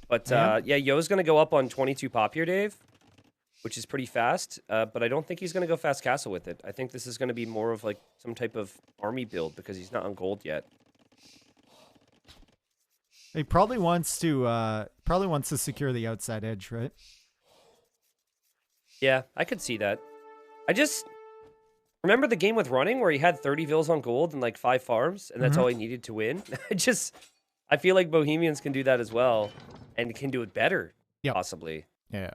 But yeah, Yo's going to go up on 22 pop here, Dave, which is pretty fast. But I don't think he's going to go fast castle with it. I think this is going to be more of like some type of army build because he's not on gold yet. He probably wants to secure the outside edge, right? Yeah, I could see that. I just remember the game with running where he had 30 vills on gold and like 5 farms, and that's all he needed to win. I feel like Bohemians can do that as well, and can do it better, possibly. Yeah.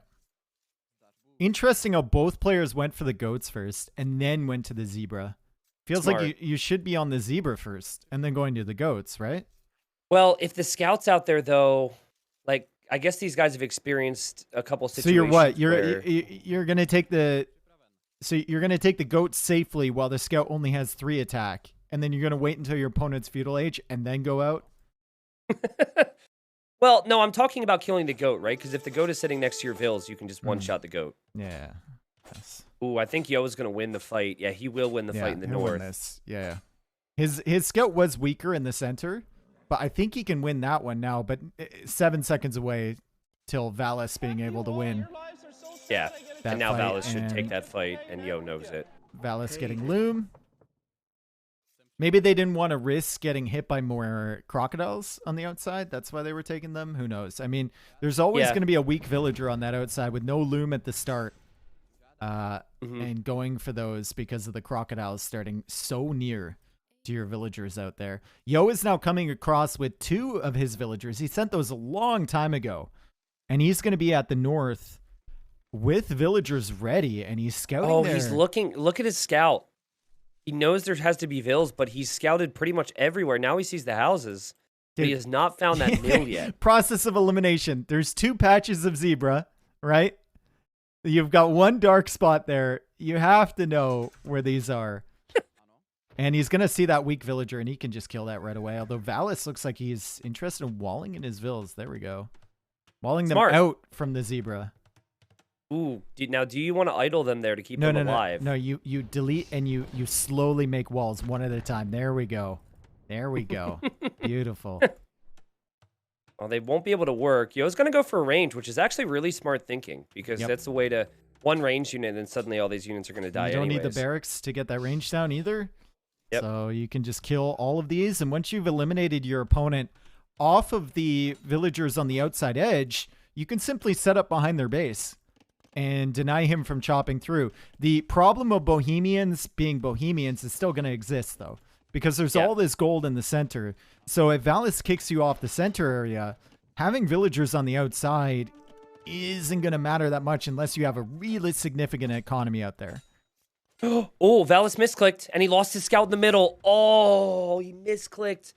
Interesting how both players went for the goats first and then went to the zebra. Feels like you should be on the zebra first and then going to the goats, right? Well, if the scouts out there, though, like, I guess these guys have experienced a couple situations. So you're what? You're gonna take the goat safely while the scout only has 3 attack, and then you're gonna wait until your opponent's feudal age and then go out. Well, no, I'm talking about killing the goat, right? Because if the goat is sitting next to your vills, you can just one-shot the goat. Yeah. Yes. Ooh, I think Yo is gonna win the fight. Yeah, he will win the fight in the north. Win this. Yeah. His scout was weaker in the center. But I think he can win that one now, but 7 seconds away till Valas being able to win. Yeah, and now Valas should take that fight, and Yo knows it. Valas getting loom. Maybe they didn't want to risk getting hit by more crocodiles on the outside. That's why they were taking them. Who knows? I mean, there's always going to be a weak villager on that outside with no loom at the start. And going for those because of the crocodiles starting so near to your villagers out there. Yo is now coming across with 2 of his villagers. He sent those a long time ago. And he's going to be at the north with villagers ready, and he's scouting there. He's looking. Look at his scout. He knows there has to be vills, but he's scouted pretty much everywhere. Now he sees the houses. But he has not found that mill yet. Process of elimination. There's 2 patches of zebra, right? You've got 1 dark spot there. You have to know where these are. And he's going to see that weak villager, and he can just kill that right away. Although Valas looks like he's interested in walling in his vills. There we go. Walling them out from the zebra. Ooh, now do you want to idle them there to keep them alive? No, you delete and you slowly make walls one at a time. There we go. There we go. Beautiful. Well, they won't be able to work. Yo's going to go for a range, which is actually really smart thinking, because that's the way to one range unit, and then suddenly all these units are going to die. You don't need the barracks to get that range down either. Yep. So you can just kill all of these, and once you've eliminated your opponent off of the villagers on the outside edge, you can simply set up behind their base and deny him from chopping through. The problem of Bohemians being Bohemians is still going to exist, though, because there's all this gold in the center. So if Valas kicks you off the center area, having villagers on the outside isn't going to matter that much unless you have a really significant economy out there. Oh, Valas misclicked, and he lost his scout in the middle. Oh, he misclicked.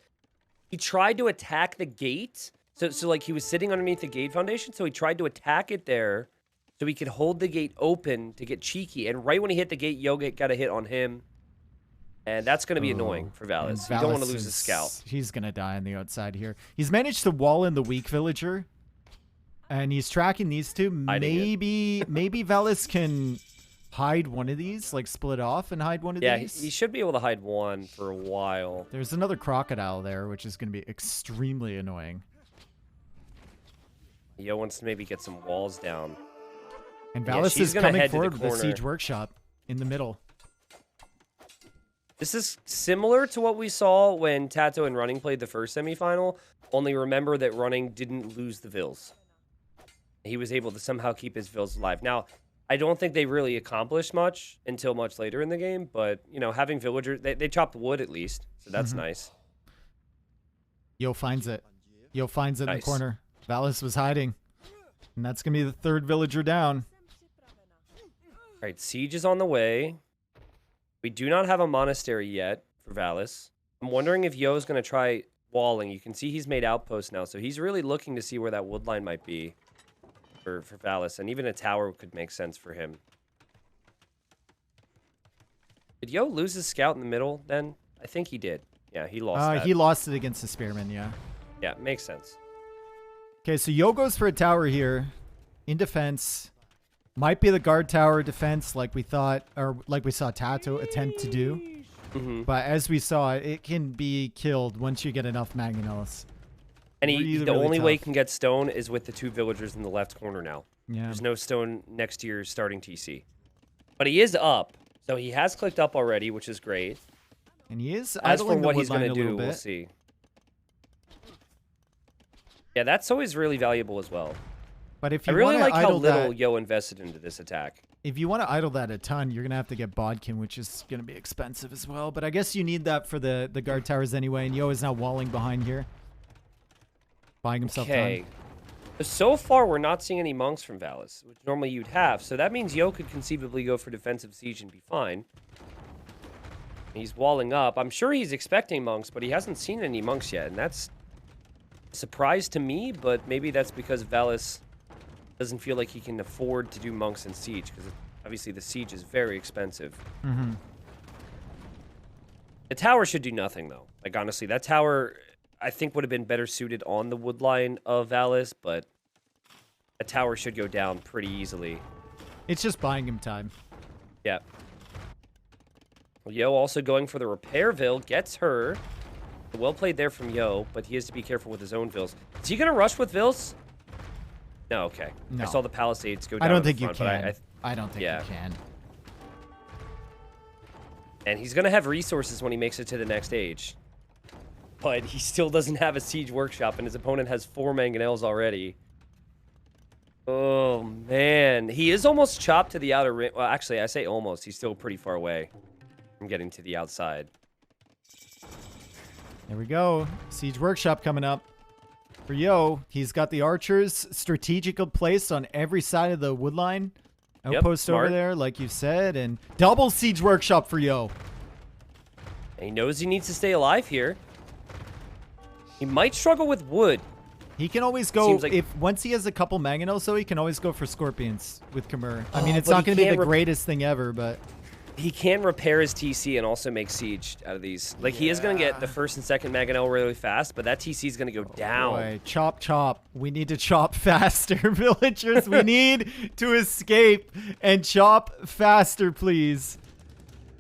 He tried to attack the gate. So like, he was sitting underneath the gate foundation, so he tried to attack it there so he could hold the gate open to get cheeky. And right when he hit the gate, Yoga got a hit on him. And that's going to be annoying for Valas. You don't want to lose his scout. He's going to die on the outside here. He's managed to wall in the weak villager, and he's tracking these 2. Maybe Valas can hide one of these, like split off and hide one of these. Yeah, he should be able to hide one for a while. There's another crocodile there, which is going to be extremely annoying. Yo wants to maybe get some walls down. And Valas is coming forward with the siege workshop in the middle. This is similar to what we saw when Tato and Running played the first semifinal, only remember that Running didn't lose the vills. He was able to somehow keep his vills alive. Now, I don't think they really accomplished much until much later in the game, but, you know, having villagers, they chopped wood at least, so that's nice. Yo finds it. Yo finds it in the corner. Valas was hiding, and that's going to be the 3rd villager down. All right, siege is on the way. We do not have a monastery yet for Valas. I'm wondering if Yo is going to try walling. You can see he's made outposts now, so he's really looking to see where that woodline might be for Valas, and even a tower could make sense for him. Did Yo lose his scout in the middle then? I think he did. Yeah, he lost that. He lost it against the spearman, yeah. Yeah, makes sense. Okay, so Yo goes for a tower here in defense. Might be the guard tower defense like we thought, or like we saw Tato attempt to do. But as we saw, it can be killed once you get enough Mangonels. And Really, the really only way he tough. can get stone is with the 2 villagers in the left corner now. Yeah. There's no stone next to your starting TC. But he is up, so he has clicked up already, which is great. And he is As for idling what the he's wood line going a to little do, we'll bit. see. Yeah, that's always really valuable as well. But if I you really want to like how idle little that, Yo invested into this attack. if you want to idle that a ton, you're gonna have to get Bodkin, which is gonna be expensive as well. But I guess you need that for the guard towers anyway. And Yo is now walling behind here, buying himself Okay. time. So far, we're not seeing any monks from Valas, which normally you'd have. So that means Yo could conceivably go for defensive siege and be fine. He's walling up. I'm sure he's expecting monks, but he hasn't seen any monks yet. And that's a surprise to me, but maybe that's because Valas doesn't feel like he can afford to do monks in siege, because obviously the siege is very expensive. Mm-hmm. The tower should do nothing, though. Like, honestly, that tower, I think, would have been better suited on the Woodline of Valas, but a tower should go down pretty easily. It's just buying him time. Yeah. Well, Yo also going for the repair Vil, gets her. Well played there from Yo, but he has to be careful with his own Vils. Is he going to rush with Vils? No, okay. No. I saw the Palisades go down. I don't in think you front, but can. I don't think yeah. you can. And he's going to have resources when he makes it to the next age. But he still doesn't have a siege workshop, and his opponent has 4 mangonels already. Oh, man. He is almost chopped to the outer rim. Well, actually, I say almost. He's still pretty far away from getting to the outside. There we go. Siege workshop coming up. For Yo, he's got the archers strategically placed on every side of the wood line. Outpost over smart. there, like you said, and double siege workshop for Yo. And he knows he needs to stay alive here. He might struggle with wood. He can always go, Seems like- if once he has a couple mangonels, so he can always go for scorpions with Khmer. I mean, it's but not he going to be can't the greatest thing ever, but He can repair his TC and also make siege out of these. Like, he is going to get the first and second mangonel really fast, but that TC is going to go down. boy, chop, chop. We need to chop faster, villagers. We need to escape and chop faster, please.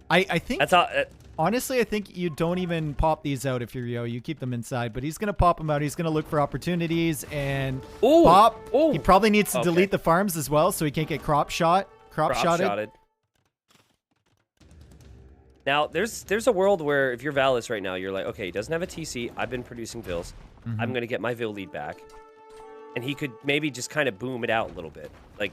I think, That's how... honestly, I think you don't even pop these out if you're Yo. You keep them inside, but he's going to pop them out. He's going to look for opportunities and Ooh, pop. ooh. He probably needs to Okay. delete the farms as well, so he can't get crop shotted. Crop-shotted. Now, there's a world where if you're Valis right now, you're like, okay, he doesn't have a TC. I've been producing Vils. I'm going to get my Vil lead back. And he could maybe just kind of boom it out a little bit. Like,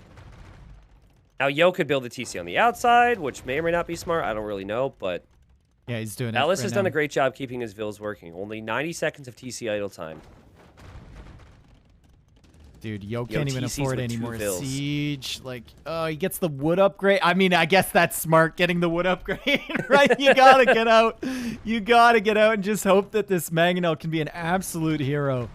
now Yo could build a TC on the outside, which may or may not be smart. I don't really know, but Yeah, he's doing it. Valis right has done now. a great job keeping his Vils working. Only 90 seconds of TC idle time. Dude, Yo can't even TCs afford with any 2 more Vils. siege. Like, oh, he gets the wood upgrade. I mean, I guess that's smart, getting the wood upgrade, right? You gotta get out. You gotta get out and just hope that this Mangonel can be an absolute hero.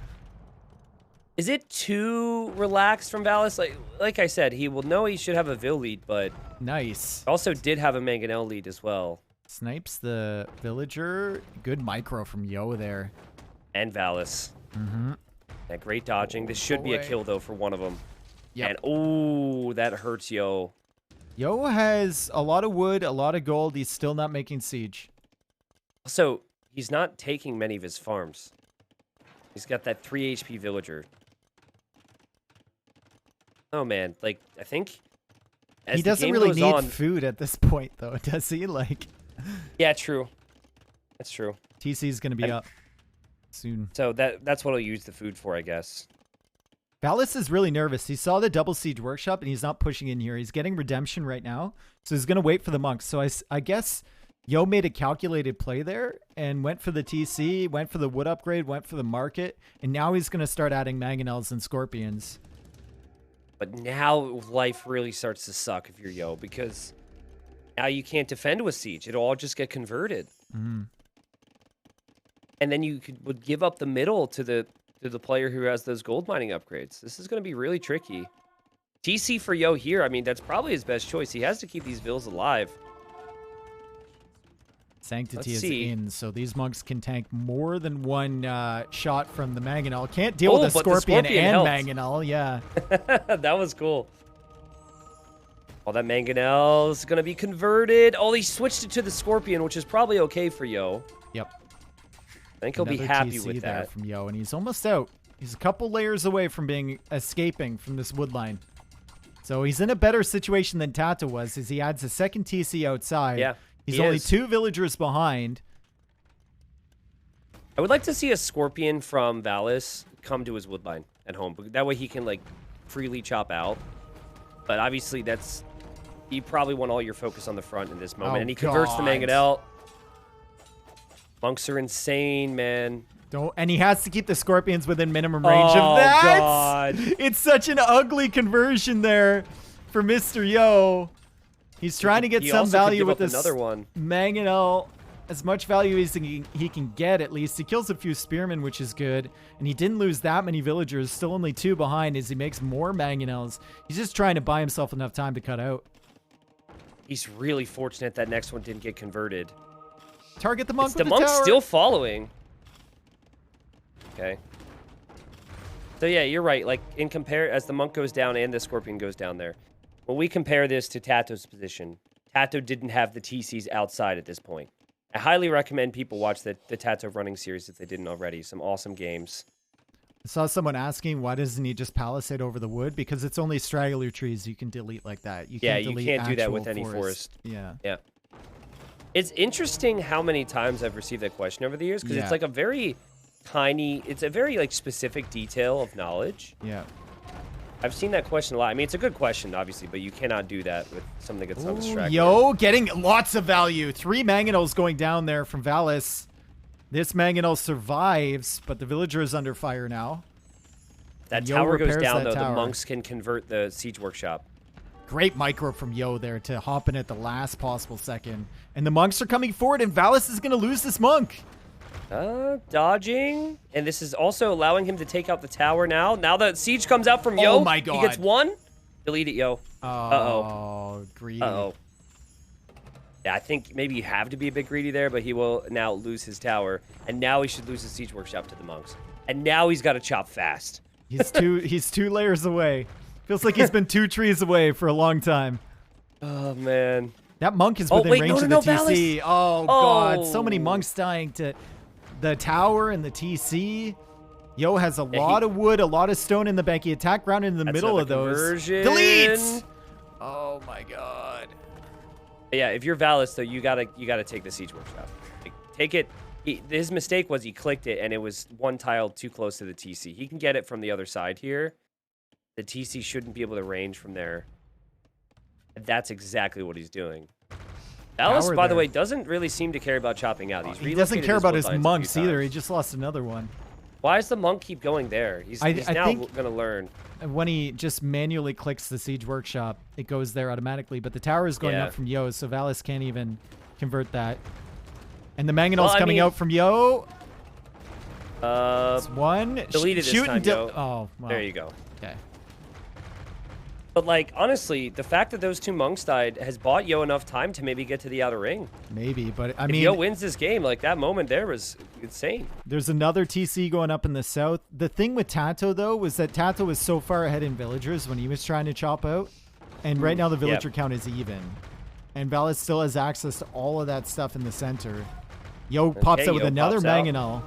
Is it too relaxed from Valis? Like I said, he will know he should have a Vil lead, but Nice. also did have a Mangonel lead as well. Snipes the villager. Good micro from Yo there. And Valis. Mm-hmm. Yeah, great dodging. This should be a boy. kill, though, for one of them. Yep. And, oh, that hurts Yo. Yo has a lot of wood, a lot of gold. He's still not making siege. Also, he's not taking many of his farms. He's got that 3 HP villager. Oh, man. Like, I think as He the doesn't game really goes need on, food at this point, though, does he? Like, Yeah, true. That's true. TC's going to be And- up soon. So that's what I'll use the food for, I guess. Valis is really nervous. He saw the double siege workshop, and he's not pushing in here. He's getting redemption right now, so he's going to wait for the monks. So I guess Yo made a calculated play there and went for the TC, went for the wood upgrade, went for the market, and now he's going to start adding mangonels and scorpions. But now life really starts to suck if you're Yo, because now you can't defend with siege. It'll all just get converted. Mm. And then you would give up the middle to the player who has those gold mining upgrades. This is going to be really tricky. TC for Yo here, I mean, that's probably his best choice. He has to keep these Vils alive. Sanctity Let's is see. in, so these monks can tank more than one shot from the mangonel. Can't deal with a but the scorpion scorpion and helped. mangonel. Yeah. That was cool. Oh, that Mangonel is going to be converted. Oh, he switched it to the Scorpion, which is probably okay for Yo. Yep. I think he'll be Another happy TC with there that. from Yo, and he's almost out. He's a couple layers away from escaping from this Woodline. So he's in a better situation than Tato was, as he adds a second TC outside. Yeah, he's only 2 villagers behind. I would like to see a Scorpion from Valas come to his Woodline at home. That way he can, like, freely chop out. But obviously that's... You probably want all your focus on the front in this moment. Oh, and he converts the Mangonel. Monks are insane, man. And he has to keep the Scorpions within minimum range of that. Oh, God. It's such an ugly conversion there for Mr. Yo. He's trying to get some value with this Mangonel. As much value as he can get, at least. He kills a few spearmen, which is good. And he didn't lose that many villagers. Still only 2 behind as he makes more Mangonels. He's just trying to buy himself enough time to cut out. He's really fortunate that next one didn't get converted. Target the monk with the monk's tower. Still following. Okay. So yeah, you're right. Like as the monk goes down and the Scorpion goes down there. When we compare this to Tato's position, Tato didn't have the TCs outside at this point. I highly recommend people watch the Tato running series if they didn't already. Some awesome games. I saw someone asking, why doesn't he just palisade over the wood? Because it's only straggler trees you can delete like that. You can't do that with any forest. Yeah. Yeah. It's interesting how many times I've received that question over the years, because it's like a very tiny, it's a very like specific detail of knowledge. Yeah. I've seen that question a lot. I mean, it's a good question, obviously, but you cannot do that with something that's on straggler. Yo, getting lots of value. 3 Mangonels going down there from Valas. This Mangonel survives, but the villager is under fire now. That tower goes down, though. The monks can convert the siege workshop. Great micro from Yo there to hop in at the last possible second. And the monks are coming forward, and Valas is going to lose this monk. Dodging. And this is also allowing him to take out the tower now. Now the siege comes out from Yo. Oh, my God. He gets 1. Delete it, Yo. Uh-oh. Greedy. Uh-oh. Yeah, I think maybe you have to be a bit greedy there, but he will now lose his tower. And now he should lose his siege workshop to the monks. And now he's got to chop fast. He's 2 layers away. Feels like he's been 2 trees away for a long time. Oh, man. That monk is within range of the TC. Valas. Oh, God. So many monks dying to the tower and the TC. Yo has a lot of wood, a lot of stone in the bank. He attacked round in the middle of those. Delete! Oh, my God. Yeah, if you're Valas, though, you gotta take the siege workshop. Like, take it. His mistake was he clicked it, and it was 1 tile too close to the TC. He can get it from the other side here. The TC shouldn't be able to range from there. That's exactly what he's doing. Valas, by the way, doesn't really seem to care about chopping out. He doesn't care about his monks either. He just lost another one. Why does the monk keep going there? He's now going to learn. When he just manually clicks the siege workshop, it goes there automatically. But the tower is going up from Yo, so Valas can't even convert that. And the Mangonel's coming out from Yo. It's 1. Deleted this time, Yo. Oh, well. There you go. Okay. But, like, honestly, the fact that those 2 monks died has bought Yo enough time to maybe get to the outer ring. Maybe, but I mean... If Yo wins this game, like, that moment there was insane. There's another TC going up in the south. The thing with Tato, though, was that Tato was so far ahead in villagers when he was trying to chop out. And right now the villager count is even. And Valas still has access to all of that stuff in the center. Yo pops out with another Mangonel.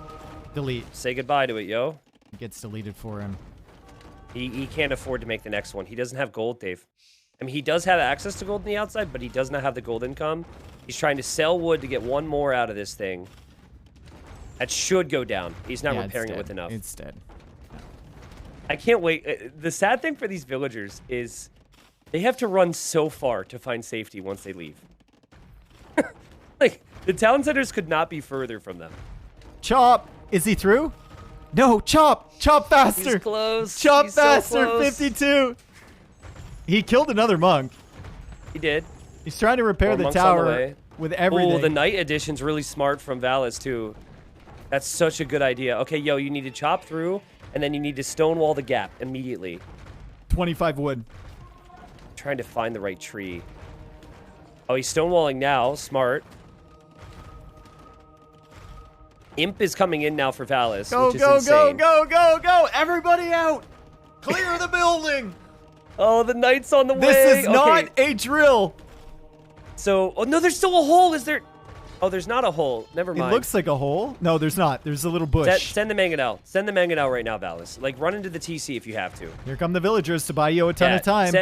Delete. Say goodbye to it, Yo. It gets deleted for him. He can't afford to make the next one. He doesn't have gold, Dave. I mean, he does have access to gold on the outside, but he does not have the gold income. He's trying to sell wood to get 1 more out of this thing. That should go down. He's not repairing it with enough. It's dead. I can't wait. The sad thing for these villagers is they have to run so far to find safety once they leave. Like, the town centers could not be further from them. Chop! Is he through? No, chop! Chop faster! He's close. Chop He's faster, so close. 52! He killed another monk. He did. He's trying to repair the tower with everything. Oh, the night edition's really smart from Valas, too. That's such a good idea. Okay, Yo, you need to chop through, and then you need to stonewall the gap immediately. 25 wood. Trying to find the right tree. Oh, he's stonewalling now. Smart. Imp is coming in now for Valas, which is insane. Go! Everybody out! Clear the building! Oh, the knight's on the way. This is not a drill. So, oh no, there's still a hole. Is there? Oh, there's not a hole. Never mind. It looks like a hole. No, there's not. There's a little bush. Send the mangonel. Send the mangonel right now, Valas. Like, run into the TC if you have to. Here come the villagers to buy you a ton of time.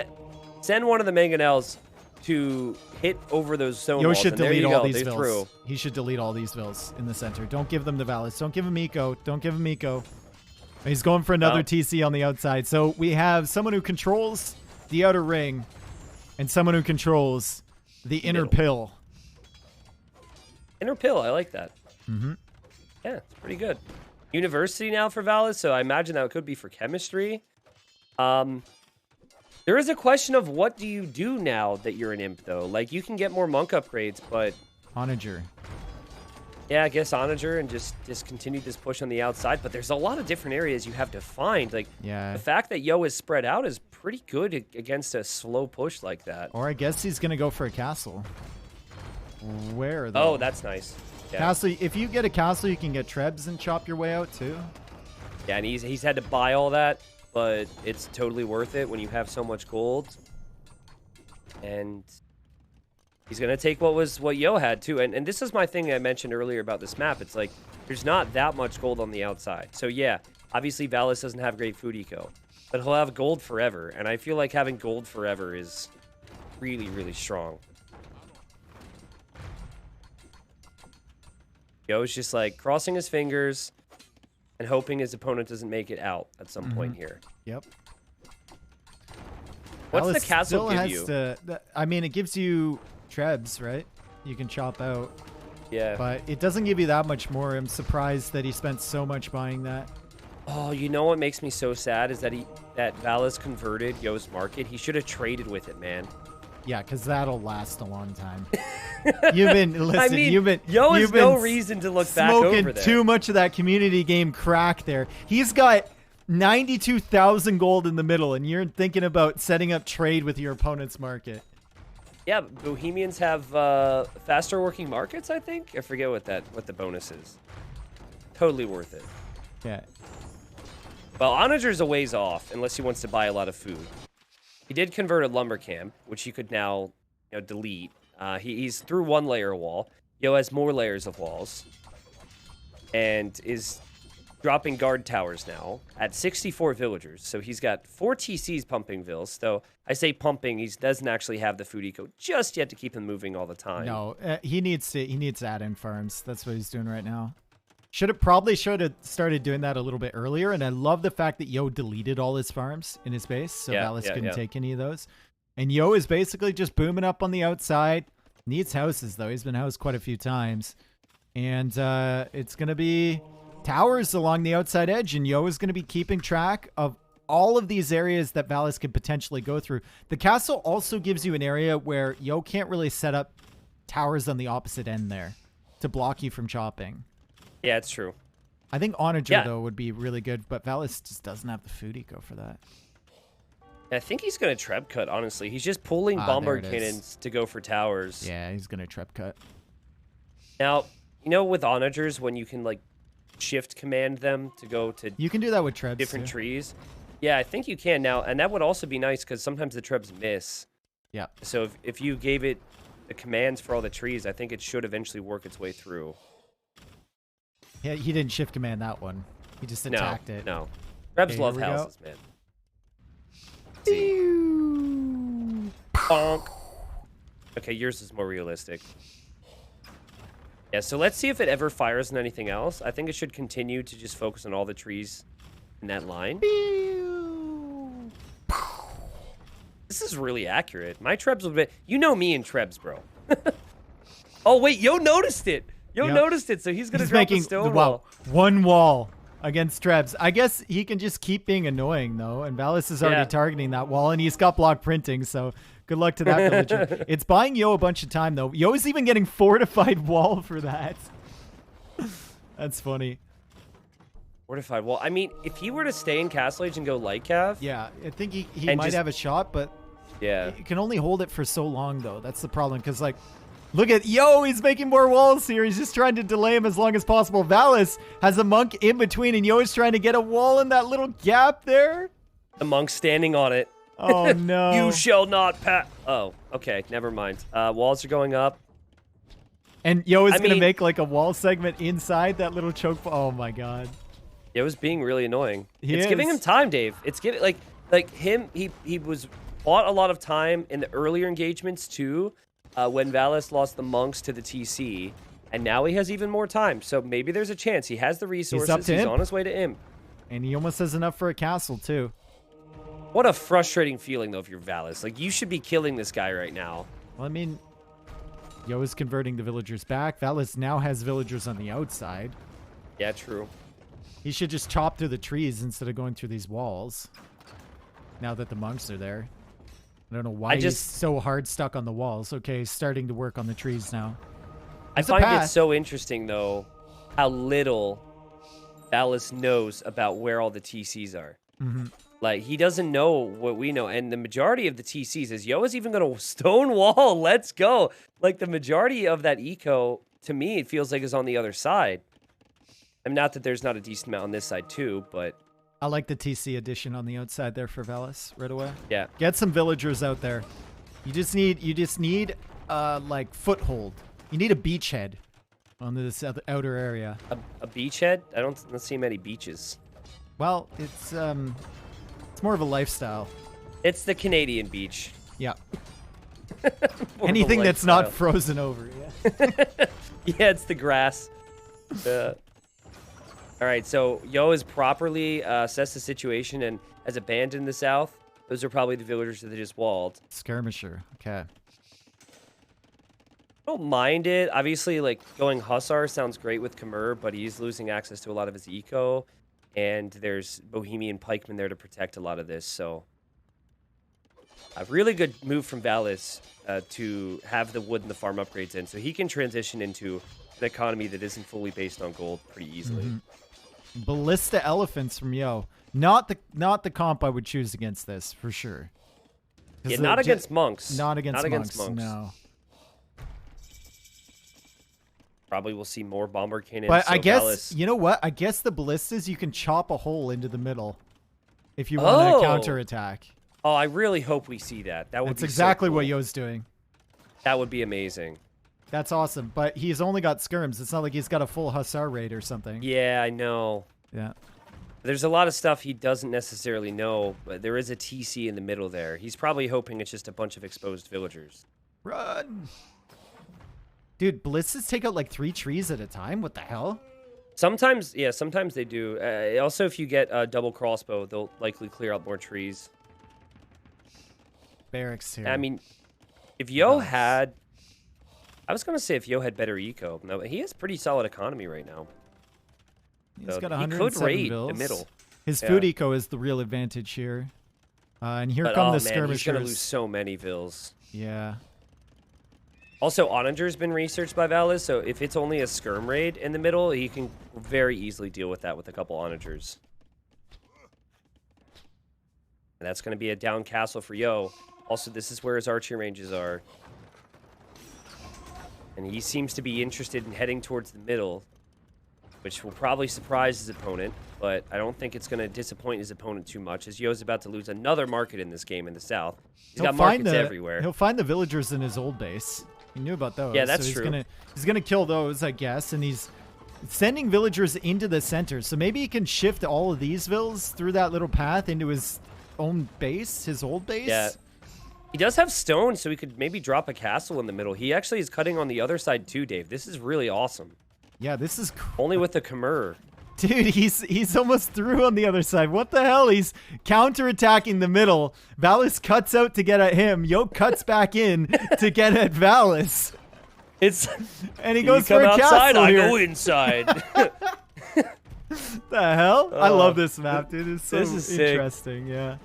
Send one of the mangonels to hit over those stone Yo walls. should delete all these vills. Through. He should delete all these vills in the center. Don't give them to Valas. Don't give him Eco. Don't give him Eco. He's going for another TC on the outside. So we have someone who controls the outer ring and someone who controls the inner pill. Inner pill, I like that. Mm-hmm. Yeah, it's pretty good. University now for Valas, so I imagine that could be for chemistry. There is a question of what do you do now that you're an imp, though? Like, you can get more monk upgrades, but... Onager. Yeah, I guess Onager and just continue this push on the outside, but there's a lot of different areas you have to find. Like, yeah. The fact that Yo is spread out is pretty good against a slow push like that. Or I guess he's going to go for a castle. Where, though? Oh, that's nice. Yeah. Castle. If you get a castle, you can get trebs and chop your way out, too. Yeah, and he's had to buy all that, but it's totally worth it when you have so much gold. And he's going to take what Yo had, too. And this is my thing I mentioned earlier about this map. It's like, there's not that much gold on the outside. So, yeah, obviously Valas doesn't have great food eco, but he'll have gold forever. And I feel like having gold forever is really, really strong. Yo's just, like, crossing his fingers and hoping his opponent doesn't make it out at some point here. Yep. What's Valas the castle give you? I mean, it gives you trebs, right? You can chop out. Yeah. But it doesn't give you that much more. I'm surprised that he spent so much buying that. Oh, you know what makes me so sad is that Valas converted Yo's market. He should have traded with it, man. Yeah, because that'll last a long time. You've been Yo has no reason to look back over there. Smoking too much of that community game crack there. He's got 92,000 gold in the middle, and you're thinking about setting up trade with your opponent's market. Yeah, Bohemians have faster working markets, I think. I forget what the bonus is. Totally worth it. Yeah. Well, Onager's a ways off, unless he wants to buy a lot of food. He did convert a lumber camp, which he could now delete. He's through one layer of wall. Yo has more layers of walls. And is dropping guard towers now at 64 villagers. So he's got 4 TCs pumping vills. Though I say pumping, he doesn't actually have the food eco just yet to keep him moving all the time. No, he needs to add in farms. That's what he's doing right now. Should have started doing that a little bit earlier. And I love the fact that Yo deleted all his farms in his base, so Valas couldn't take any of those. And Yo is basically just booming up on the outside. Needs houses, though. He's been housed quite a few times. And it's going to be towers along the outside edge. And Yo is going to be keeping track of all of these areas that Valas could potentially go through. The castle also gives you an area where Yo can't really set up towers on the opposite end there to block you from chopping. Yeah, it's true. I think Onager, though, would be really good, but Valas just doesn't have the food eco for that. I think he's going to treb cut, honestly. He's just pulling bombard cannons to go for towers. Yeah, he's going to treb cut. Now, with Onagers, when you can, like, shift command them to go to... You can do that with trebs, different trees. Yeah, I think you can now, and that would also be nice, because sometimes the trebs miss. Yeah. So if you gave it the commands for all the trees, I think it should eventually work its way through. Yeah, he didn't shift command that one. He just attacked it. No. Trebs love houses, man. Bonk. Okay, yours is more realistic. Yeah, so let's see if it ever fires on anything else. I think it should continue to just focus on all the trees in that line. This is really accurate. My trebs will be... You know me and trebs, bro. Oh, wait, Yo noticed it. Yo noticed it, so he's going to drop the stone wall. One wall against trebs. I guess he can just keep being annoying, though, and Valas is already targeting that wall, and he's got block printing, so good luck to that villager. It's buying Yo a bunch of time, though. Yo is even getting fortified wall for that. That's funny. Fortified wall. I mean, if he were to stay in Castle Age and go light cav... Yeah, I think he might have a shot, but he can only hold it for so long, though. That's the problem, because, like... Look at Yo, he's making more walls here. He's just trying to delay him as long as possible. Valas has a monk in between, and Yo is trying to get a wall in that little gap there. The monk's standing on it. Oh, no. You shall not pass. Oh, okay. Never mind. Walls are going up. And Yo is I going to mean- make like a wall segment inside that little choke. Oh my god. It was being really annoying. He It's giving is. him time, Dave. It's giving him. He was bought a lot of time in the earlier engagements too, when Valas lost the monks to the TC, and now he has even more time. So maybe there's a chance he has the resources. up to He's Imp. on his way to Imp. And he almost has enough for a castle too. What a frustrating feeling though if you're Valas. Like you should be killing this guy right now. Well, I mean, Yo is converting the villagers back. Valas now has villagers on the outside. Yeah, true. He should just chop through the trees instead of going through these walls. Now that the monks are there. I don't know why he's so hard stuck on the walls. Okay, he's starting to work on the trees now. I find it so interesting, though, how little Valas knows about where all the TCs are. Mm-hmm. Like, he doesn't know what we know. And the majority of the TCs is, Yo is even going to Stonewall. Let's go. Like, the majority of that eco, to me, it feels like is on the other side. I mean, not that there's not a decent amount on this side, too, but... I like the TC addition on the outside there for Valas right away. Yeah. Get some villagers out there. You just need like foothold. You need a beachhead on this outer area. A beachhead? I don't see many beaches. Well, it's more of a lifestyle. It's the Canadian beach. Yeah. More of a Anything that's not lifestyle. frozen over. Yeah. Yeah, it's the grass. All right, so Yo has properly assessed the situation and has abandoned the south. Those are probably the villagers that they just walled. Skirmisher. Okay. I don't mind it. Obviously, like, going Hussar sounds great with Khmer, but he's losing access to a lot of his eco. And there's Bohemian pikemen there to protect a lot of this, so... A really good move from Valas to have the wood and the farm upgrades in, so he can transition into an economy that isn't fully based on gold pretty easily. Mm-hmm. Ballista elephants from Yo. Not the comp I would choose against this, for sure. Yeah, not against monks. Not against monks, no. Probably we'll see more bomber cannons. But so I guess, Valas... you know what? I guess the ballistas, you can chop a hole into the middle if you want to counterattack. Oh, I really hope we see that. That would That's be exactly so cool. what Yo's doing. That would be amazing. That's awesome. But he's only got skirms. It's not like he's got a full Hussar raid or something. Yeah, I know. Yeah. There's a lot of stuff he doesn't necessarily know, but there is a TC in the middle there. He's probably hoping it's just a bunch of exposed villagers. Run! Dude, ballistas take out like 3 trees at a time? What the hell? Sometimes, yeah, sometimes they do. Also, if you get a double crossbow, they'll likely clear out more trees. Barracks here. I mean, if Yo had... I was going to say if Yo had better eco. No, he has pretty solid economy right now. He's So got he 107 could raid bills. the middle. His Yeah. food eco is the real advantage here. And here But, come oh, the man, skirmishers. he's going to lose so many vills. Yeah. Also, Oninger's been researched by Valas, so if it's only a skirm raid in the middle, he can very easily deal with that with a couple Oningers. And that's going to be a down castle for Yo. Also, this is where his archery ranges are. And he seems to be interested in heading towards the middle, which will probably surprise his opponent, but I don't think it's going to disappoint his opponent too much, as Yo's about to lose another market in this game in the south. He's got markets everywhere. He'll find the villagers in his old base. He knew about those. Yeah, that's so true. He's gonna kill those, I guess, and he's sending villagers into the center. So maybe he can shift all of these vills through that little path into his own base, his old base. Yeah. He does have stone, so he could maybe drop a castle in the middle. He actually is cutting on the other side too, Dave. This is really awesome. Yeah, this is Only with the Khmer. Dude, he's almost through on the other side. What the hell? He's counterattacking the middle. Valas cuts out to get at him. Yo cuts back in to get at Valas. And he goes for a outside, castle I here. go inside. The hell? I love this map, dude. It's so This is sick. interesting. Yeah.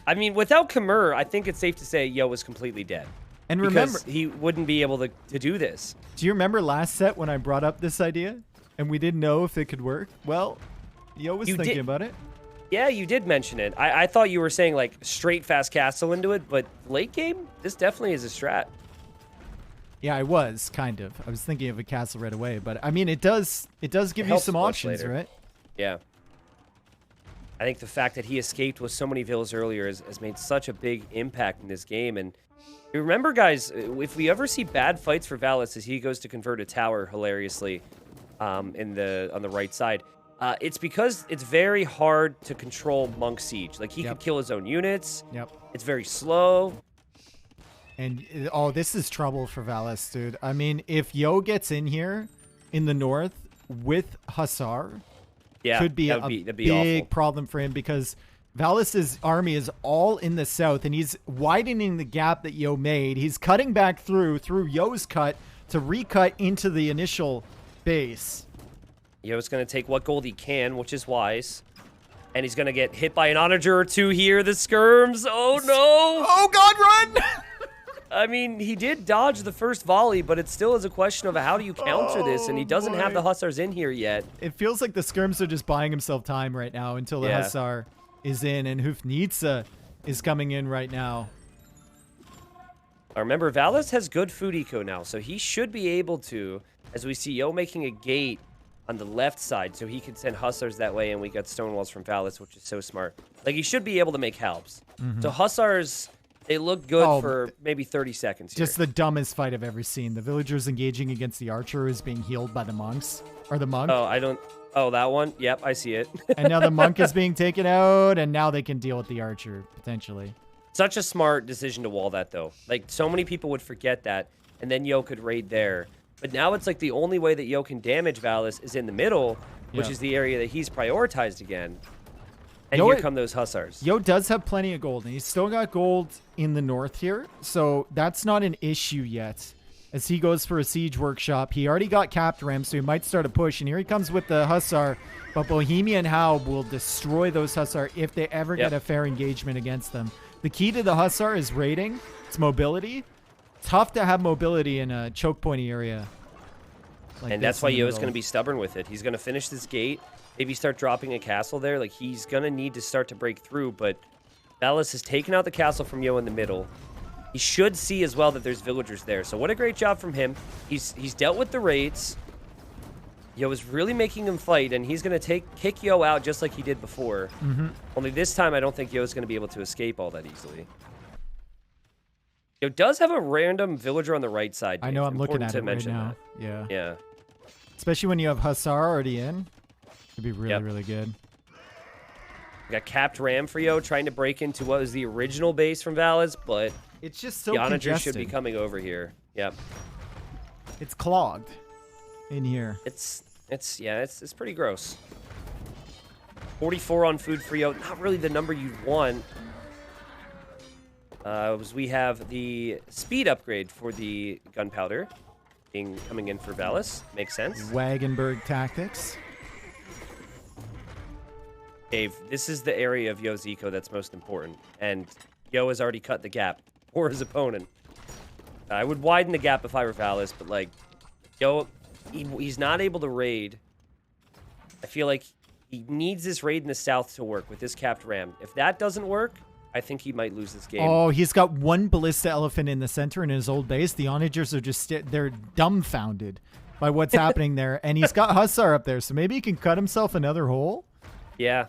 I mean, without Khmer, I think it's safe to say Yo was completely dead. And Because remember, he wouldn't be able to do this. do you remember last set when I brought up this idea and we didn't know if it could work? Well, Yo was You thinking did- about it. Yeah, you did mention it. I thought you were saying, like, straight fast castle into it, but late game, this definitely is a strat. Yeah, I was kind of. I was thinking of a castle right away, but I mean, it does give you helps some much options, later. right? Yeah. I think the fact that he escaped with so many villas earlier has made such a big impact in this game. And remember, guys, if we ever see bad fights for Valas as he goes to convert a tower hilariously on the right side, it's because it's very hard to control Monk Siege. Like, he could kill his own units. Yep. It's very slow. And, oh, this is trouble for Valas, dude. I mean, if Yo gets in here in the north with Hussar, could be a big problem for him because Valas's army is all in the south, and he's widening the gap that Yo made. He's cutting back through Yo's cut to recut into the initial base. Yo's going to take what gold he can, which is wise. And he's going to get hit by an onager or two here. The skirms. Oh, no. Oh, God, run. I mean, he did dodge the first volley, but it still is a question of how do you counter this, and he doesn't have the Hussars in here yet. It feels like the skirms are just buying himself time right now until the Hussar is in, and Hufnitsa is coming in right now. Remember, Valas has good food eco now, so he should be able to, as we see Yo making a gate on the left side, so he can send Hussars that way, and we got Stonewalls from Valas, which is so smart. Like, he should be able to make helps. So Hussars... They look good for maybe 30 seconds here. Just the dumbest fight I've ever seen. The villagers engaging against the archer who's being healed by the monks. Or the monk. Oh, that one? Yep, I see it. And now the monk is being taken out, and now they can deal with the archer, potentially. Such a smart decision to wall that, though. Like, so many people would forget that, and then Yo could raid there. But now it's like the only way that Yo can damage Valas is in the middle, which is the area that he's prioritized again. And here come those Hussars. Yo does have plenty of gold, and he's still got gold in the north here, so that's not an issue yet. As he goes for a siege workshop, he already got capped ram, so he might start a push, and here he comes with the Hussar, but Bohemian Howe will destroy those Hussar if they ever get a fair engagement against them. The key to the Hussar is raiding. It's mobility. Tough to have mobility in a choke pointy area. And that's why Yo's going to be stubborn with it. He's going to finish this gate. Maybe start dropping a castle there. Like, he's going to need to start to break through, but Valas has taken out the castle from Yo in the middle. He should see as well that there's villagers there. So what a great job from him. He's dealt with the raids. Yo is really making him fight, and he's going to kick Yo out just like he did before. Only this time, I don't think Yo is going to be able to escape all that easily. Yo does have a random villager on the right side. I know, I'm looking at it right now. That. Yeah. Especially when you have Hussar already in. It'd be really, really good. We got capped ram for Yo trying to break into what was the original base from Valas, but it's just so the onagers congested. should be coming over here. Yep. It's clogged in here. It's pretty gross. 44 on food for Yo. Not really the number you'd want. We have the speed upgrade for the gunpowder coming in for Valas. Makes sense. Wagenberg tactics. Dave, this is the area of Yo's eco that's most important, and Yo has already cut the gap for his opponent. I would widen the gap if I were Valas, but, like, Yo, he's not able to raid. I feel like he needs this raid in the south to work with this capped ram. If that doesn't work, I think he might lose this game. Oh, he's got one ballista elephant in the center in his old base. The onagers are just, they're dumbfounded by what's happening there, and he's got Hussar up there, so maybe he can cut himself another hole? Yeah.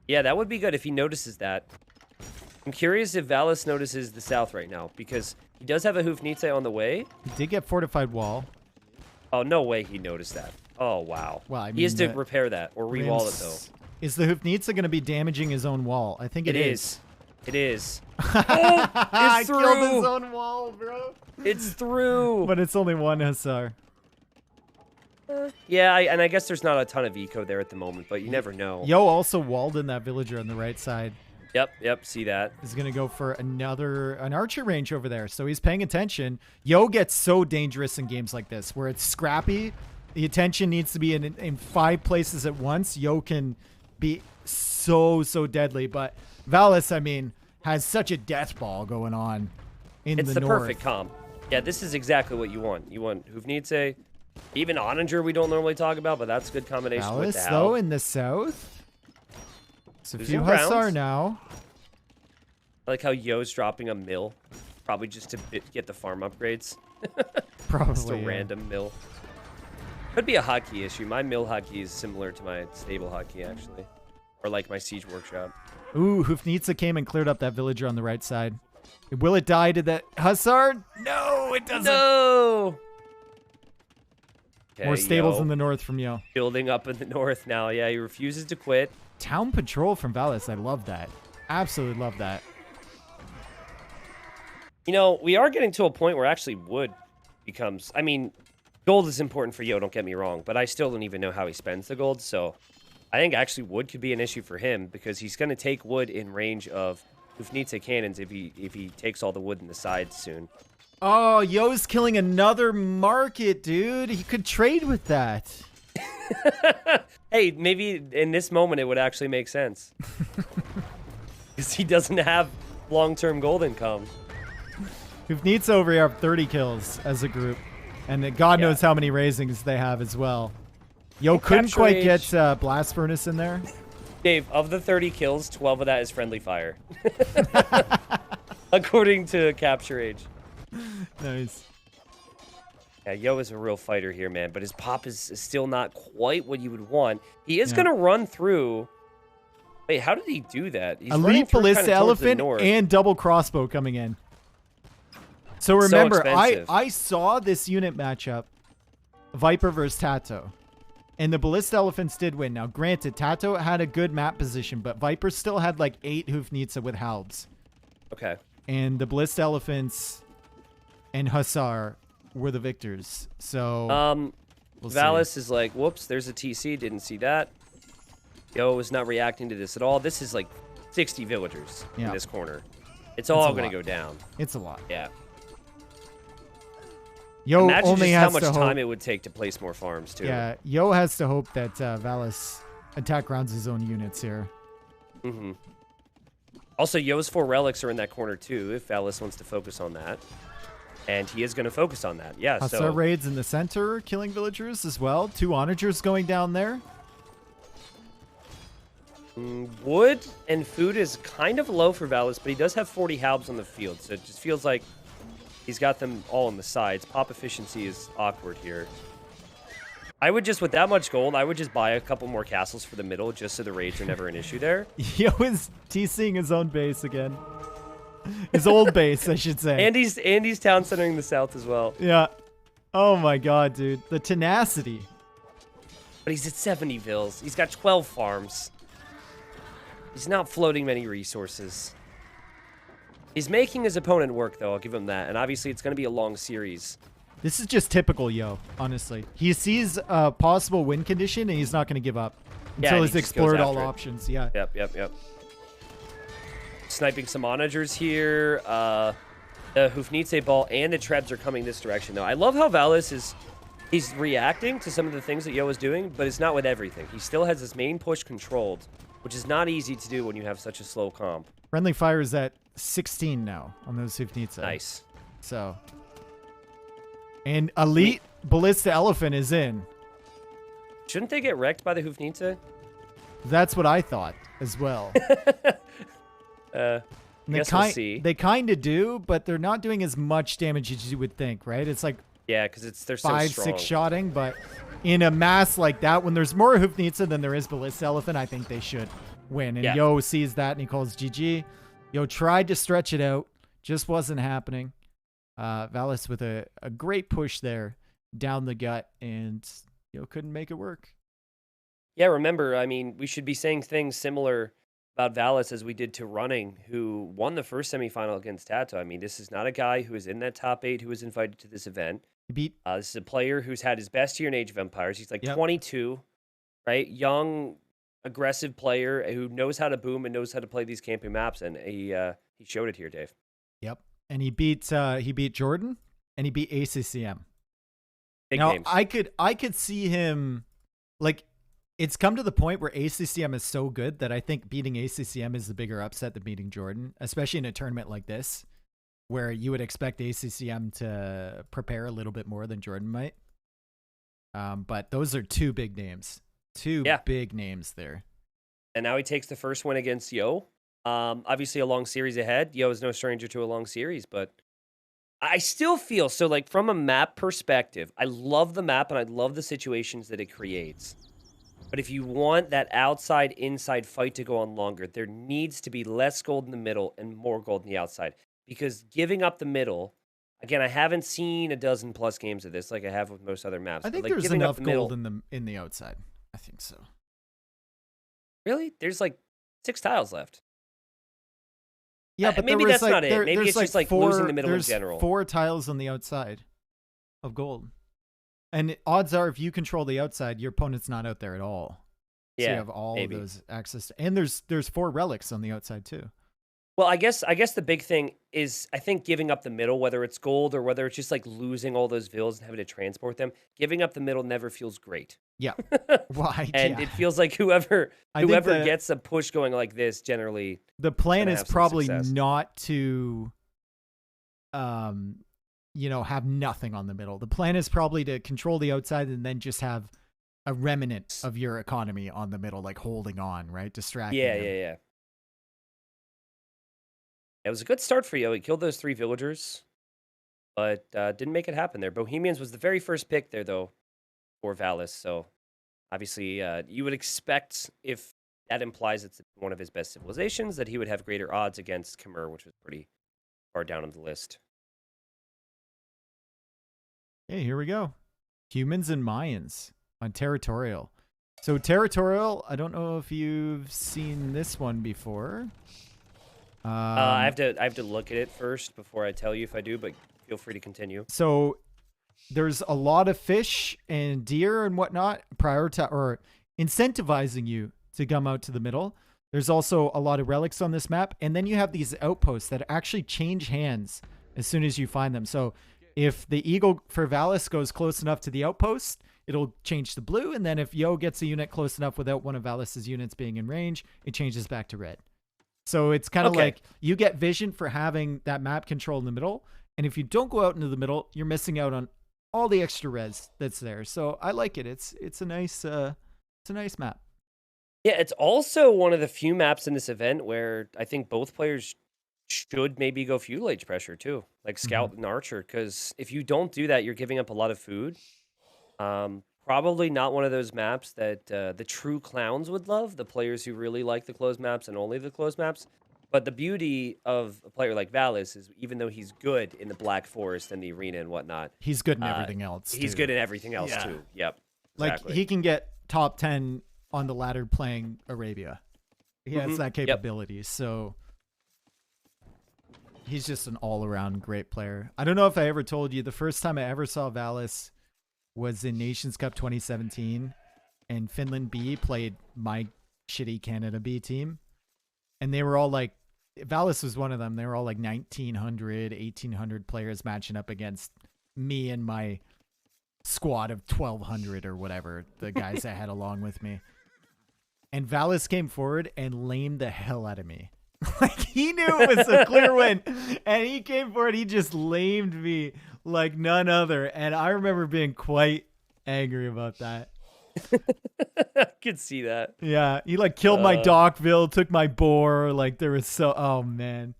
Yeah, that would be good if he notices that. I'm curious if Valas notices the south right now, because he does have a Hufnitsa on the way. He did get fortified wall. Oh, no way he noticed that. Oh, wow. Well, I mean, he has to repair that, or re-wall it, though. Is the Hufnitsa going to be damaging his own wall? I think it is. It is. Oh, it's through. Killed his own wall, bro. It's through. But it's only one Hussar. Yeah, and I guess there's not a ton of eco there at the moment, but you never know. Yo also walled in that villager on the right side. Yep, see that. He's going to go for an archer range over there, so he's paying attention. Yo gets so dangerous in games like this, where it's scrappy. The attention needs to be in 5 places at once. Yo can be so deadly, but Valas, I mean, has such a death ball going on in the north. It's the perfect comp. Yeah, this is exactly what you want. You want Hufnitsa, even Onager we don't normally talk about, but that's a good combination with the Valas, though, in the south. It's a few Hussar now. I like how Yo's dropping a mill, probably just to get the farm upgrades. Probably. Just a random mill. Could be a hotkey issue. My mill hotkey is similar to my stable hotkey, actually. or like my siege workshop. Ooh, Hufnitsa came and cleared up that villager on the right side. Will it die to that Hussar? No, it doesn't. No. Okay, More stables Yo. in the north from Yo. Building up in the north now. Yeah, he refuses to quit. Town patrol from Valas. I love that. Absolutely love that. You know, we are getting to a point where actually wood becomes... I mean, gold is important for Yo, don't get me wrong, but I still don't even know how he spends the gold, so I think actually wood could be an issue for him because he's going to take wood in range of Hufnitsa cannons if he takes all the wood in the sides soon. Oh, Yo's killing another market, dude. He could trade with that. Hey, maybe in this moment it would actually make sense. Because he doesn't have long-term gold income. Hufnitsa over here have 30 kills as a group. And God knows how many raisings they have as well. Yo couldn't quite get Blast Furnace in there. Dave, of the 30 kills, 12 of that is friendly fire. According to Capture Age. Nice. Yeah, Yo is a real fighter here, man. But his pop is still not quite what you would want. He is going to run through... Wait, how did he do that? He's Elite Ballista Elephant and double crossbow coming in. So remember, I saw this unit matchup, Viper versus Tato. And the Ballista Elephants did win. Now, granted, Tato had a good map position, but Viper still had like 8 Hufnitsa with Halbs. Okay. And the Ballista Elephants and Hussar were the victors. So, Valas is like, whoops, there's a TC, didn't see that. Yo is not reacting to this at all. This is like 60 villagers in this corner. It's all going to go down. It's a lot. Yeah. Yo Imagine only just has how much to time hope, it would take to place more farms, too. Yeah, Yo has to hope that Valas attack grounds his own units here. Mm-hmm. Also, Yo's 4 relics are in that corner, too, if Valas wants to focus on that. And he is going to focus on that, yeah. Hussar raids in the center, killing villagers as well. 2 onagers going down there. Wood and food is kind of low for Valas, but he does have 40 halbs on the field, so it just feels like he's got them all on the sides. Pop efficiency is awkward here. I would just, with that much gold, I would just buy a couple more castles for the middle just so the raids are never an issue there. Yo is TCing his own base again. His old base, I should say. And he's town centering the south as well. Yeah. Oh my god, dude. The tenacity. But he's at 70 vills. He's got 12 farms. He's not floating many resources. He's making his opponent work, though. I'll give him that. And obviously, it's going to be a long series. This is just typical Yo, honestly. He sees a possible win condition, and he's not going to give up until he's explored all options. Yeah. Yep. Sniping some onagers here. The Hufnitsa ball and the Trebs are coming this direction, though. I love how Valas is... He's reacting to some of the things that Yo is doing, but it's not with everything. He still has his main push controlled, which is not easy to do when you have such a slow comp. Friendly fire is at 16 now on those Hufnitsa. Nice. So. And Elite Ballista Elephant is in. Shouldn't they get wrecked by the Hufnitsa? That's what I thought as well. I guess we'll see. They kind of do, but they're not doing as much damage as you would think, right? It's like yeah, because they're so 5, strong. 6 shotting, but in a mass like that, when there's more Hufnitsa than there is Ballista Elephant, I think they should win. And Yo sees that and he calls GG. Yo tried to stretch it out, just wasn't happening. Valas with a great push there down the gut, and Yo couldn't make it work. Yeah, remember, I mean, we should be saying things similar about Valas as we did to Running, who won the first semifinal against Tato. I mean, this is not a guy who is in that top 8 who was invited to this event. He beat. This is a player who's had his best year in Age of Empires. He's like 22, right? Young, aggressive player who knows how to boom and knows how to play these camping maps, and he showed it here, Dave. Yep, and he beat Jordan, and he beat ACCM. Big now names. I could see him, like, it's come to the point where ACCM is so good that I think beating ACCM is the bigger upset than beating Jordan, especially in a tournament like this, where you would expect ACCM to prepare a little bit more than Jordan might. But those are 2 big names. 2 big names there. And now he takes the first win against Yo. Obviously, a long series ahead. Yo is no stranger to a long series, but I still feel, so like from a map perspective, I love the map and I love the situations that it creates. But if you want that outside-inside fight to go on longer, there needs to be less gold in the middle and more gold in the outside. Because giving up the middle, again, I haven't seen a dozen plus games of this like I have with most other maps. I but think like there's giving up enough the middle, gold in the outside. I think so. really? There's like 6 tiles left. Yeah, but maybe there was that's like, not it. Maybe there's it's just like losing the middle in there's general. 4 tiles on the outside of gold. And odds are if you control the outside, your opponent's not out there at all. So Yeah, you have all maybe. of those access to, and there's 4 relics on the outside too. Well, I guess the big thing is I think giving up the middle, whether it's gold or whether it's just like losing all those villas and having to transport them, giving up the middle never feels great. Yeah. Why? And yeah. it feels like whoever I think gets a push going like this generally. The plan gonna is have some probably success. not to have nothing on the middle. The plan is probably to control the outside and then just have a remnant of your economy on the middle, like holding on, right? Distracting. Yeah. It was a good start for you. He killed those 3 villagers, but didn't make it happen there. Bohemians was the very first pick there, though, for Valas. So obviously, you would expect, if that implies it's one of his best civilizations, that he would have greater odds against Khmer, which was pretty far down on the list. Hey, here we go. Humans and Mayans on territorial. So territorial, I don't know if you've seen this one before. I have to look at it first before I tell you if I do, but feel free to continue. So there's a lot of fish and deer and whatnot incentivizing you to come out to the middle. There's also a lot of relics on this map, and then you have these outposts that actually change hands as soon as you find them. So if the eagle for Valas goes close enough to the outpost, it'll change to blue, and then if Yo gets a unit close enough without one of Valas's units being in range, it changes back to red. So it's kind of like you get vision for having that map control in the middle. And if you don't go out into the middle, you're missing out on all the extra res that's there. So I like it. It's a nice map. Yeah, it's also one of the few maps in this event where I think both players should maybe go feudal age pressure too, like scout and archer. Because if you don't do that, you're giving up a lot of food. Probably not one of those maps that the true clowns would love, the players who really like the closed maps and only the closed maps. But the beauty of a player like Valas is even though he's good in the Black Forest and the arena and whatnot, he's good in everything else. He's good in everything else too. Yep. Exactly. Like he can get top 10 on the ladder playing Arabia. He has that capability. So he's just an all-around great player. I don't know if I ever told you, the first time I ever saw Valas was in Nations Cup 2017, and Finland B played my shitty Canada B team. And they were all like, Valas was one of them. They were all like 1,900, 1,800 players matching up against me and my squad of 1,200 or whatever, the guys I had along with me. And Valas came forward and lamed the hell out of me. Like, he knew it was a clear win, and he came forward. He just lamed me like none other, and I remember being quite angry about that. I could see that. Yeah, he like killed my Dockville, took my boar. Like there was oh man.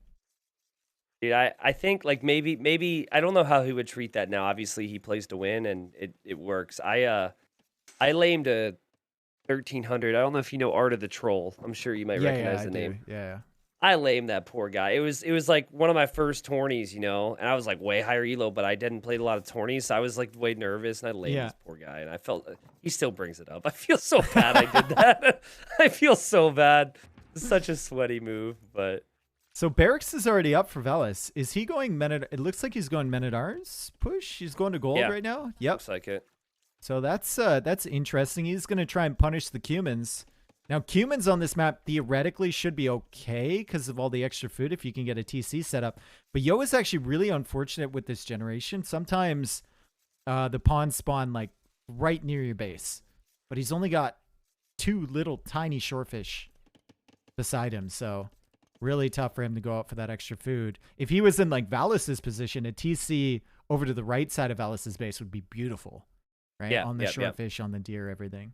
Dude, I think like maybe I don't know how he would treat that now. Obviously, he plays to win, and it works. I lamed a 1,300. I don't know if you know Art of the Troll. I'm sure you might recognize the name. Yeah. I lamed that poor guy. It was like one of my first tourneys, and I was like way higher elo, but I didn't play a lot of tourneys, so I was like way nervous, and I lamed this poor guy, and I felt he still brings it up. I feel so bad I did that. I feel so bad. It's such a sweaty move, but so Barracks is already up for Valas. Is he going It looks like he's going Men-at-Arms push. He's going to gold right now. Yep, looks like it. So that's interesting. He's going to try and punish the Cumans. Now, Cumans on this map theoretically should be okay because of all the extra food if you can get a TC set up. But Yo is actually really unfortunate with this generation. Sometimes the pawns spawn like right near your base. But he's only got 2 little tiny shorefish beside him. So really tough for him to go out for that extra food. If he was in like Valas's position, a TC over to the right side of Valas's base would be beautiful. Right? Yeah, on the shorefish, on the deer, everything.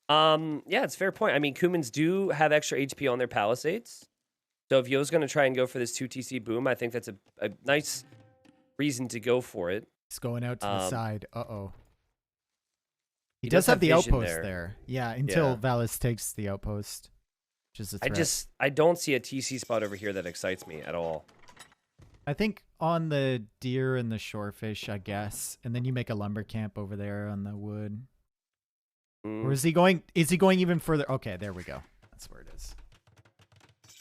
Yeah, it's a fair point. I mean, Cumans do have extra HP on their palisades. So if Yo's going to try and go for this 2 TC boom, I think that's a nice reason to go for it. He's going out to the side. Uh-oh. He does have the vision outpost there. Yeah, until Valas takes the outpost, which is a threat. I don't see a TC spot over here that excites me at all. I think on the deer and the shorefish, I guess, and then you make a lumber camp over there on the wood. Or is he going? Is he going even further? Okay, there we go. That's where it is.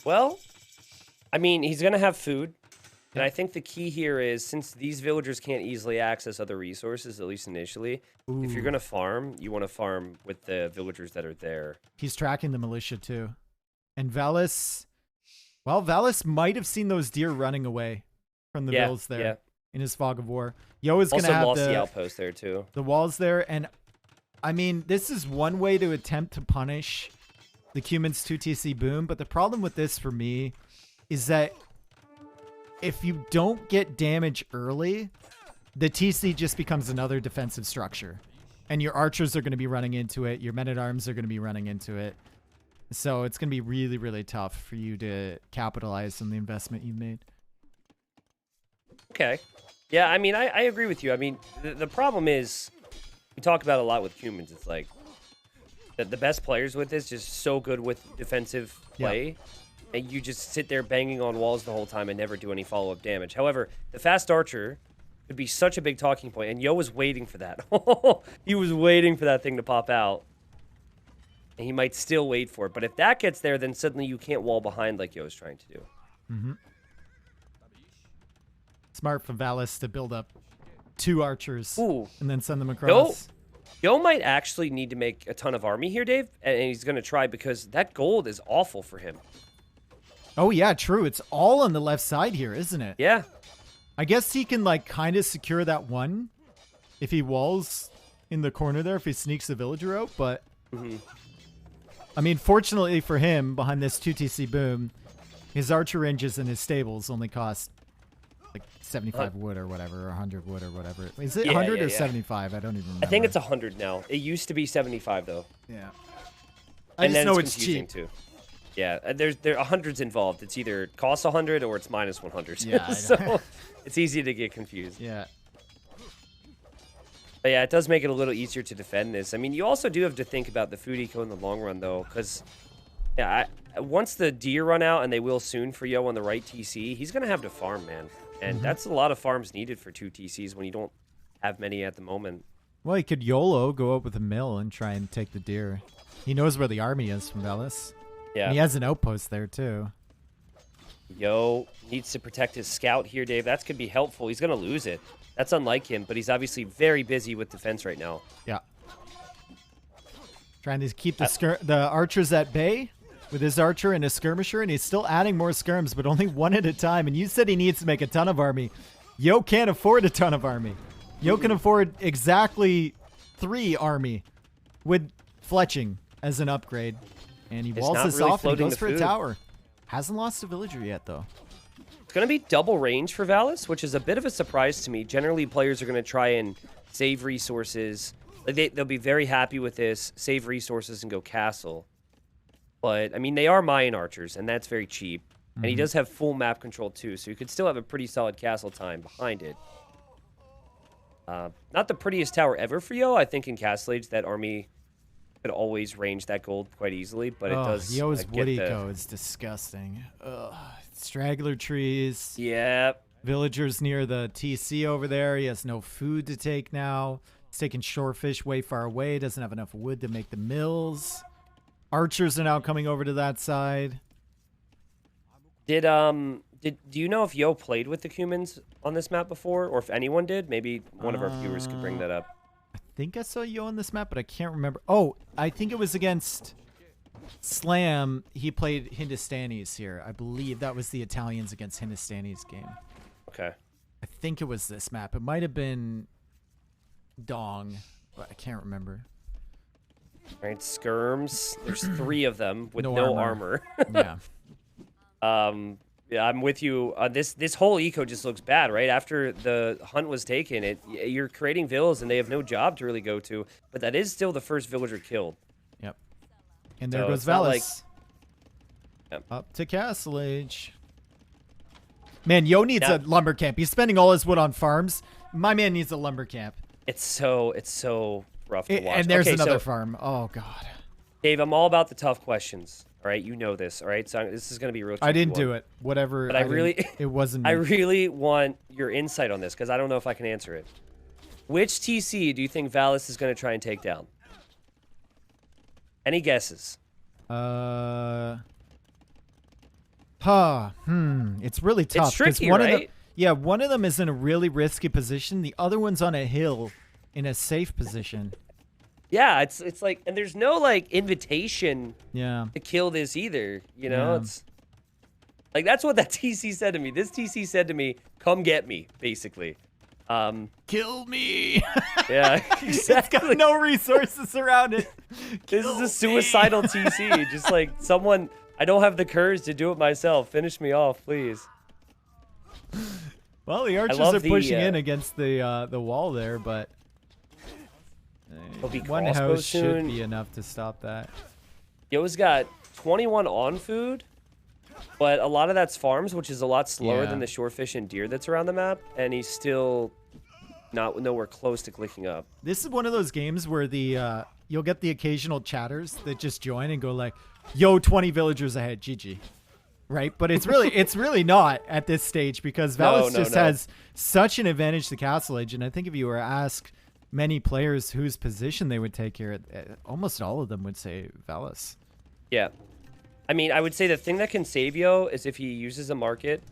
Well, I mean, he's gonna have food, and I think the key here is since these villagers can't easily access other resources, at least initially. Ooh. If you're gonna farm, you want to farm with the villagers that are there. He's tracking the militia too, and Valas. Well, Valas might have seen those deer running away from the vills there in his fog of war. Yo is gonna have lost the outpost there too. The walls there, and I mean, this is one way to attempt to punish the Cuman's 2TC boom, but the problem with this for me is that if you don't get damage early, the TC just becomes another defensive structure. And your archers are going to be running into it, your men-at-arms are going to be running into it. So it's going to be really, really tough for you to capitalize on the investment you've made. Okay. Yeah, I mean, I agree with you. I mean, the problem is, we talk about a lot with humans. It's like, the best players with this just so good with defensive play, and you just sit there banging on walls the whole time and never do any follow-up damage. However, the fast archer could be such a big talking point, and Yo was waiting for that. He was waiting for that thing to pop out, and he might still wait for it. But if that gets there, then suddenly you can't wall behind like Yo is trying to do. Mm-hmm. Smart for Valas to build up 2 archers and then send them across. Yo might actually need to make a ton of army here, Dave, and he's going to try because that gold is awful for him. Oh, yeah, true. It's all on the left side here, isn't it? Yeah. I guess he can, like, kind of secure that one if he walls in the corner there, if he sneaks the villager out, but... I mean, fortunately for him, behind this 2TC boom, his archer ranges and his stables only cost like 75 wood or whatever, or 100 wood or whatever. Is it 100 or 75? I don't even remember. I think it's 100 now. It used to be 75 though. Yeah. I just know it's cheap too. Yeah, there are hundreds involved. It's either costs 100 or it's minus 100. Yeah, so it's easy to get confused. Yeah. But yeah, it does make it a little easier to defend this. I mean, you also do have to think about the food eco in the long run though, because once the deer run out, and they will soon for Yo on the right TC, he's gonna have to farm, man. And that's a lot of farms needed for 2 TCs when you don't have many at the moment. Well, he could YOLO, go up with a mill and try and take the deer. He knows where the army is from Valas. Yeah. And he has an outpost there, too. Yo needs to protect his scout here, Dave. That's going to be helpful. He's going to lose it. That's unlike him, but he's obviously very busy with defense right now. Yeah. Trying to keep the archers at bay with his archer and his skirmisher, and he's still adding more skirms, but only one at a time. And you said he needs to make a ton of army. Yo can't afford a ton of army. Yo can afford exactly 3 army with fletching as an upgrade. And he walls this off and goes for a tower. Hasn't lost a villager yet, though. It's going to be double range for Valas, which is a bit of a surprise to me. Generally, players are going to try and save resources. They'll be very happy with this, save resources, and go castle. But, I mean, they are Mayan archers, and that's very cheap. And he does have full map control, too, so you could still have a pretty solid castle time behind it. Not the prettiest tower ever for Yo. I think in Castle Age, that army could always range that gold quite easily, but it does... Yo's wood eco is disgusting. Ugh. Straggler trees. Yep. Villagers near the TC over there. He has no food to take now. He's taking shorefish way far away. Doesn't have enough wood to make the mills. Archers are now coming over to that side. Do you know if Yo played with the Cumans on this map before, or if anyone did? Maybe one of our viewers could bring that up. I think I saw Yo on this map, but I can't remember. Oh, I think it was against Slam. He played Hindustanis here. I believe that was the Italians against Hindustanis game. Okay. I think it was this map. It might have been Dong, but I can't remember. All right, skirms. There's 3 of them with no armor. Yeah. Yeah, I'm with you. This whole eco just looks bad, right? After the hunt was taken, you're creating villas and they have no job to really go to. But that is still the first villager killed. Yep. And there goes Valas. Up to Castle Age. Man, Yo needs a lumber camp. He's spending all his wood on farms. My man needs a lumber camp. It's so rough to watch. And there's okay, another so, farm. Oh, God. Dave, I'm all about the tough questions. All right, you know this. All right, so this is going to be a real. I didn't do it. Whatever. But it wasn't me. I really want your insight on this because I don't know if I can answer it. Which TC do you think Valas is going to try and take down? Any guesses? It's really tough. It's tricky, one right? Of them, one of them is in a really risky position. The other one's on a hill in a safe position. Yeah, it's like, and there's no like invitation to kill this either. You know, it's like that's what that TC said to me. This TC said to me, "Come get me," basically. Kill me. Yeah, exactly. It's got no resources around it. This is a suicidal TC. Just like someone, I don't have the courage to do it myself. Finish me off, please. Well, the archers are pushing in against the wall there, but one house should be enough to stop that. Yo's got 21 on food, but a lot of that's farms, which is a lot slower than the shorefish and deer that's around the map, and he's still nowhere close to clicking up. This is one of those games where the you'll get the occasional chatters that just join and go like, "Yo, 20 villagers ahead, GG." Right? But it's really not at this stage because Valas has such an advantage to Castle Age, and I think if you were asked many players whose position they would take here, almost all of them would say Valas. Yeah. I mean, I would say the thing that can save Yo is if he uses a market,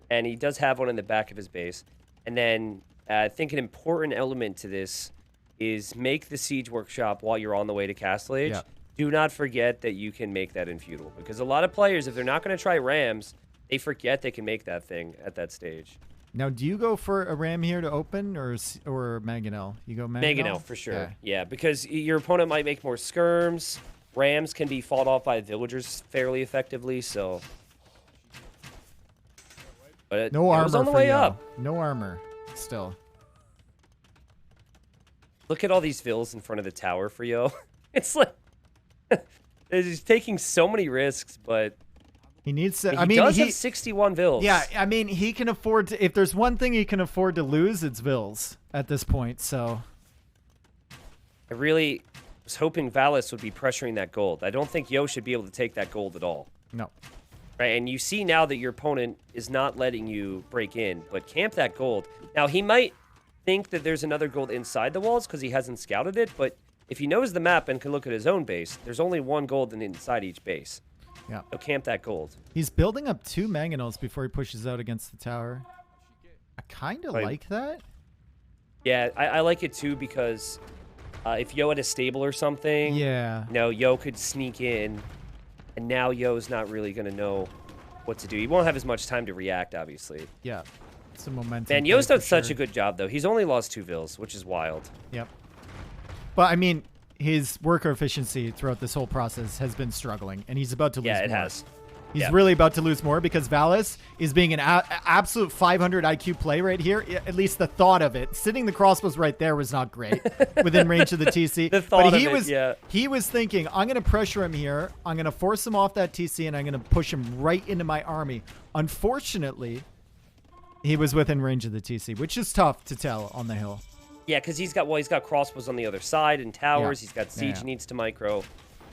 and he does have one in the back of his base. And then I think an important element to this is make the siege workshop while you're on the way to Castle Age. Yeah. Do not forget that you can make that in Feudal. Because a lot of players, if they're not going to try Rams, they forget they can make that thing at that stage. Now, do you go for a ram here to open or Mangonel? You go Mangonel? Mangonel, for sure. Yeah, because your opponent might make more skirms. Rams can be fought off by villagers fairly effectively, so... But no armor on the way up. No armor, still. Look at all these vills in front of the tower for Yo. It's like... He's taking so many risks, but... He needs to... He does have 61 vills. Yeah, I mean, he can afford to... If there's one thing he can afford to lose, it's vills at this point, so... I really was hoping Valas would be pressuring that gold. I don't think Yo should be able to take that gold at all. No. Right, and you see now that your opponent is not letting you break in, but camp that gold. Now, he might think that there's another gold inside the walls because he hasn't scouted it, but if he knows the map and can look at his own base, there's only one gold inside each base. Yeah. So camp that gold. He's building up 2 mangonels before he pushes out against the tower. I kind of like that. Yeah, I like it too because if Yo had a stable or something, Yo could sneak in, and now Yo's not really going to know what to do. He won't have as much time to react, obviously. Yeah. Some momentum. Man, Yo's done such a good job, though. He's only lost 2 vills, which is wild. Yep. But, I mean, his worker efficiency throughout this whole process has been struggling, and he's about to lose more. Yeah, it has. He's really about to lose more because Valas is being an absolute 500 IQ play right here. At least the thought of it. Sitting the crossbows right there was not great within range of the TC. The thought but he was thinking, I'm going to pressure him here. I'm going to force him off that TC, and I'm going to push him right into my army. Unfortunately, he was within range of the TC, which is tough to tell on the hill. Yeah, because he's got crossbows on the other side and towers. He's got siege he needs to micro.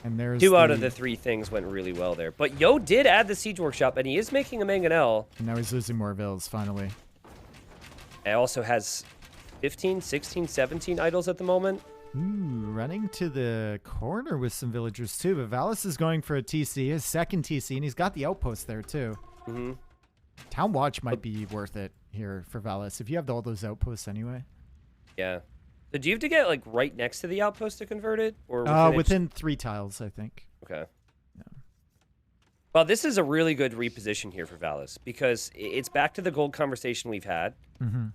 And there's 2 out of the 3 things went really well there. But Yo did add the siege workshop, and he is making a mangonel. And now he's losing more vills, finally. It also has 15, 16, 17 idols at the moment. Ooh, running to the corner with some villagers too. But Valas is going for a TC, his second TC, and he's got the outpost there too. Mm-hmm. Town Watch might be worth it here for Valas if you have all those outposts anyway. Yeah. So do you have to get like right next to the outpost to convert it, or within 3 tiles, I think. Okay. Yeah. Well, this is a really good reposition here for Valas because it's back to the gold conversation we've had. Mm-hmm.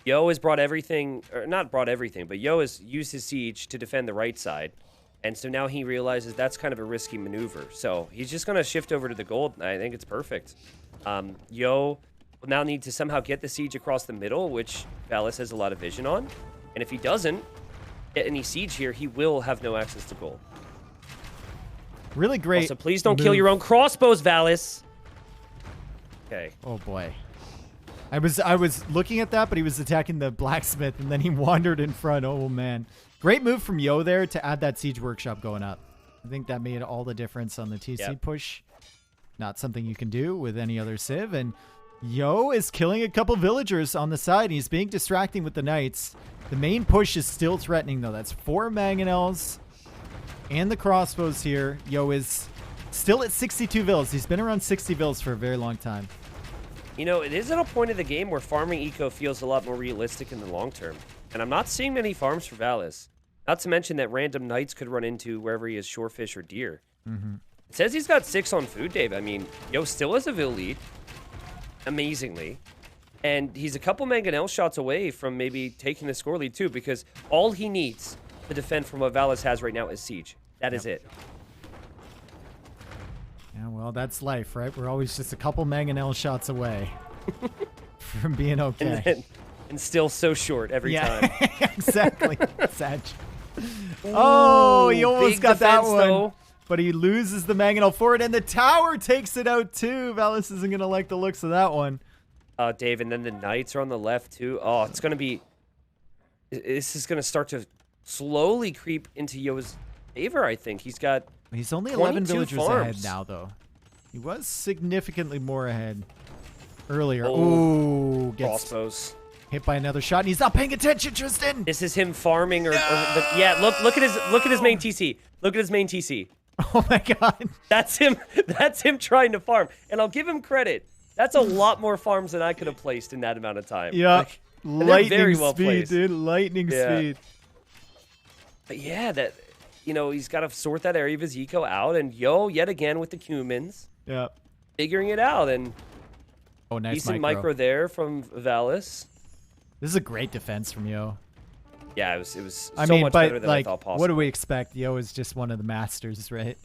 Yo has brought everything, or not brought everything, but Yo has used his siege to defend the right side, and so now he realizes that's kind of a risky maneuver. So he's just going to shift over to the gold, and I think it's perfect. Yo will now need to somehow get the siege across the middle, which Valas has a lot of vision on. And if he doesn't get any siege here, he will have no access to gold. Really great. Also, please don't kill your own crossbows, Valas. Okay. Oh, boy. I was looking at that, but he was attacking the blacksmith, and then he wandered in front. Oh, man. Great move from Yo there to add that siege workshop going up. I think that made all the difference on the TC push. Not something you can do with any other civ. And Yo is killing a couple villagers on the side. He's being distracting with the knights. The main push is still threatening, though. That's 4 mangonels and the crossbows here. Yo is still at 62 vills. He's been around 60 vills for a very long time. You know, it is at a point of the game where farming eco feels a lot more realistic in the long term. And I'm not seeing many farms for Valas. Not to mention that random knights could run into wherever he has shorefish or deer. It says he's got 6 on food, Dave. I mean, Yo still has a Vill lead. Amazingly. And he's a couple mangonel shots away from maybe taking the score lead too, because all he needs to defend from what Valas has right now is siege. That is it. Yeah, well, that's life, right? We're always just a couple mangonel shots away from being okay. And still so short every time. Exactly. Sag. Oh, he almost got that one. Though. But he loses the mangonel forward, and the tower takes it out too. Valas isn't going to like the looks of that one. Dave, and then the knights are on the left too. Oh, it's going to be... This is going to start to slowly creep into Yo's favor, I think. He's only 11 villagers farms ahead now, though. He was significantly more ahead earlier. Oh, gets crossbows. Hit by another shot, and he's not paying attention, Tristan. This is him farming, yeah. Look at his main TC. Look at his main TC. Oh my God. That's him. That's him trying to farm, and I'll give him credit. That's a lot more farms than I could have placed in that amount of time. Yeah, like, lightning very well speed, placed. dude. Lightning speed. But yeah, that he's got to sort that area of his eco out, and Yo yet again with the cumans. Yeah, figuring it out, and nice decent micro there from Valas. This is a great defense from Yo. Yeah, it was so much better than I thought possible. What do we expect? Yo is just one of the masters, right?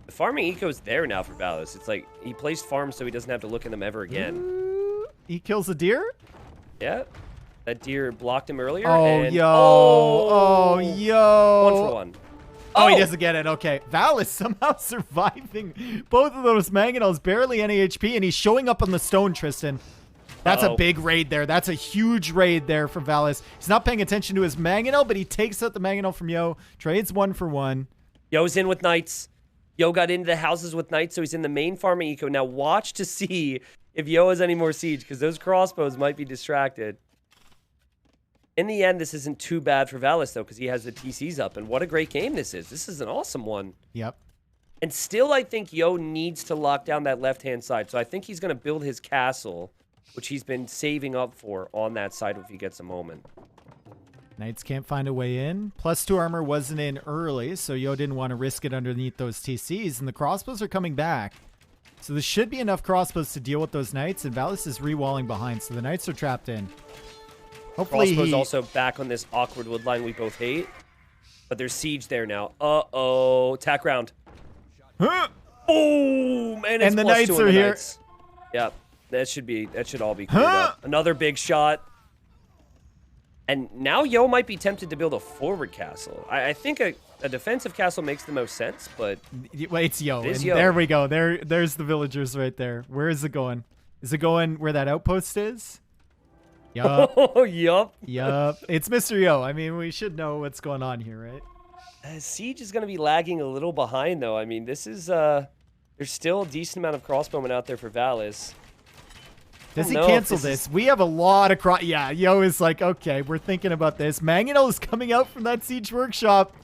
The farming eco is there now for Valas. It's like he placed farms so he doesn't have to look at them ever again. Ooh, he kills a deer? Yeah. That deer blocked him earlier. Oh, and, Yo. Oh, Yo. 1 for 1. Oh, he doesn't get it. Okay. Valas somehow surviving both of those mangonels, barely any HP, and he's showing up on the stone, Tristan. That's a big raid there. That's a huge raid there for Valas. He's not paying attention to his mangonel, but he takes out the mangonel from Yo, trades 1 for 1. Yo's in with knights. Yo got into the houses with knights, so he's in the main farming eco. Now watch to see if Yo has any more siege, because those crossbows might be distracted. In the end, this isn't too bad for Valas, though, because he has the TCs up, and what a great game this is. This is an awesome one. Yep. And still, I think Yo needs to lock down that left-hand side, so I think he's going to build his castle, which he's been saving up for on that side if he gets a moment. Knights can't find a way in. +2 armor wasn't in early, so Yo didn't want to risk it underneath those TCs, and the crossbows are coming back. So there should be enough crossbows to deal with those knights, and Valas is re-walling behind, so the knights are trapped in. Hopefully Crossbow's also back on this awkward wood line we both hate, but there's siege there now. Uh-oh. Attack round. Huh? Boom! And the knights are here. Knights. Yep. That should all be cleared up. Another big shot. And now Yo might be tempted to build a forward castle. I think a defensive castle makes the most sense, but... Well, it's Yo. It is Yo. There we go. There's the villagers right there. Where is it going? Is it going where that outpost is? Yup. Oh, yup. Yup. It's Mr. Yo. I mean, we should know what's going on here, right? Siege is going to be lagging a little behind, though. I mean, this is... there's still a decent amount of crossbowmen out there for Valas. Does he cancel this? We have a lot of Yeah, Yo is like, okay, we're thinking about this. Mangonel is coming out from that siege workshop.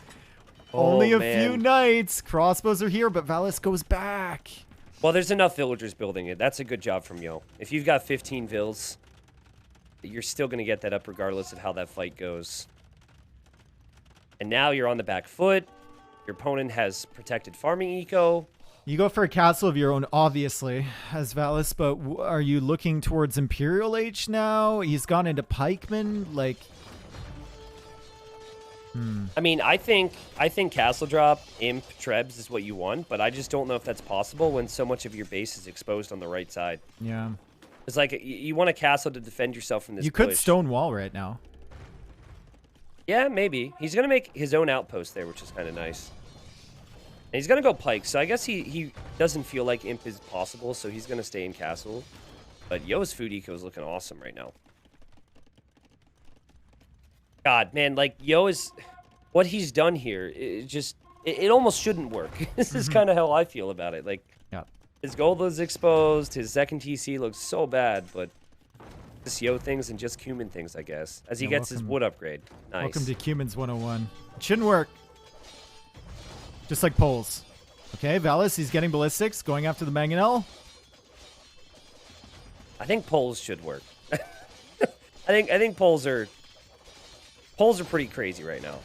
Only a few knights. Crossbows are here, but Valas goes back. Well, there's enough villagers building it. That's a good job from Yo. If you've got 15 vills, you're still going to get that up regardless of how that fight goes. And now you're on the back foot. Your opponent has protected farming eco. You go for a castle of your own, obviously, as Valas, but are you looking towards Imperial H now? He's gone into pikemen, like... I mean, I think castle drop, imp, trebs is what you want, but I just don't know if that's possible when so much of your base is exposed on the right side. Yeah. It's like, you want a castle to defend yourself from this You could Stonewall right now. Yeah, maybe. He's going to make his own outpost there, which is kind of nice. And he's going to go pike, so I guess he doesn't feel like imp is possible, so he's going to stay in castle. But Yo's food eco is looking awesome right now. God, man, like, Yo is... What he's done here, it almost shouldn't work. This is kind of how I feel about it. Like, his gold was exposed, his second TC looks so bad, but just Yo things and just Cumin things, I guess. As he gets his wood upgrade. Nice. Welcome to Cumin's 101. It shouldn't work. Just like poles. Okay, Valas, he's getting ballistics, going after the mangonel. I think poles should work. I think poles are pretty crazy right now.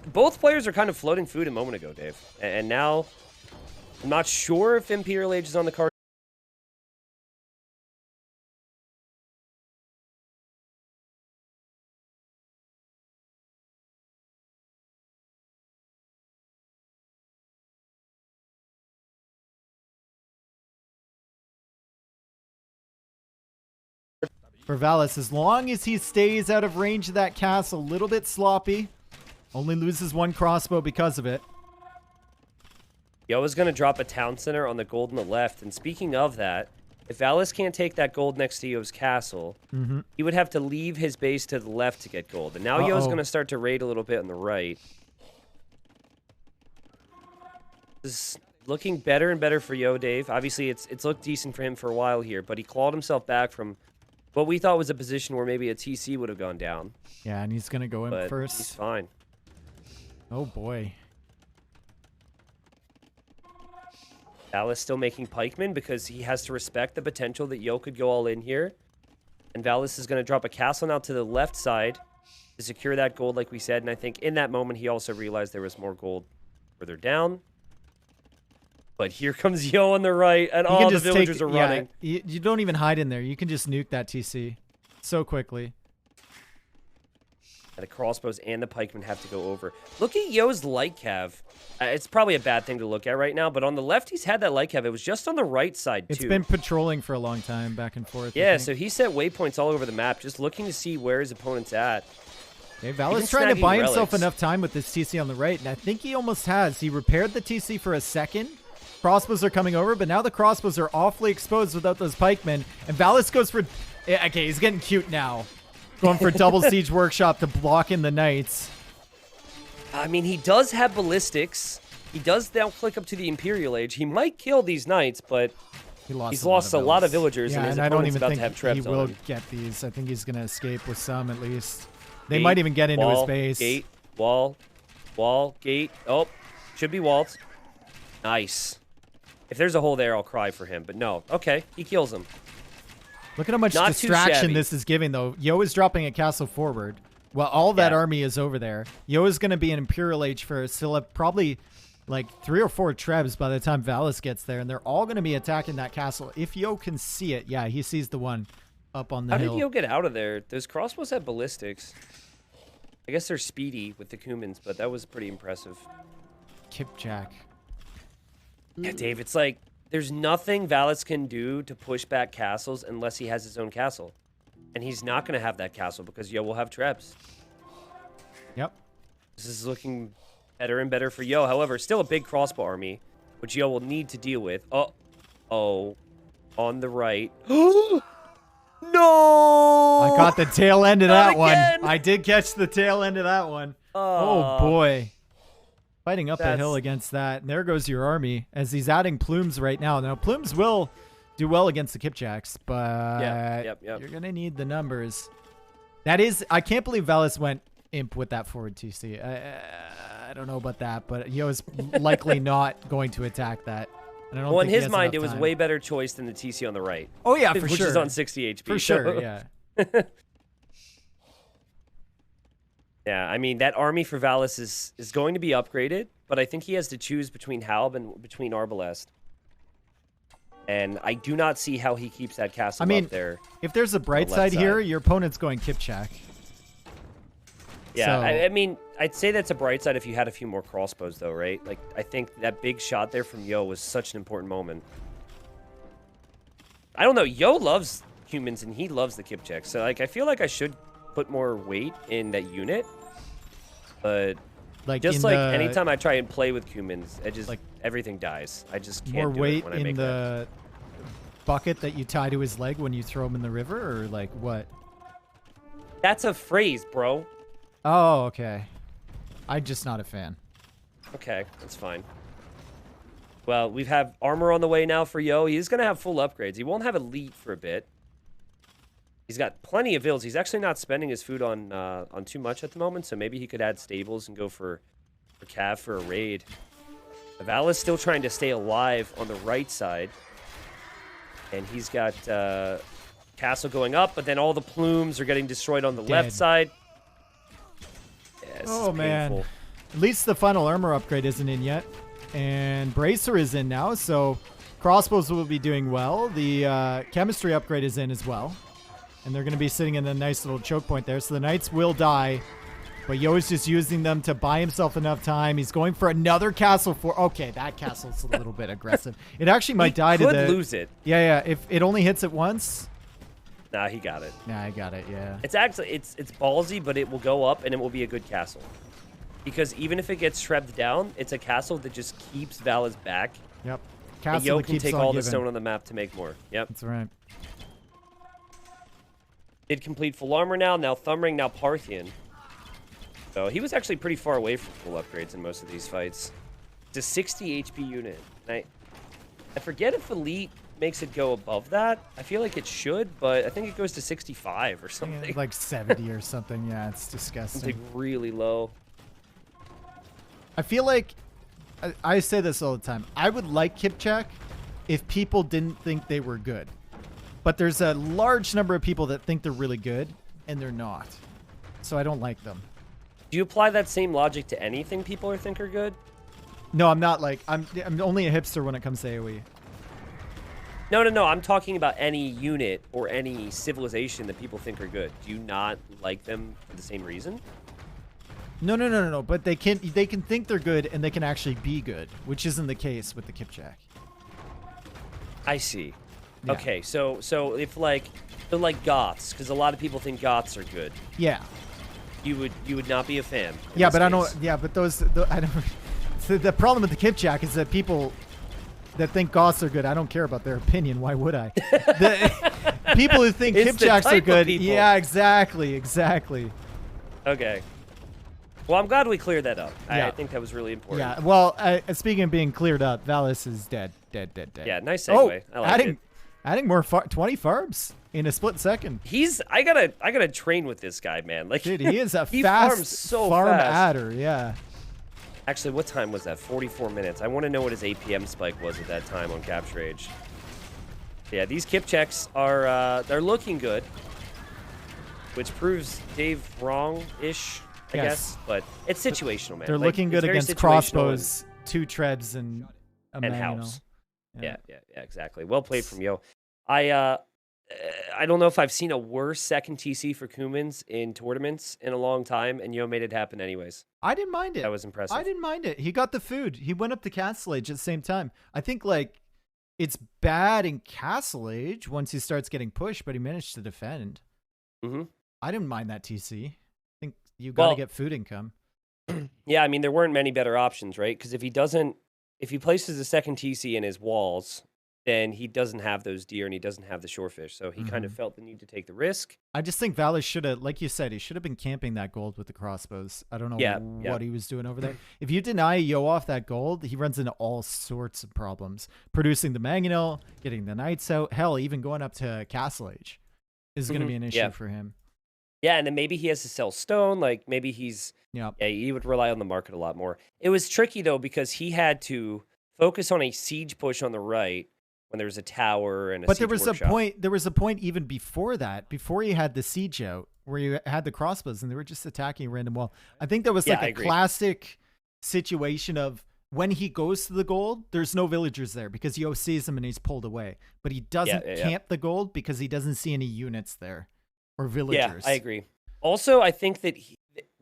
Both players are kind of floating food a moment ago, Dave. And now, I'm not sure if Imperial Age is on the card. For Valas, as long as he stays out of range of that castle, a little bit sloppy. Only loses one crossbow because of it. Yo is going to drop a town center on the gold on the left. And speaking of that, if Valas can't take that gold next to Yo's castle, he would have to leave his base to the left to get gold. And now Yo's going to start to raid a little bit on the right. This is looking better and better for Yo, Dave. Obviously, it's looked decent for him for a while here, but he clawed himself back from what we thought was a position where maybe a TC would have gone down. Yeah, and he's going to go in first. He's fine. Oh, boy. Valas still making pikemen because he has to respect the potential that Yo could go all in here. And Valas is going to drop a castle now to the left side to secure that gold, like we said. And I think in that moment, he also realized there was more gold further down. But here comes Yo on the right, and all the villagers are running. You don't even hide in there. You can just nuke that TC so quickly. The crossbows and the pikemen have to go over. Look at Yo's light cav. It's probably a bad thing to look at right now, but on the left, he's had that light cav. It was just on the right side, too. It's been patrolling for a long time, back and forth. Yeah, so he set waypoints all over the map, just looking to see where his opponent's at. Okay, Valas trying to buy himself enough time with this TC on the right, and I think he almost has. He repaired the TC for a second. Crossbows are coming over, but now the crossbows are awfully exposed without those pikemen. And Valas goes for... Okay, he's getting cute now. Going for double siege workshop to block in the knights. I mean, he does have ballistics. He does now click up to the Imperial Age. He might kill these knights, but he's lost a lot of villagers, and his opponent's about to have traps on him. He will get these. I think he's going to escape with some, at least. They might even get into his base. Gate, wall, gate. Oh, should be walled. Nice. If there's a hole there, I'll cry for him. But no. Okay, he kills him. Look at how much distraction this is giving, though. Yo is dropping a castle forward. Well, all that army is over there. Yo is going to be an Imperial Age first. He'll have probably like 3 or 4 trebs by the time Valas gets there. And they're all going to be attacking that castle. If Yo can see it. Yeah, he sees the one up on the hill. How did Yo get out of there? Those crossbows have ballistics. I guess they're speedy with the Cumins, but that was pretty impressive. Kipchak. Yeah, Dave, it's like there's nothing Valas can do to push back castles unless he has his own castle. And he's not going to have that castle because Yo will have trebs. Yep. This is looking better and better for Yo. However, still a big crossbow army, which Yo will need to deal with. Oh, on the right. No! I got the tail end of that one. I did catch the tail end of that one. Oh, boy. Fighting up the hill against that. And there goes your army as he's adding plumes right now. Now, plumes will do well against the Kipchaks, but you're going to need the numbers. That is, I can't believe Valas went imp with that forward TC. I don't know about that, but Yo is likely not going to attack that. And I don't well, in his mind, it was way better choice than the TC on the right. Oh, yeah, for sure. Which is on 60 HP. For sure, yeah. Yeah, I mean, that army for Valas is going to be upgraded, but I think he has to choose between Halb and between Arbalest. And I do not see how he keeps that castle up there. If there's a bright side here, your opponent's going Kipchak. Yeah, so. I mean, I'd say that's a bright side if you had a few more crossbows, though, right? Like, I think that big shot there from Yo was such an important moment. I don't know. Yo loves humans, and he loves the Kipchak. So, like, I feel like I should put more weight in that unit, but like just like anytime I try and play with Cumins, I just Everything dies. I just can't More do weight it when I in make that. the bucket that you tie to his leg when you throw him in the river, or like what? That's a phrase, bro. Oh, okay. I'm just not a fan. Okay, that's fine. Well, we have armor on the way now for Yo. He's going to have full upgrades. He won't have elite for a bit. He's got plenty of builds. He's actually not spending his food on too much at the moment, so maybe he could add stables and go for Cav for a raid. Valas still trying to stay alive on the right side. And he's got castle going up, but then all the plumes are getting destroyed on the left side. Yeah, oh, man. At least the final armor upgrade isn't in yet. And Bracer is in now, so crossbows will be doing well. The chemistry upgrade is in as well. And they're going to be sitting in a nice little choke point there. So the knights will die. But Yo is just using them to buy himself enough time. He's going for another castle for... Okay, that castle's a little bit aggressive. It actually might die to the... He could lose it. Yeah. If it only hits it once... Nah, he got it. Nah, I got it, yeah. It's actually... It's ballsy, but it will go up, and it will be a good castle. Because even if it gets shrebbed down, it's a castle that just keeps Valas back. Yep. Castle and Yo can take all the stone on the map to make more. Yep. That's right. Did complete full armor now. Now Thumbring, now Parthian. So he was actually pretty far away from full upgrades in most of these fights. It's a 60 HP unit. I forget if Elite makes it go above that. I feel like it should, but I think it goes to 65 or something. Yeah, like 70 or something. Yeah, it's disgusting. Something really low. I feel like, I say this all the time, I would like Kipchak if people didn't think they were good. But there's a large number of people that think they're really good, and they're not. So I don't like them. Do you apply that same logic to anything people think are good? No, I'm not like, I'm only a hipster when it comes to AoE. No. I'm talking about any unit or any civilization that people think are good. Do you not like them for the same reason? No. But they can think they're good and they can actually be good, which isn't the case with the Kipchak. I see. Yeah. Okay, so if like they're like Goths, because a lot of people think Goths are good. Yeah. You would not be a fan. Yeah, but case. I don't. Yeah, but I don't. So the problem with the Kipchak is that people that think Goths are good, I don't care about their opinion. Why would I? The people who think Kipchaks are good. Yeah, exactly. Okay. Well, I'm glad we cleared that up. Yeah. I think that was really important. Yeah. Well, speaking of being cleared up, Valas is dead. Yeah, nice segue. Oh, I like it. Adding more 20 farbs in a split second. I gotta train with this guy, man. Like, dude, he is a he fast farms so farm fast. adder. Yeah. Actually, what time was that? 44 minutes. I want to know what his APM spike was at that time on Capture Age. Yeah, these Kipchaks are they're looking good, which proves Dave wrong-ish, I guess. But it's situational, man. They're looking good against crossbows, 2 treads, and a manual. House. Yeah, exactly. Well played from Yo. I don't know if I've seen a worse second TC for Kumans in tournaments in a long time, and Yo made it happen anyways. I didn't mind it. That was impressive. I didn't mind it. He got the food. He went up to Castle Age at the same time. I think, like, it's bad in Castle Age once he starts getting pushed, but he managed to defend. Mm-hmm. I didn't mind that TC. I think you got to get food income. Yeah, I mean, there weren't many better options, right? Because if he places a second TC in his walls, then he doesn't have those deer and he doesn't have the shorefish. So he kind of felt the need to take the risk. I just think Valas should have, like you said, he should have been camping that gold with the crossbows. I don't know what he was doing over there. If you deny Yo off that gold, he runs into all sorts of problems. Producing the Mangonel, getting the knights out, hell, even going up to Castle Age is going to be an issue for him. Yeah, and then maybe he has to sell stone. Like, maybe he would rely on the market a lot more. It was tricky, though, because he had to focus on a siege push on the right when there was a tower and a siege workshop. There was a point even before that, before he had the siege out, where you had the crossbows and they were just attacking a random wall. I think that was like a classic situation of when he goes to the gold, there's no villagers there because Yo sees him and he's pulled away. But he doesn't camp the gold because he doesn't see any units there or villagers. Yeah, I agree. Also, I think that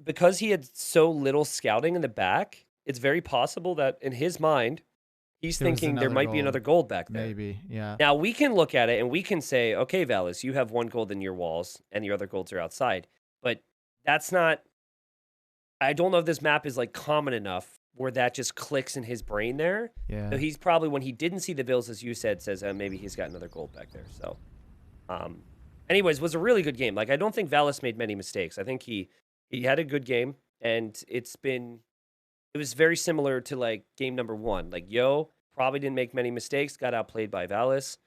because he had so little scouting in the back, it's very possible that in his mind, he's thinking there might be another gold back there. Maybe, yeah. Now, we can look at it and we can say, okay, Valas, you have 1 gold in your walls and your other golds are outside. But that's not... I don't know if this map is like common enough where that just clicks in his brain there. Yeah. So he's probably, when he didn't see the Bills, as you said, says maybe he's got another goal back there. So, anyways, was a really good game. Like, I don't think Valas made many mistakes. I think he had a good game, and it was very similar to like game number 1. Like, Yo probably didn't make many mistakes, got outplayed by Valas.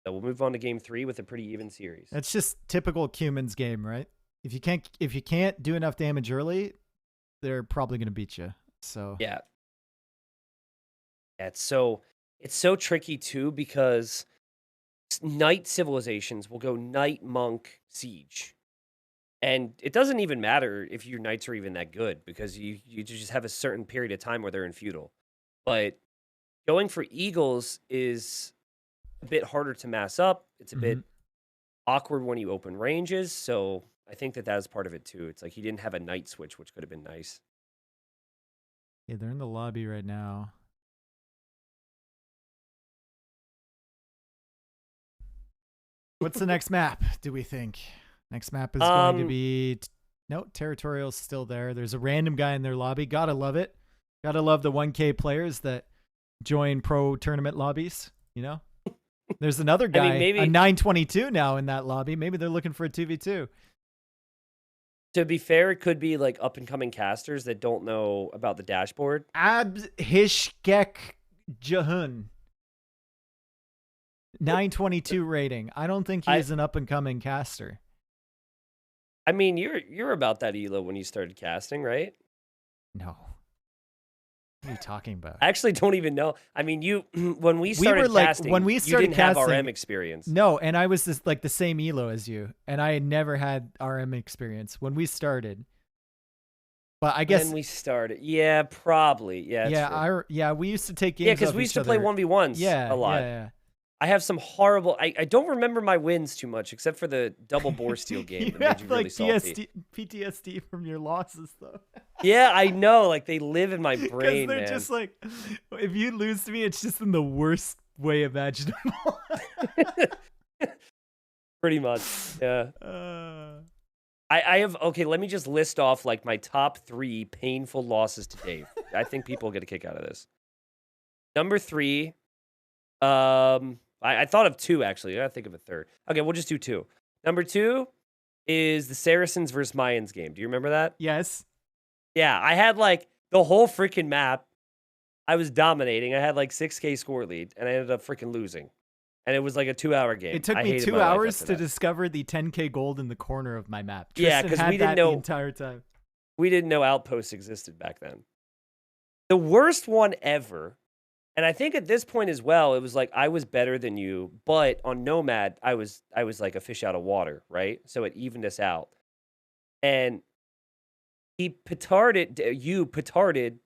So we'll move on to game 3 with a pretty even series. That's just typical Cuman's game, right? If you can't do enough damage early, they're probably going to beat you. So yeah, it's so tricky too, because knight civilizations will go knight monk siege, and it doesn't even matter if your knights are even that good, because you just have a certain period of time where they're in feudal. But going for eagles is a bit harder to mass up. It's a bit awkward when you open ranges. So I think that is part of it too. It's like he didn't have a knight switch, which could have been nice. Yeah, they're in the lobby right now. What's the next map, do we think? Next map is going to be... No, Territorial's still there. There's a random guy in their lobby. Gotta love it. Gotta love the 1K players that join pro tournament lobbies, you know? There's another guy, I mean, maybe, a 922 now in that lobby. Maybe they're looking for a 2v2. To be fair, it could be like up-and-coming casters that don't know about the dashboard. Abhishek Jahun. 922 rating. I don't think he's an up-and-coming caster. I mean, you're about that elo when you started casting, right? No. What are you talking about? I actually don't even know. I mean, when we started casting, when we started you didn't casting, have RM experience. No, and I was just like the same elo as you, and I had never had RM experience when we started. But I guess when we started, yeah, probably, yeah, we used to take games. Yeah, because we used to play 1v1s, a lot. Yeah. I have some horrible. I don't remember my wins too much, except for the double bore steel game. You that made have you like really salty. PTSD from your losses, though. Yeah, I know. Like, they live in my brain, they're man. Just like, if you lose to me, it's just in the worst way imaginable. Pretty much, yeah. I have, okay, let me just list off like my top 3 painful losses to date. I think people get a kick out of this. Number 3, I thought of 2, actually. I gotta think of a third. Okay, we'll just do 2. Number 2 is the Saracens versus Mayans game. Do you remember that? Yes. Yeah, I had like the whole freaking map. I was dominating. I had like 6K score lead, and I ended up freaking losing. And it was like a 2-hour game. It took me 2 hours to discover the 10K gold in the corner of my map. Yeah, because we didn't know the entire time. We didn't know outposts existed back then. The worst one ever. And I think at this point as well, it was like I was better than you, but on Nomad, I was like a fish out of water, right? So it evened us out. And you petarded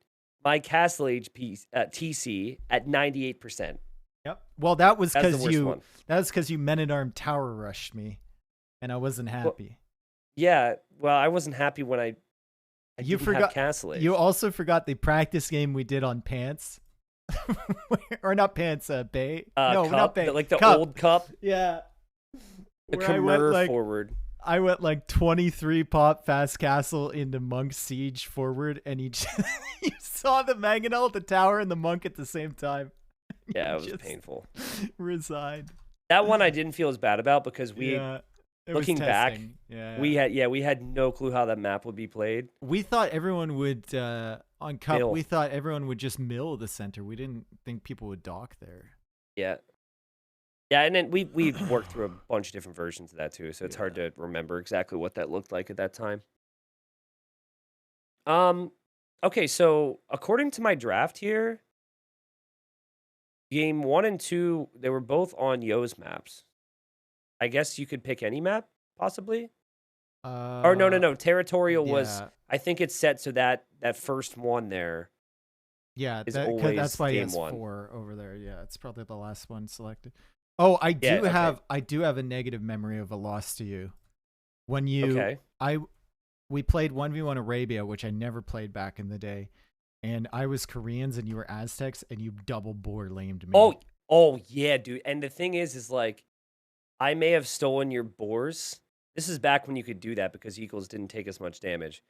my Castle Age piece at TC at 98%. Yep. Well, that was because you Men at Arm tower rushed me, and I wasn't happy. Well, yeah. Well, I wasn't happy when I you didn't forgot have Castle Age. You also forgot the practice game we did on Pants. Or not Pants, Bay. No, cup, not Bay. Like the cup. old cup. Yeah. The Khmer forward. I went like 23 pop fast castle into Monk Siege forward, and you saw the Mangonel at the tower and the Monk at the same time. Yeah, it was painful. Resigned. That one I didn't feel as bad about because looking back, we had no clue how that map would be played. We thought everyone would on Cup. We thought everyone would just mill the center. We didn't think people would dock there. Yeah. Yeah, and then we worked through a bunch of different versions of that too, so it's hard to remember exactly what that looked like at that time. Okay, so according to my draft here, game 1 and 2, they were both on Yo's maps. I guess you could pick any map, possibly. Or no. Territorial was. I think it's set so that first one there. Yeah, is always that's why he has 1. 4 over there. Yeah, it's probably the last one selected. Oh, I do have a negative memory of a loss to you. When we played 1v1 Arabia, which I never played back in the day, and I was Koreans and you were Aztecs, and you double board lamed me. Oh yeah, dude. And the thing is like, I may have stolen your boars. This is back when you could do that because Eagles didn't take as much damage.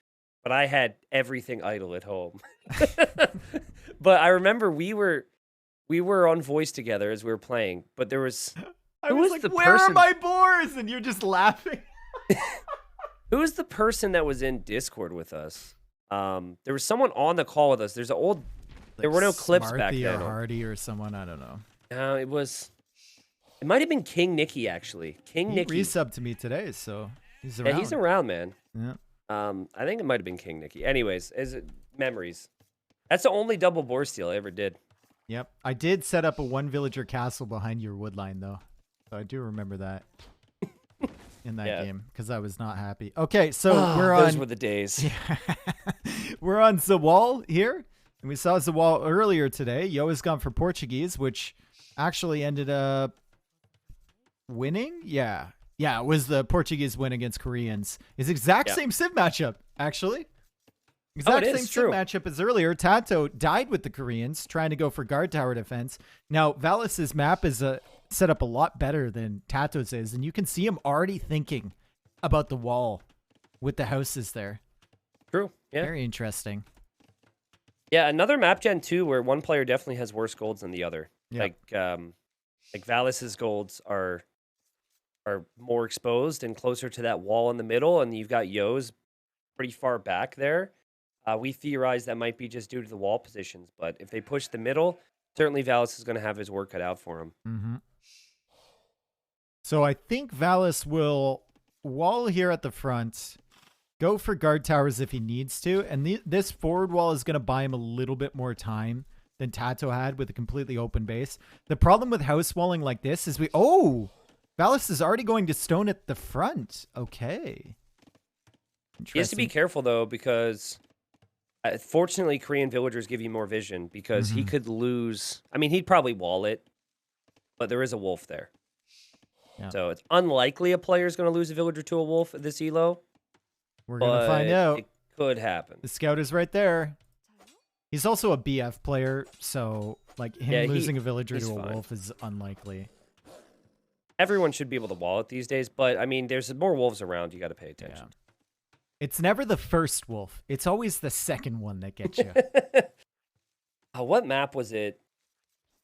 but I had everything idle at home. But I remember we were on voice together as we were playing, but there was I was like, where are my boars? And you're just laughing. Who was the person that was in Discord with us? There was someone on the call with us. There's an old. There were no clips back then. Or Hardy or someone, I don't know. It was. It might have been King Nicky actually. King Nicky resubbed to me today, so he's around. Yeah, he's around, man. Yeah. I think it might have been King Nicky. Anyways, memories. That's the only double boar steal I ever did. Yep, I did set up a 1 villager castle behind your woodline though, so I do remember that in that game because I was not happy. Okay, so we're on. Those were the days. Yeah. We're on Zawal here, and we saw Zawal earlier today. Yo has gone for Portuguese, which actually ended up winning. Yeah, it was the Portuguese win against Koreans. It's exact same Civ matchup, actually. Exact same Civ matchup as earlier. Tato died with the Koreans, trying to go for guard tower defense. Now, Valas's map is set up a lot better than Tato's is, and you can see him already thinking about the wall with the houses there. True. Yeah. Very interesting. Yeah, another map gen too, where one player definitely has worse golds than the other. Yep. Like Valas's golds are more exposed and closer to that wall in the middle, and you've got Yo's pretty far back there. We theorize that might be just due to the wall positions, but if they push the middle, certainly Valas is going to have his work cut out for him. Mm-hmm. So I think Valas will wall here at the front, go for guard towers if he needs to, and this forward wall is going to buy him a little bit more time than Tato had with a completely open base. The problem with house walling like this is Valas is already going to stone at the front. Okay. He has to be careful, though, because fortunately, Korean villagers give you more vision because he could lose. I mean, he'd probably wall it, but there is a wolf there. Yeah. So it's unlikely a player is going to lose a villager to a wolf at this elo. We're going to find out. It could happen. The scout is right there. He's also a BF player, so like him losing a villager to a wolf is unlikely. Everyone should be able to wall it these days, but I mean, there's more wolves around. You got to pay attention. Yeah. It's never the first wolf. It's always the second one that gets you. What map was it?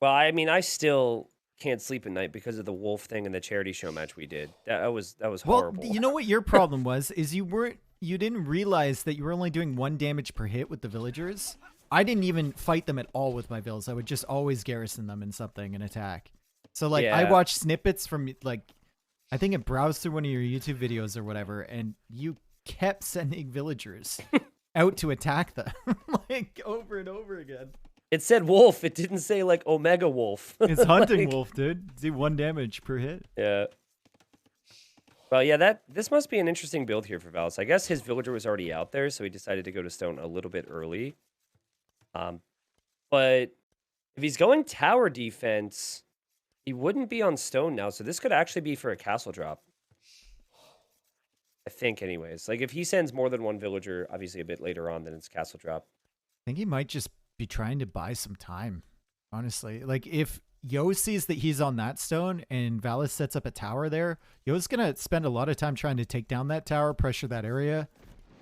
Well, I mean, I still can't sleep at night because of the wolf thing and the charity show match we did. That was horrible. Well, you know what your problem was is you didn't realize that you were only doing 1 damage per hit with the villagers. I didn't even fight them at all with my vills. I would just always garrison them in something and attack. So like I watched snippets from like I think it browsed through one of your YouTube videos or whatever, and you kept sending villagers out to attack them like over and over again. It said wolf. It didn't say like Omega Wolf. It's hunting wolf, dude. Do 1 damage per hit. Yeah. Well, yeah, this must be an interesting build here for Valas. I guess his villager was already out there, so he decided to go to stone a little bit early. But if he's going tower defense, he wouldn't be on stone now, so this could actually be for a castle drop. I think, anyways. Like, if he sends more than 1 villager, obviously a bit later on, then it's castle drop. I think he might just be trying to buy some time, honestly. Like, if Yo sees that he's on that stone and Valas sets up a tower there, Yo's going to spend a lot of time trying to take down that tower, pressure that area.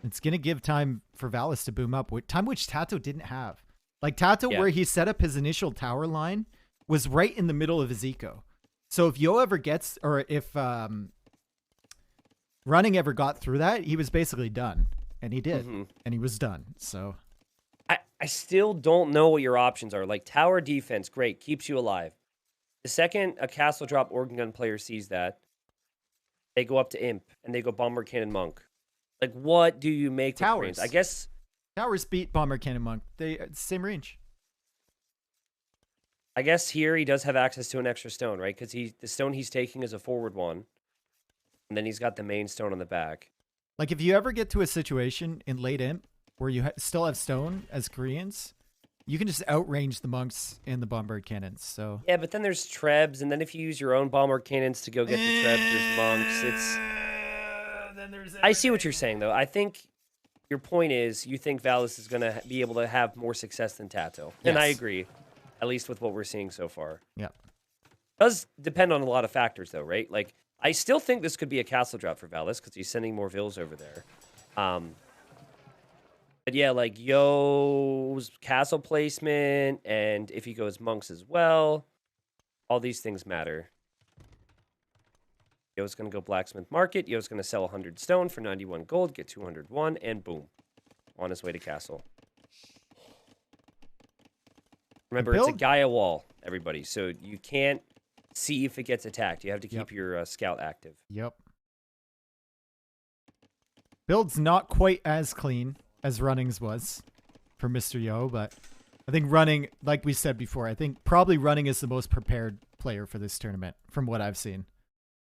It's going to give time for Valas to boom up, time which Tato didn't have. Like, Tato, where he set up his initial tower line, was right in the middle of his eco. So if Yo ever gets, or if Running ever got through that, he was basically done. And he did. And he was done. So I still don't know what your options are. Like, tower defense, great, keeps you alive. The second a castle drop organ gun player sees that, they go up to imp and they go bomber cannon monk. Like, what do you make towers? With I guess towers beat bomber cannon monk. They same range. I guess here he does have access to an extra stone, right? Because the stone he's taking is a forward one, and then he's got the main stone on the back. Like, if you ever get to a situation in late imp where you still have stone as Koreans, you can just outrange the monks and the bombard cannons. So yeah, but then there's trebs, and then if you use your own bombard cannons to go get the trebs, there's monks. Then there's I see what you're saying, though. I think your point is you think Valas is going to be able to have more success than Tato. And I agree, at least with what we're seeing so far. Yep. It does depend on a lot of factors, though, right? Like, I still think this could be a castle drop for Valas because he's sending more vills over there. But yeah, like Yo's castle placement, and if he goes monks as well, all these things matter. Yo's going to go blacksmith market. Yo's going to sell 100 stone for 91 gold, get 201, and boom, on his way to castle. Remember, it's a Gaia wall, everybody, so you can't see if it gets attacked. You have to keep your scout active. Yep. Build's not quite as clean as Running's was for Mr. Yo, but I think Running, like we said before, I think probably Running is the most prepared player for this tournament from what I've seen.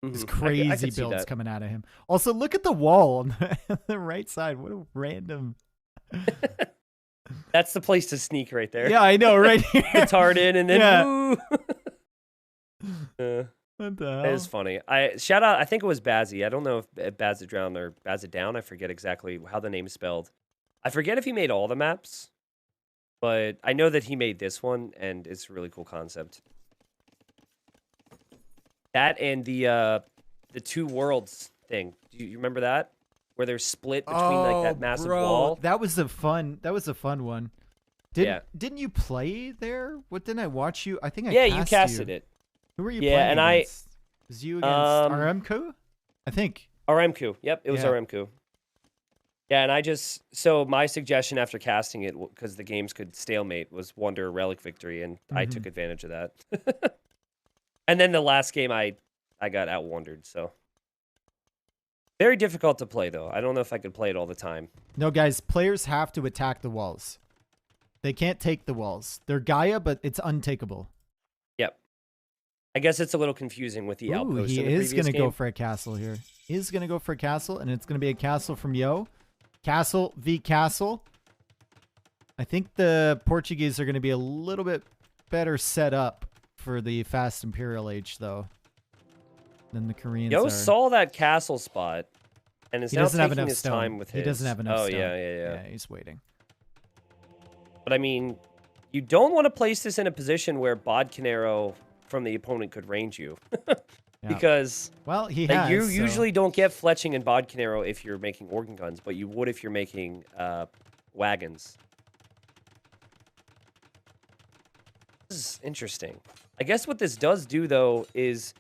There's crazy builds coming out of him. Also, look at the wall on the right side. What a random... That's the place to sneak right there. Yeah, I know, right here. Guitared in and then woo. What the hell? That is funny. Shout out, I think it was Bazzy. I don't know if Bazzy Drown or Bazzy Down. I forget exactly how the name is spelled. I forget if he made all the maps, but I know that he made this one, and it's a really cool concept. That and the two worlds thing. Do you remember that? Where they're split between like that massive wall. That was a fun one. Didn't you play there? What didn't I watch you? I think I you casted it. Who were you playing against? Was you against RMQ? I think. RMQ. Yep, it was RMQ. Yeah, and so my suggestion after casting it, because the games could stalemate, was Wonder a Relic Victory, and I took advantage of that. And then the last game, I got outwandered, so. Very difficult to play, though. I don't know if I could play it all the time. No, guys, players have to attack the walls. They can't take the walls. They're Gaia, but it's untakeable. Yep. I guess it's a little confusing with the outpost. He is going to go for a castle here. He is going to go for a castle, and it's going to be a castle from Yo. Castle v castle. I think the Portuguese are going to be a little bit better set up for the fast Imperial age, though, than the Koreans Yo are. saw that castle spot, and is now taking his time with his. He doesn't have enough stone. Yeah, he's waiting. But I mean, you don't want to place this in a position where Bodcanero from the opponent could range you. Because you usually don't get fletching in Bodcanero if you're making organ guns, but you would if you're making wagons. This is interesting. I guess what this does do, though, is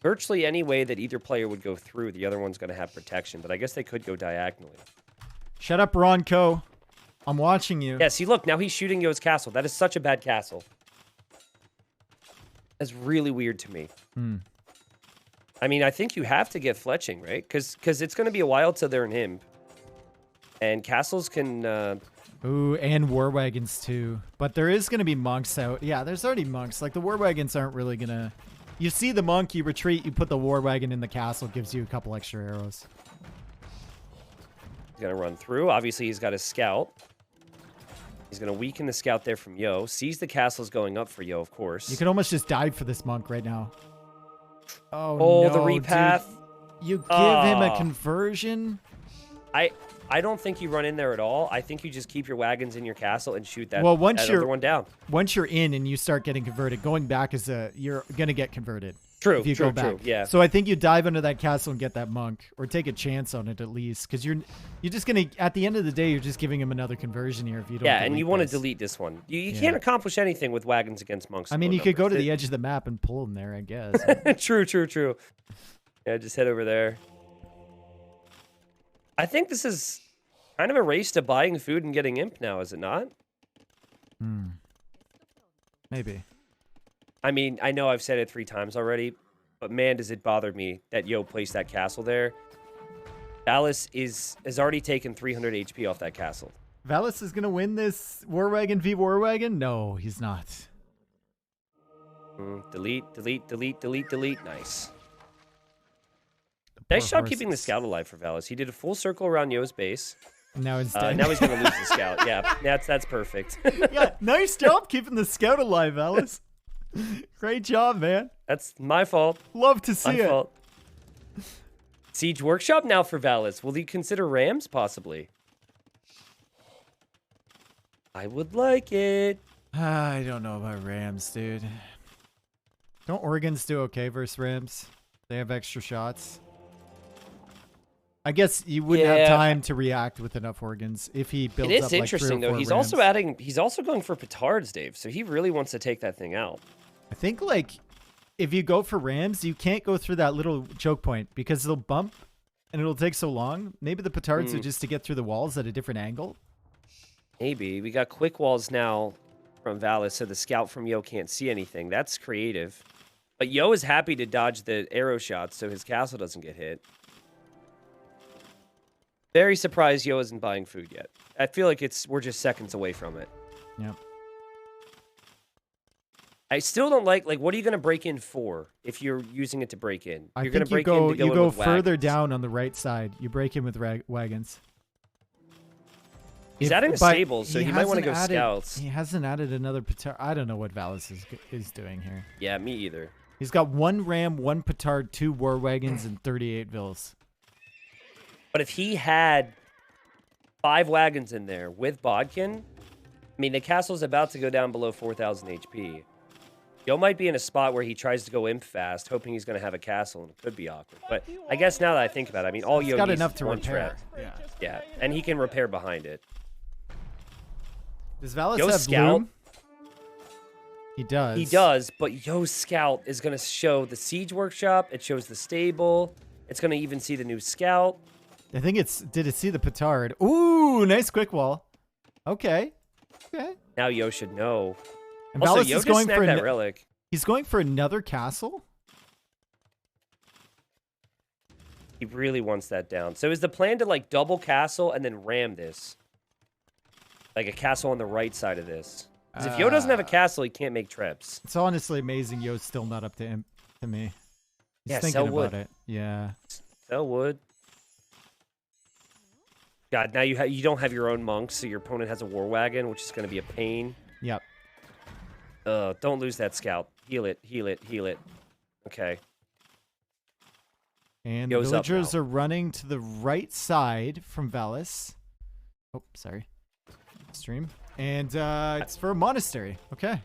virtually any way that either player would go through, the other one's going to have protection, but I guess they could go diagonally. Shut up, Ronco. I'm watching you. Yeah, see, look, now he's shooting Yo's castle. That is such a bad castle. That's really weird to me. I mean, I think you have to get fletching, right? Because it's going to be a while till they're in Imp. And castles can... Ooh, and war wagons, too. But there is going to be monks out. Yeah, there's already monks. Like, the war wagons aren't really going to... You see the monk, you retreat, you put the war wagon in the castle, gives you a couple extra arrows. He's going to run through. Obviously, he's got his scout. He's going to weaken the scout there from Yo. Sees the castle's going up for Yo, of course. You could almost just die for this monk right now. Oh, no, the repath. Dude. You give him a conversion? I don't think you run in there at all. I think you just keep your wagons in your castle and shoot that, other one down. Once you're in and you start getting converted, going back is you're going to get converted. True, if you go back. Yeah. So I think you dive into that castle and get that monk, or take a chance on it at least, because you're just going to, at the end of the day, you're just giving him another conversion here if you don't. Yeah, and you want to delete this one. You can't accomplish anything with wagons against monks. I mean, you could go to the edge of the map and pull them there, I guess. True. Yeah, just head over there. I think this is kind of a race to buying food and getting Imp now, is it not? Maybe. I mean, I know I've said it 3 times already, but man, does it bother me that Yo placed that castle there. Valas has already taken 300 HP off that castle. Valas is going to win this War Wagon v War Wagon? No, he's not. Delete. Nice. Nice job keeping the scout alive for Valas. He did a full circle around Yo's base. Now he's dead. Now he's going to lose the scout. Yeah, that's perfect. Yeah, nice job keeping the scout alive, Valas. Great job, man. That's my fault. Love to see it. Fault. Siege Workshop now for Valas. Will he consider Rams, possibly? I would like it. I don't know about Rams, dude. Don't organs do okay versus Rams? They have extra shots. I guess you wouldn't have time to react with enough organs if he builds up It is like interesting, 3 or 4 though. He's rams. also adding... He's also going for petards, Dave. So he really wants to take that thing out. I think, like, if you go for rams, you can't go through that little choke point because they'll bump and it'll take so long. Maybe the petards are just to get through the walls at a different angle. Maybe. We got quick walls now from Valas, so the scout from Yo can't see anything. That's creative. But Yo is happy to dodge the arrow shots so his castle doesn't get hit. Very surprised Yo isn't buying food yet. I feel like we're just seconds away from it. Yep. I still don't like what are you going to break in for if you're using it to break in? I You're going think to break in to go you in go with further wagons. down on the right side. You break in with wagons. He's adding a stable, so he might want to go scouts. He hasn't added another petard. I don't know what Valas is doing here. Yeah, me either. He's got 1 ram, 1 petard, 2 war wagons, and 38 vills. But if he had 5 wagons in there with Bodkin, I mean, the castle's about to go down below 4,000 HP. Yo might be in a spot where he tries to go imp fast, hoping he's going to have a castle, and it could be awkward. But I guess now that I think about it, I mean, all Yo He's got needs enough is to 1 repair. trap. Yeah, and he can repair behind it. Does Valas Yo's have scout? loom? He does. He does, but Yo's scout is going to show the siege workshop. It shows the stable. It's going to even see the new scout. I think did it see the petard? Ooh, nice quick wall. Okay. Okay. Now Yo should know. And Also, Valas Yo is just going snagged for that relic. He's going for another castle? He really wants that down. So is the plan to like double castle and then ram this? Like a castle on the right side of this. Because if Yo doesn't have a castle, he can't make trips. It's honestly amazing Yo's still not up to me. He's Yeah, thinking sell about wood. it. Yeah. Sell wood. God, now you don't have your own monks, so your opponent has a war wagon, which is going to be a pain. Yep. Don't lose that scout. Heal it, heal it, heal it. Okay. And Yo's the up villagers now. are running to the right side from Valas. Oh, sorry. Stream. And it's for a monastery. Okay.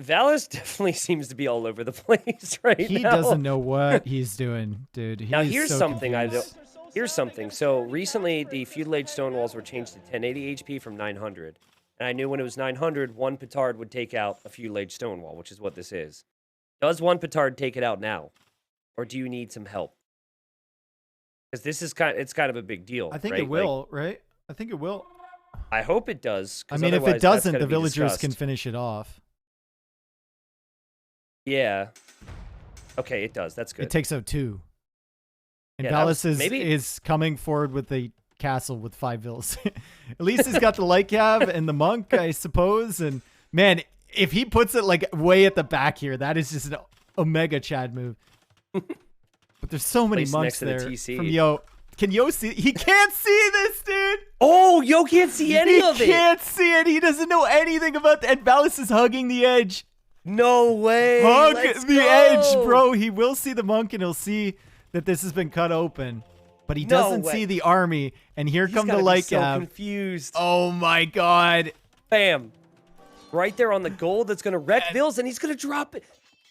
Valas definitely seems to be all over the place right now. He doesn't know what he's doing, dude. Now He's here's so something confused. Here's something. So recently, the feudal age stone walls were changed to 1080 HP from 900, and I knew when it was 900, 1 petard would take out a feudal age stone wall, which is what this is. Does 1 petard take it out now, or do you need some help? Because this is it's kind of a big deal. I think right? it will, right? I think it will. I hope it does. I 'cause mean, if otherwise it that's doesn't, gonna the be villagers discussed. can finish it off. Yeah. Okay, it does. That's good. It takes out 2. And Yeah, that Valas was- maybe- is coming forward with the castle with 5 vills. At least he's got the light cab and the monk, I suppose. And man, if he puts it like way at the back here, that is just an Omega Chad move. But there's so many Place monks next to the there. TC. From Yo. Can Yo see? He can't see this, dude. Oh, Yo can't see any of He it. can't see it. He doesn't know anything about that. And Valas is hugging the edge. No way. Hug Let's the go. edge, bro. He will see the monk and he'll see that this has been cut open. But he No doesn't way. see the army. And here He's come the gotta be light so cab. confused. Oh my god. Bam. Right there on the gold that's going to wreck Vills, and he's going to drop it.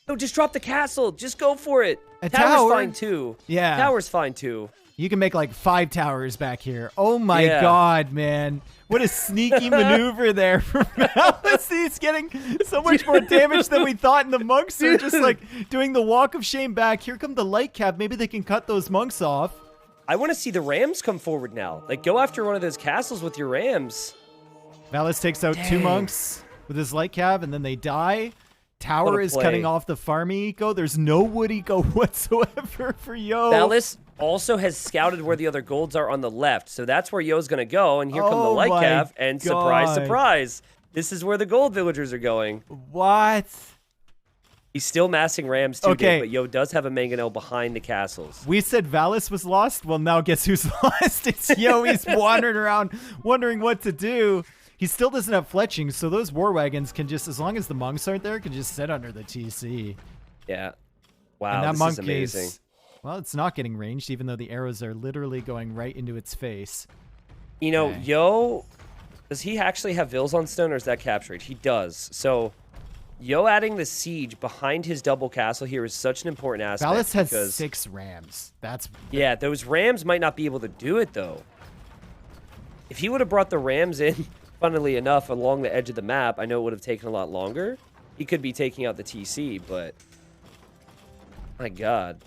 No, just drop the castle. Just go for it. A Tower's tower? fine, too. Yeah. Tower's fine, too. You can make like 5 towers back here. Oh my Yeah. god, man. What a sneaky maneuver there from Valas. He's getting so much more damage than we thought, and the monks are just like doing the walk of shame back. Here come the light cab. Maybe they can cut those monks off. I want to see the Rams come forward now. Like, go after one of those castles with your Rams. Valas takes out 2 Dang. monks with his light cab, and then they die. What Tower a is play. cutting off the farming eco. There's no wood eco whatsoever for Yo. Valis also has scouted where the other golds are on the left. So that's where Yo's going to go. And here come the Oh light my cav. And surprise, God. surprise. This is where the gold villagers are going. What? He's still massing Rams too, Okay. Dave, but Yo does have a mangonel behind the castles. We said Valis was lost. Well, now guess who's lost? It's Yo. He's wandering around wondering what to do. He still doesn't have fletching, so those war wagons can just, as long as the monks aren't there, can just sit under the TC. Yeah. Wow, And that this monk is amazing. well, it's not getting ranged, even though the arrows are literally going right into its face. You know, Okay. Yo, does he actually have Vills on stone, or is that captured? He does. So Yo adding the siege behind his double castle here is such an important aspect. Valas has because, 6 rams. That's yeah, those rams might not be able to do it, though. If he would have brought the rams in, funnily enough, along the edge of the map, I know it would have taken a lot longer. He could be taking out the TC, but... My God.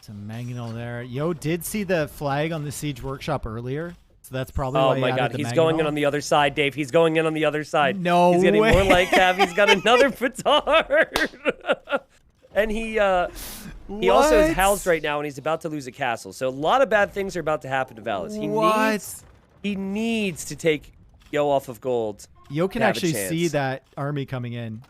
Some mangonel there. Yo did see the flag on the siege workshop earlier. So that's probably Oh why he my added God, the he's mangonel. going in on the other side, Dave. He's going in on the other side. No He's getting way. more like Cav. He's got another petard. And he also is housed right now, and he's about to lose a castle. So a lot of bad things are about to happen to Valas. He needs to take Yo off of gold. Yo can actually see that army coming in.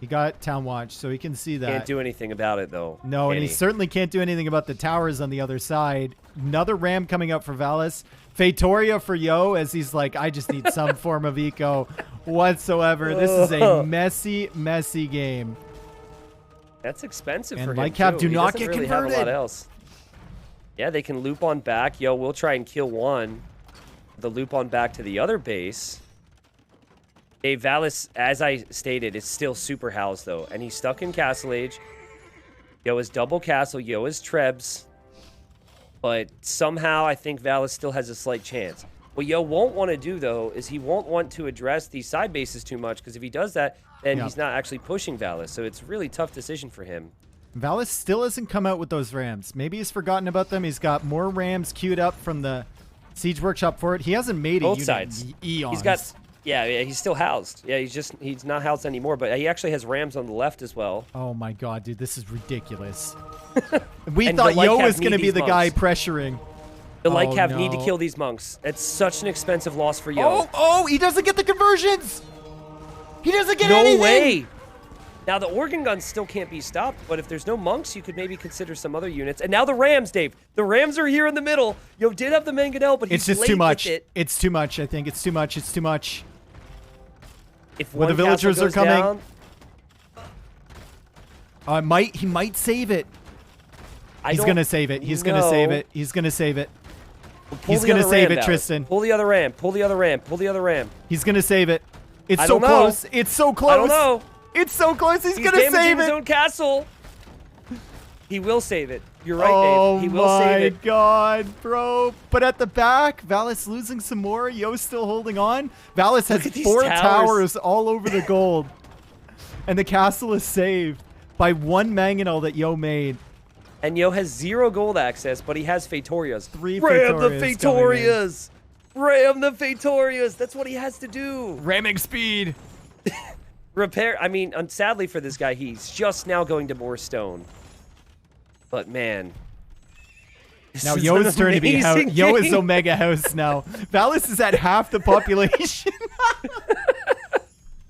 He got town watch, so he can see that. Can't do anything about it, though. No, and he certainly can't do anything about the towers on the other side. Another ram coming up for Valas. Fatoria for Yo, as he's like, I just need some form of eco whatsoever. This is a messy, messy game. That's expensive for him, like Cav, do not get get really have a lot converted. else. Yeah, they can loop on back. Yo, we'll try and kill one. The loop on back to the other base. Dave, Valas, as I stated, is still super housed, though. And he's stuck in Castle Age. Yo is double castle. Yo is Trebs. But somehow, I think Valas still has a slight chance. What Yo won't want to do, though, is he won't want to address these side bases too much. Because if he does that, then he's not actually pushing Valas. So it's a really tough decision for him. Valas still hasn't come out with those rams. Maybe he's forgotten about them. He's got more rams queued up from the Siege Workshop for it. He hasn't made Both a sides. unit in eons. He's got... Yeah, he's still housed. Yeah, he's not housed anymore, but he actually has rams on the left as well. Oh my God, dude, this is ridiculous. We And thought the Yo Lycav was going to need be the these guy monks. pressuring. The Lycav need to kill these monks. It's such an expensive loss for Yo. Oh, he doesn't get the conversions. He doesn't get No anything. way. Now, the organ guns still can't be stopped, but if there's no monks, you could maybe consider some other units. And now the rams, Dave. The rams are here in the middle. Yo did have the mangonel, but It's he's just late too much. with it. It's too much, I think. It's too much. It's too much. If When one the villagers castle are goes coming. down, He might save it. I He's don't going to save it. He's going to know. save it. He's going to save it. Pull He's the going to other save ram, it, Dallas. Tristan. Pull the other ram. Pull the other ram. Pull the other ram. He's going to save it. It's I so don't know. close. It's so close. I don't know. It's so close. He's going to damaging save his it. own castle. He will save it. You're right, Oh Dave. He will save it. my God, bro. But at the back, Valas losing some more. Yo's still holding on. Valas has at these 4 towers. towers all over the gold. And the castle is saved by 1 mangonel that Yo made. And Yo has 0 gold access, but he has Fatorias. 3 Ram the Fatorias coming in. Fatorias! Ram the Fatorias! That's what he has to do. Ramming speed. Repair. I mean, sadly for this guy, he's just now going to more stone. But man. Now this is Yo's an turn to be house. amazing Yo is game. Omega House now. Valas is at half the population.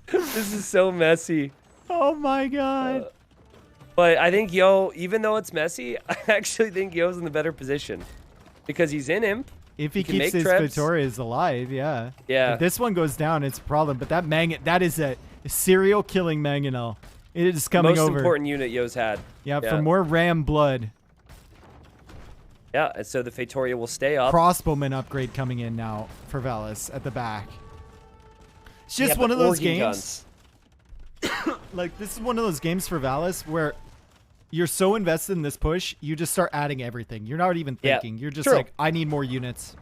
This is so messy. Oh my God. But I think Yo, even though it's messy, I actually think Yo's in the better position. Because he's in Imp. If he can keeps make his traps. Fatorias alive, yeah. Yeah. If this one goes down, it's a problem. But that is a serial killing mangonel. It is coming Most over. important unit Yo's had. Yeah, for more ram blood. Yeah, and so the Fatoria will stay up. Crossbowman upgrade coming in now for Valas at the back. It's just Yeah, one but of those organ games. guns. Like, this is one of those games for Valas where you're so invested in this push, you just start adding everything. You're not even Yeah, thinking. You're just true. like, I need more units.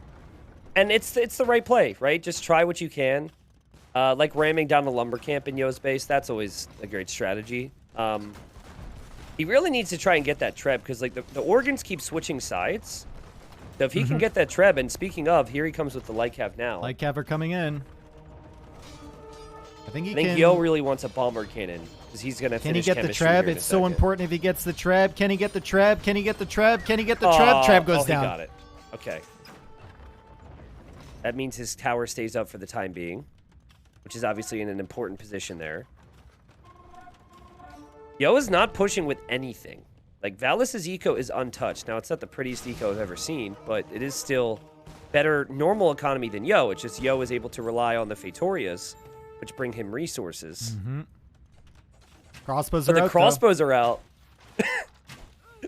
And it's the right play, right? Just try what you can. Like ramming down the lumber camp in Yo's base, that's always a great strategy. He really needs to try and get that Treb, because like the organs keep switching sides. So if he can get that Treb, and speaking of, here he comes with the Lycav now. Lycav are coming in. I think he I think can. Yo really wants a bomber cannon, because he's going to Can he finish get the chemistry Treb? here in a It's so second. important if he gets the Treb. Can he get the Treb? Can he get the Treb? Can he get the Treb? Treb goes down. He got it. Okay. That means his tower stays up for the time being, which is obviously in an important position there. Yo is not pushing with anything. Like, Valis' eco is untouched. Now, it's not the prettiest eco I've ever seen, but it is still better normal economy than Yo. It's just Yo is able to rely on the Fatorias, which bring him resources. Crossbows But are the out, crossbows are out.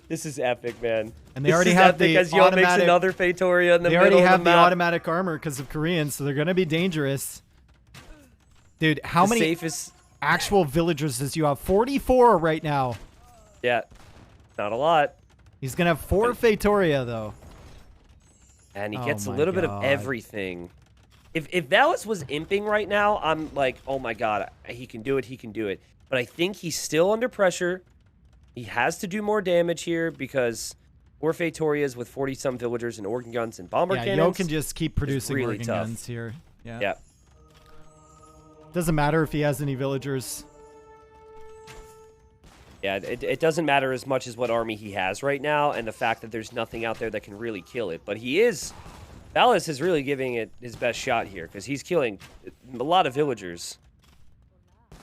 This is epic, man. And they This already is have epic the as Yo makes automatic- another Fatoria in the They middle already of have the the map. automatic armor because of Koreans, so they're going to be dangerous. Dude, how The many... safest actual villagers does you have? 44 right now. Yeah, not a lot. He's going to have 4 Feitoria, though. And he Oh gets a my little bit of God. everything. If Valas was imping right now, I'm like, oh my God, he can do it, he can do it. But I think he's still under pressure. He has to do more damage here because 4 Feitoриas with 40-some villagers and organ guns and bomber cannons. Yo can just keep producing really organ tough. guns here. Yeah. Doesn't matter if he has any villagers. Yeah, it doesn't matter as much as what army he has right now and the fact that there's nothing out there that can really kill it. But Valas is really giving it his best shot here because he's killing a lot of villagers.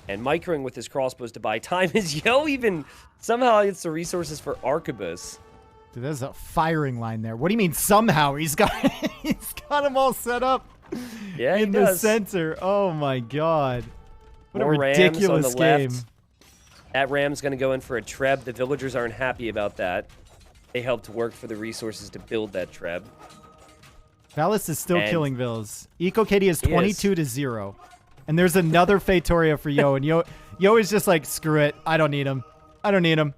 And microing with his crossbows to buy time is Yo even somehow gets the resources for Arquebus. Dude, there's a firing line there. What do you mean somehow? He's got them all set up Yeah, in the center. Oh my God. What More a rams ridiculous on the game. left. That ram's going to go in for a treb. The villagers aren't happy about that. They helped work for the resources to build that treb. Valas is still And- killing vills. Eco Katie is He is. 22 to 0. And there's another Feitoria for Yo. And Yo is just like, screw it. I don't need him. I don't need him.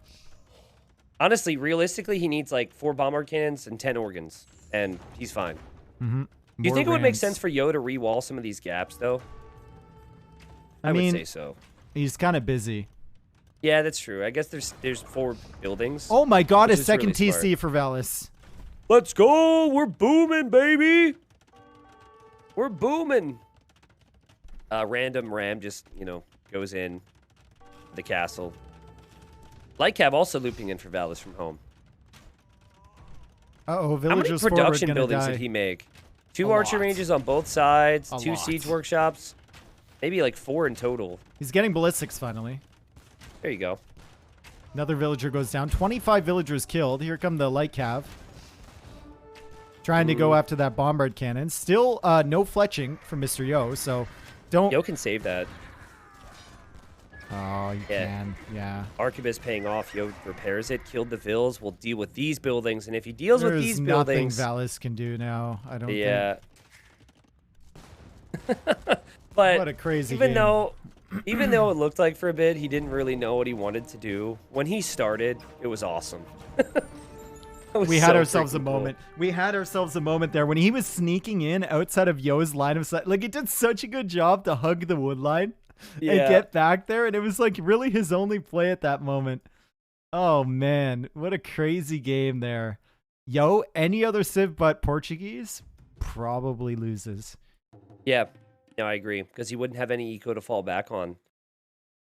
Honestly, realistically, he needs like 4 bomber cannons and 10 organs. And he's fine. Mm-hmm. Do you think it would make sense for Yo to re-wall some of these gaps, though? I mean, would say so. He's kind of busy. Yeah, that's true. I guess there's 4 buildings. Oh my God, a Which is second really TC for Valas. Let's go! We're booming, baby! We're booming! Random ram just, goes in the castle. Lightcab also looping in for Valas from home. Uh-oh, How many villagers forward production gonna buildings die. did he make? 2 A archer lot. ranges on both sides, A 2 lot. siege workshops. Maybe like 4 in total. He's getting ballistics finally. There you go. Another villager goes down. 25 villagers killed. Here come the light cav. Trying to go after that bombard cannon. Still no fletching from Mr. Yo, so don't... Yo can save that. Oh, you Yeah. can. Yeah. Arquebus paying off. Yo repairs it. Killed the vills. Will deal with these buildings. And if he deals with There's these nothing buildings... Valas can do now, I don't think. Yeah. But What a crazy even game. though it looked like for a bit he didn't really know what he wanted to do, when he started, it was awesome. It was We had so ourselves a freaking cool. moment. We had ourselves a moment there when he was sneaking in outside of Yo's line of sight. Like, he did such a good job to hug the woodline and Yeah. get back there. And it was like really his only play at that moment. Oh, man. What a crazy game there. Yo, any other Civ but Portuguese probably loses. Yeah, no, I agree, because he wouldn't have any eco to fall back on.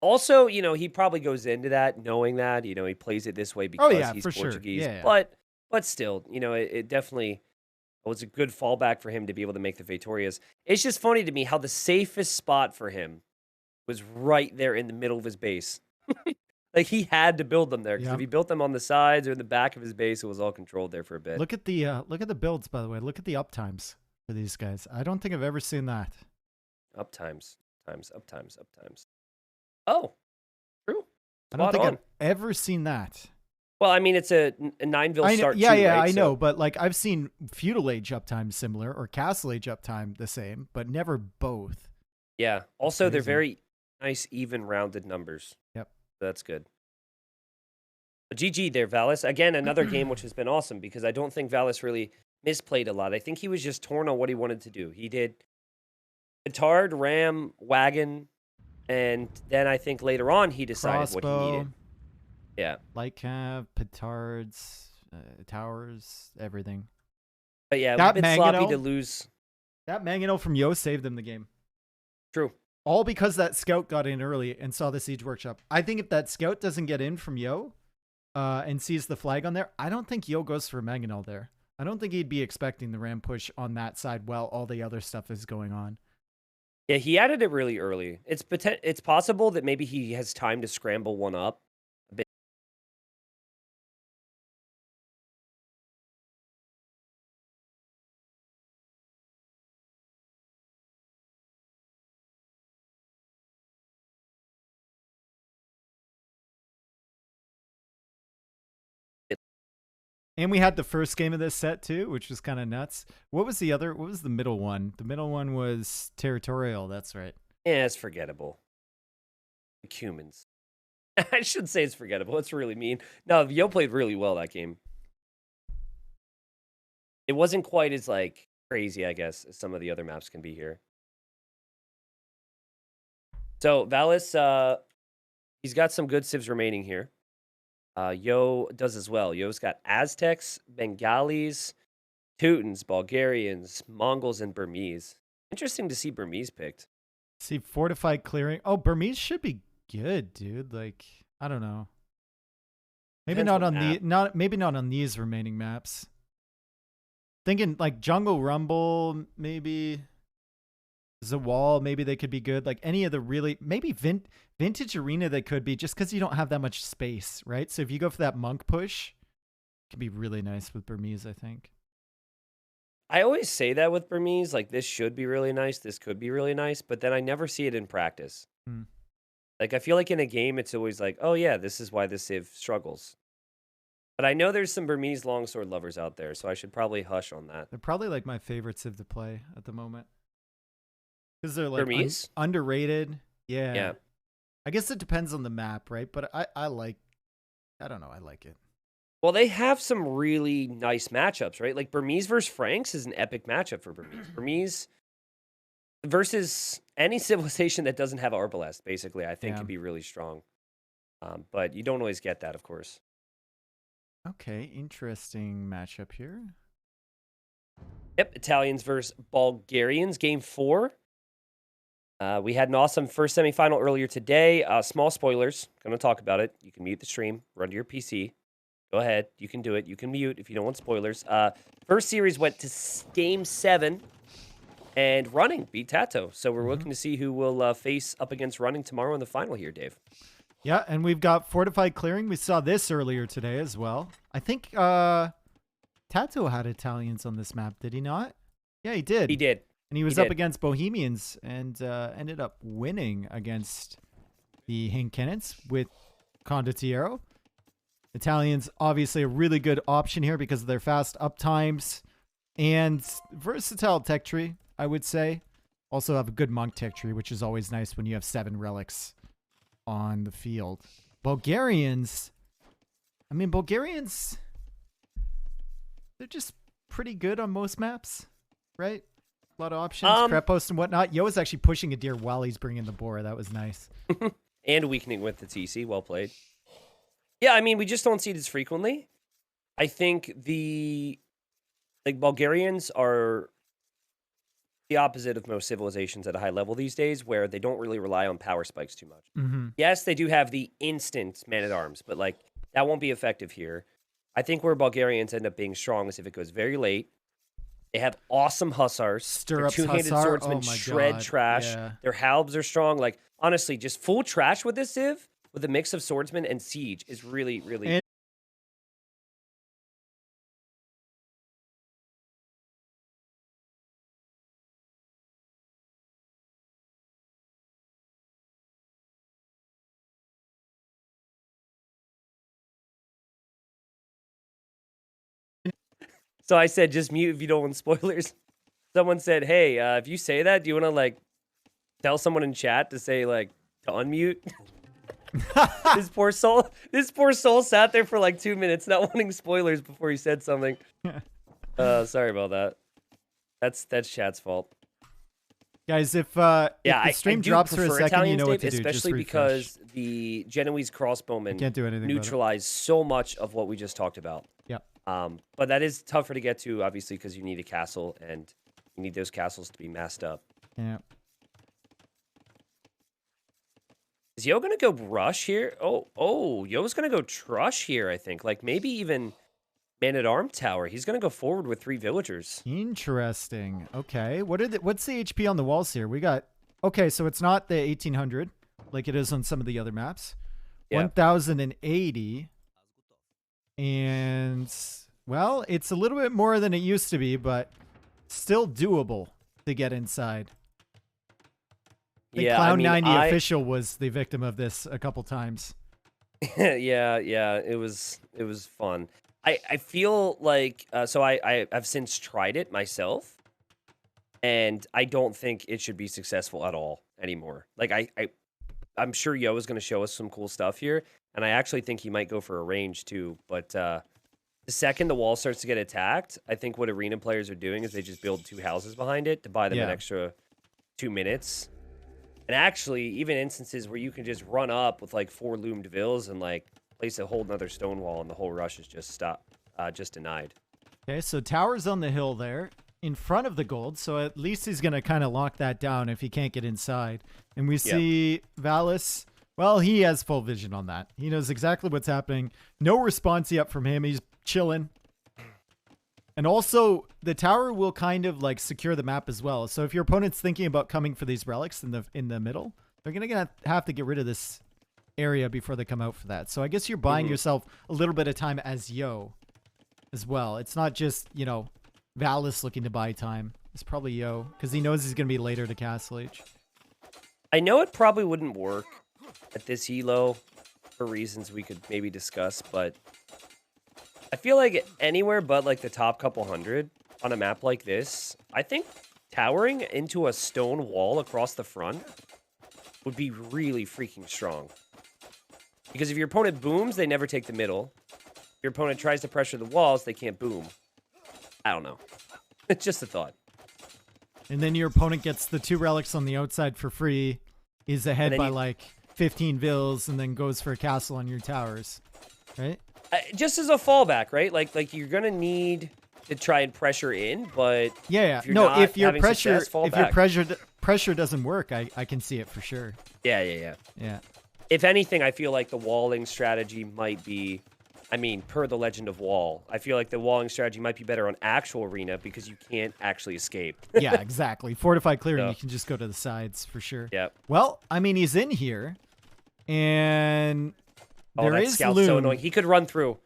Also, he probably goes into that knowing that, he plays it this way because yeah, he's for sure. Portuguese. Yeah. But still, it definitely was a good fallback for him to be able to make the Feitoриas. It's just funny to me how the safest spot for him was right there in the middle of his base. Like, he had to build them there, because Yeah. if he built them on the sides or in the back of his base, it was all controlled there for a bit. Look at the builds, by the way. Look at the uptimes for these guys. I don't think I've ever seen that. Uptimes. Oh, true. I don't Spot think on. I've ever seen that. Well, I mean, it's a 9-ville I know, start yeah, too, yeah, right? I know, So- but like I've seen feudal age uptime similar or castle age uptime the same, but never both. Yeah. Also, they're crazy. very nice, even, rounded numbers. Yep. That's good. But GG there, Valas. Again, another game which has been awesome, because I don't think Valas really misplayed a lot. I think he was just torn on what he wanted to do. He did petard, ram, wagon, and then I think later on he decided what he Crossbow, needed. Yeah. light cav, petards, towers, everything. But yeah, it was That a bit sloppy Mangano- to lose. That Mangano from Yo saved them the game. True. All because that scout got in early and saw the siege workshop. I think if that scout doesn't get in from Yo and sees the flag on there, I don't think Yo goes for Mangonel there. I don't think he'd be expecting the ram push on that side while all the other stuff is going on. Yeah, he added it really early. It's possible that maybe he has time to scramble one up. And we had the first game of this set too, which was kind of nuts. What was the middle one? The middle one was territorial, that's right. Yeah, it's forgettable. Humans. I shouldn't say it's forgettable. It's really mean. No, Yo played really well that game. It wasn't quite as, like, crazy, I guess, as some of the other maps can be here. So, Valas, he's got some good civs remaining here. Yo does as well. Yo's got Aztecs, Bengalis, Teutons, Bulgarians, Mongols, and Burmese. Interesting to see Burmese picked. See, fortified clearing. Oh, Burmese should be good, dude. Like, I don't know. Maybe Depends not what on map. maybe not on these remaining maps. Thinking like Jungle Rumble, maybe Zawal, maybe they could be good. Like any of the really maybe Vintage Arena they could be just because you don't have that much space, right? So if you go for that monk push, it could be really nice with Burmese, I think. I always say that with Burmese, like this should be really nice, this could be really nice, but then I never see it in practice. Hmm. Like I feel like in a game, it's always like, oh yeah, this is why this civ struggles. But I know there's some Burmese longsword lovers out there, so I should probably hush on that. They're probably like my favorite civ to play at the moment because they're like Burmese? underrated. Yeah. Yeah. I guess it depends on the map, right? But I like it. Well, they have some really nice matchups, right? Like Burmese versus Franks is an epic matchup for Burmese. Burmese versus any civilization that doesn't have arbalest, basically, I think Yeah. could be really strong. But you don't always get that, of course. Okay, interesting matchup here. Yep, Italians versus Bulgarians, game 4. We had an awesome first semifinal earlier today. Small spoilers. Going to talk about it. You can mute the stream. Run to your PC. Go ahead. You can do it. You can mute if you don't want spoilers. First series went to game 7. And Running beat Tato. So we're looking to see who will face up against Running tomorrow in the final here, Dave. Yeah, and we've got Fortified Clearing. We saw this earlier today as well. I think Tato had Italians on this map, did he not? Yeah, he did. He did. And he was up against Bohemians and ended up winning against the Hinkennets with Condottiero. Italians, obviously a really good option here because of their fast up times and versatile tech tree, I would say. Also have a good monk tech tree, which is always nice when you have 7 relics on the field. Bulgarians, they're just pretty good on most maps, right? A lot of options, Krepos and whatnot. Yo is actually pushing a deer while he's bringing the boar. That was nice. And weakening with the TC. Well played. Yeah, I mean, we just don't see it as frequently. I think Bulgarians are the opposite of most civilizations at a high level these days, where they don't really rely on power spikes too much. Mm-hmm. Yes, they do have the instant man-at-arms, but like that won't be effective here. I think where Bulgarians end up being strong is if it goes very late. They have awesome hussars. Stirrups Their two-handed hussar. swordsmen Oh my shred God. trash. Yeah. Their halbs are strong. Like honestly, just full trash with this civ with a mix of swordsman and siege is really, really. And So I said, just mute if you don't want spoilers. Someone said, hey, if you say that, do you want to like tell someone in chat to say like to unmute? This poor soul sat there for like 2 minutes not wanting spoilers before he said something. Sorry about that. That's chat's fault. guys, if the stream I do drops for a prefer second, you Italians, know what Dave, to do. especially Just refresh. because the Genoese crossbowmen Can't do anything about it. neutralize so much of what we just talked about. Yep. But that is tougher to get to, obviously, because you need a castle and you need those castles to be masked up. Yeah. Is Yo gonna go rush here? Oh, Yo's gonna go trush here, I think. Like maybe even man-at-arm tower. He's gonna go forward with 3 villagers. Interesting. Okay. What's the HP on the walls here? We got okay, so it's not the 1800 like it is on some of the other maps. Yeah. 1080. And well, it's a little bit more than it used to be, but still doable to get inside. I think Cloud90Official was the victim of this a couple times. yeah, it was fun. I feel like so I've since tried it myself, and I don't think it should be successful at all anymore. Like I'm sure Yo is going to show us some cool stuff here, and I actually think he might go for a range too. But the second the wall starts to get attacked, I think what arena players are doing is they just build 2 houses behind it to buy them an extra 2 minutes. And actually, even instances where you can just run up with like 4 loomed vills and like place a whole another stone wall, and the whole rush is just just denied. Okay, so towers on the hill there in front of the gold, so at least he's going to kind of lock that down if he can't get inside. And we see Valas, well, he has full vision on that. He knows exactly what's happening. No response yet from him. He's chilling. And also, the tower will kind of like secure the map as well. So if your opponent's thinking about coming for these relics in the middle, they're going to have to get rid of this area before they come out for that. So I guess you're buying yourself a little bit of time as Yo as well. It's not just, you know, Valas looking to buy time. It's probably Yo, because he knows he's going to be later to Castle Age. I know it probably wouldn't work at this elo for reasons we could maybe discuss, but I feel like anywhere but like the top couple hundred on a map like this, I think towering into a stone wall across the front would be really freaking strong. Because if your opponent booms, they never take the middle. If your opponent tries to pressure the walls, they can't boom. I don't know. It's just a thought. And then your opponent gets the 2 relics on the outside for free, is ahead by like 15 vills, and then goes for a castle on your towers, right? Just as a fallback, right? Like you're gonna need to try and pressure in, but if your pressure doesn't work, I can see it for sure. Yeah. If anything, I feel like the walling strategy might be, I mean, per the Legend of Wall, I feel like the walling strategy might be better on actual arena because you can't actually escape. Yeah, exactly. Fortified clearing, you can just go to the sides for sure. Yep. Well, I mean, he's in here, and there that is scout's loom. so annoying. He could run through.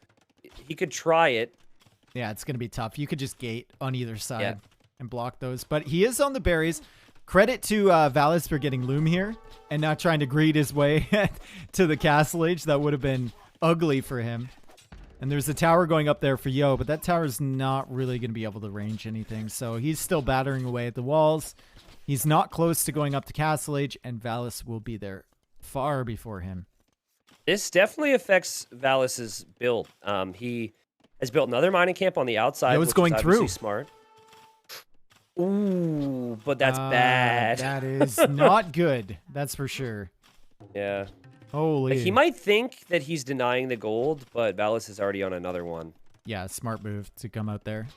He could try it. Yeah, it's going to be tough. You could just gate on either side and block those. But he is on the berries. Credit to Valas for getting loom here and not trying to greed his way to the Castle Age. That would have been ugly for him. And there's a tower going up there for Yo, but that tower's not really going to be able to range anything. So he's still battering away at the walls. He's not close to going up to Castle Age, and Valas will be there far before him. This definitely affects Valas's build. He has built another mining camp on the outside. Which going is through. Smart. Ooh, but that's bad. That is not good. That's for sure. Yeah. Holy. Like, he might think that he's denying the gold, but Valas is already on another one. Yeah, smart move to come out there.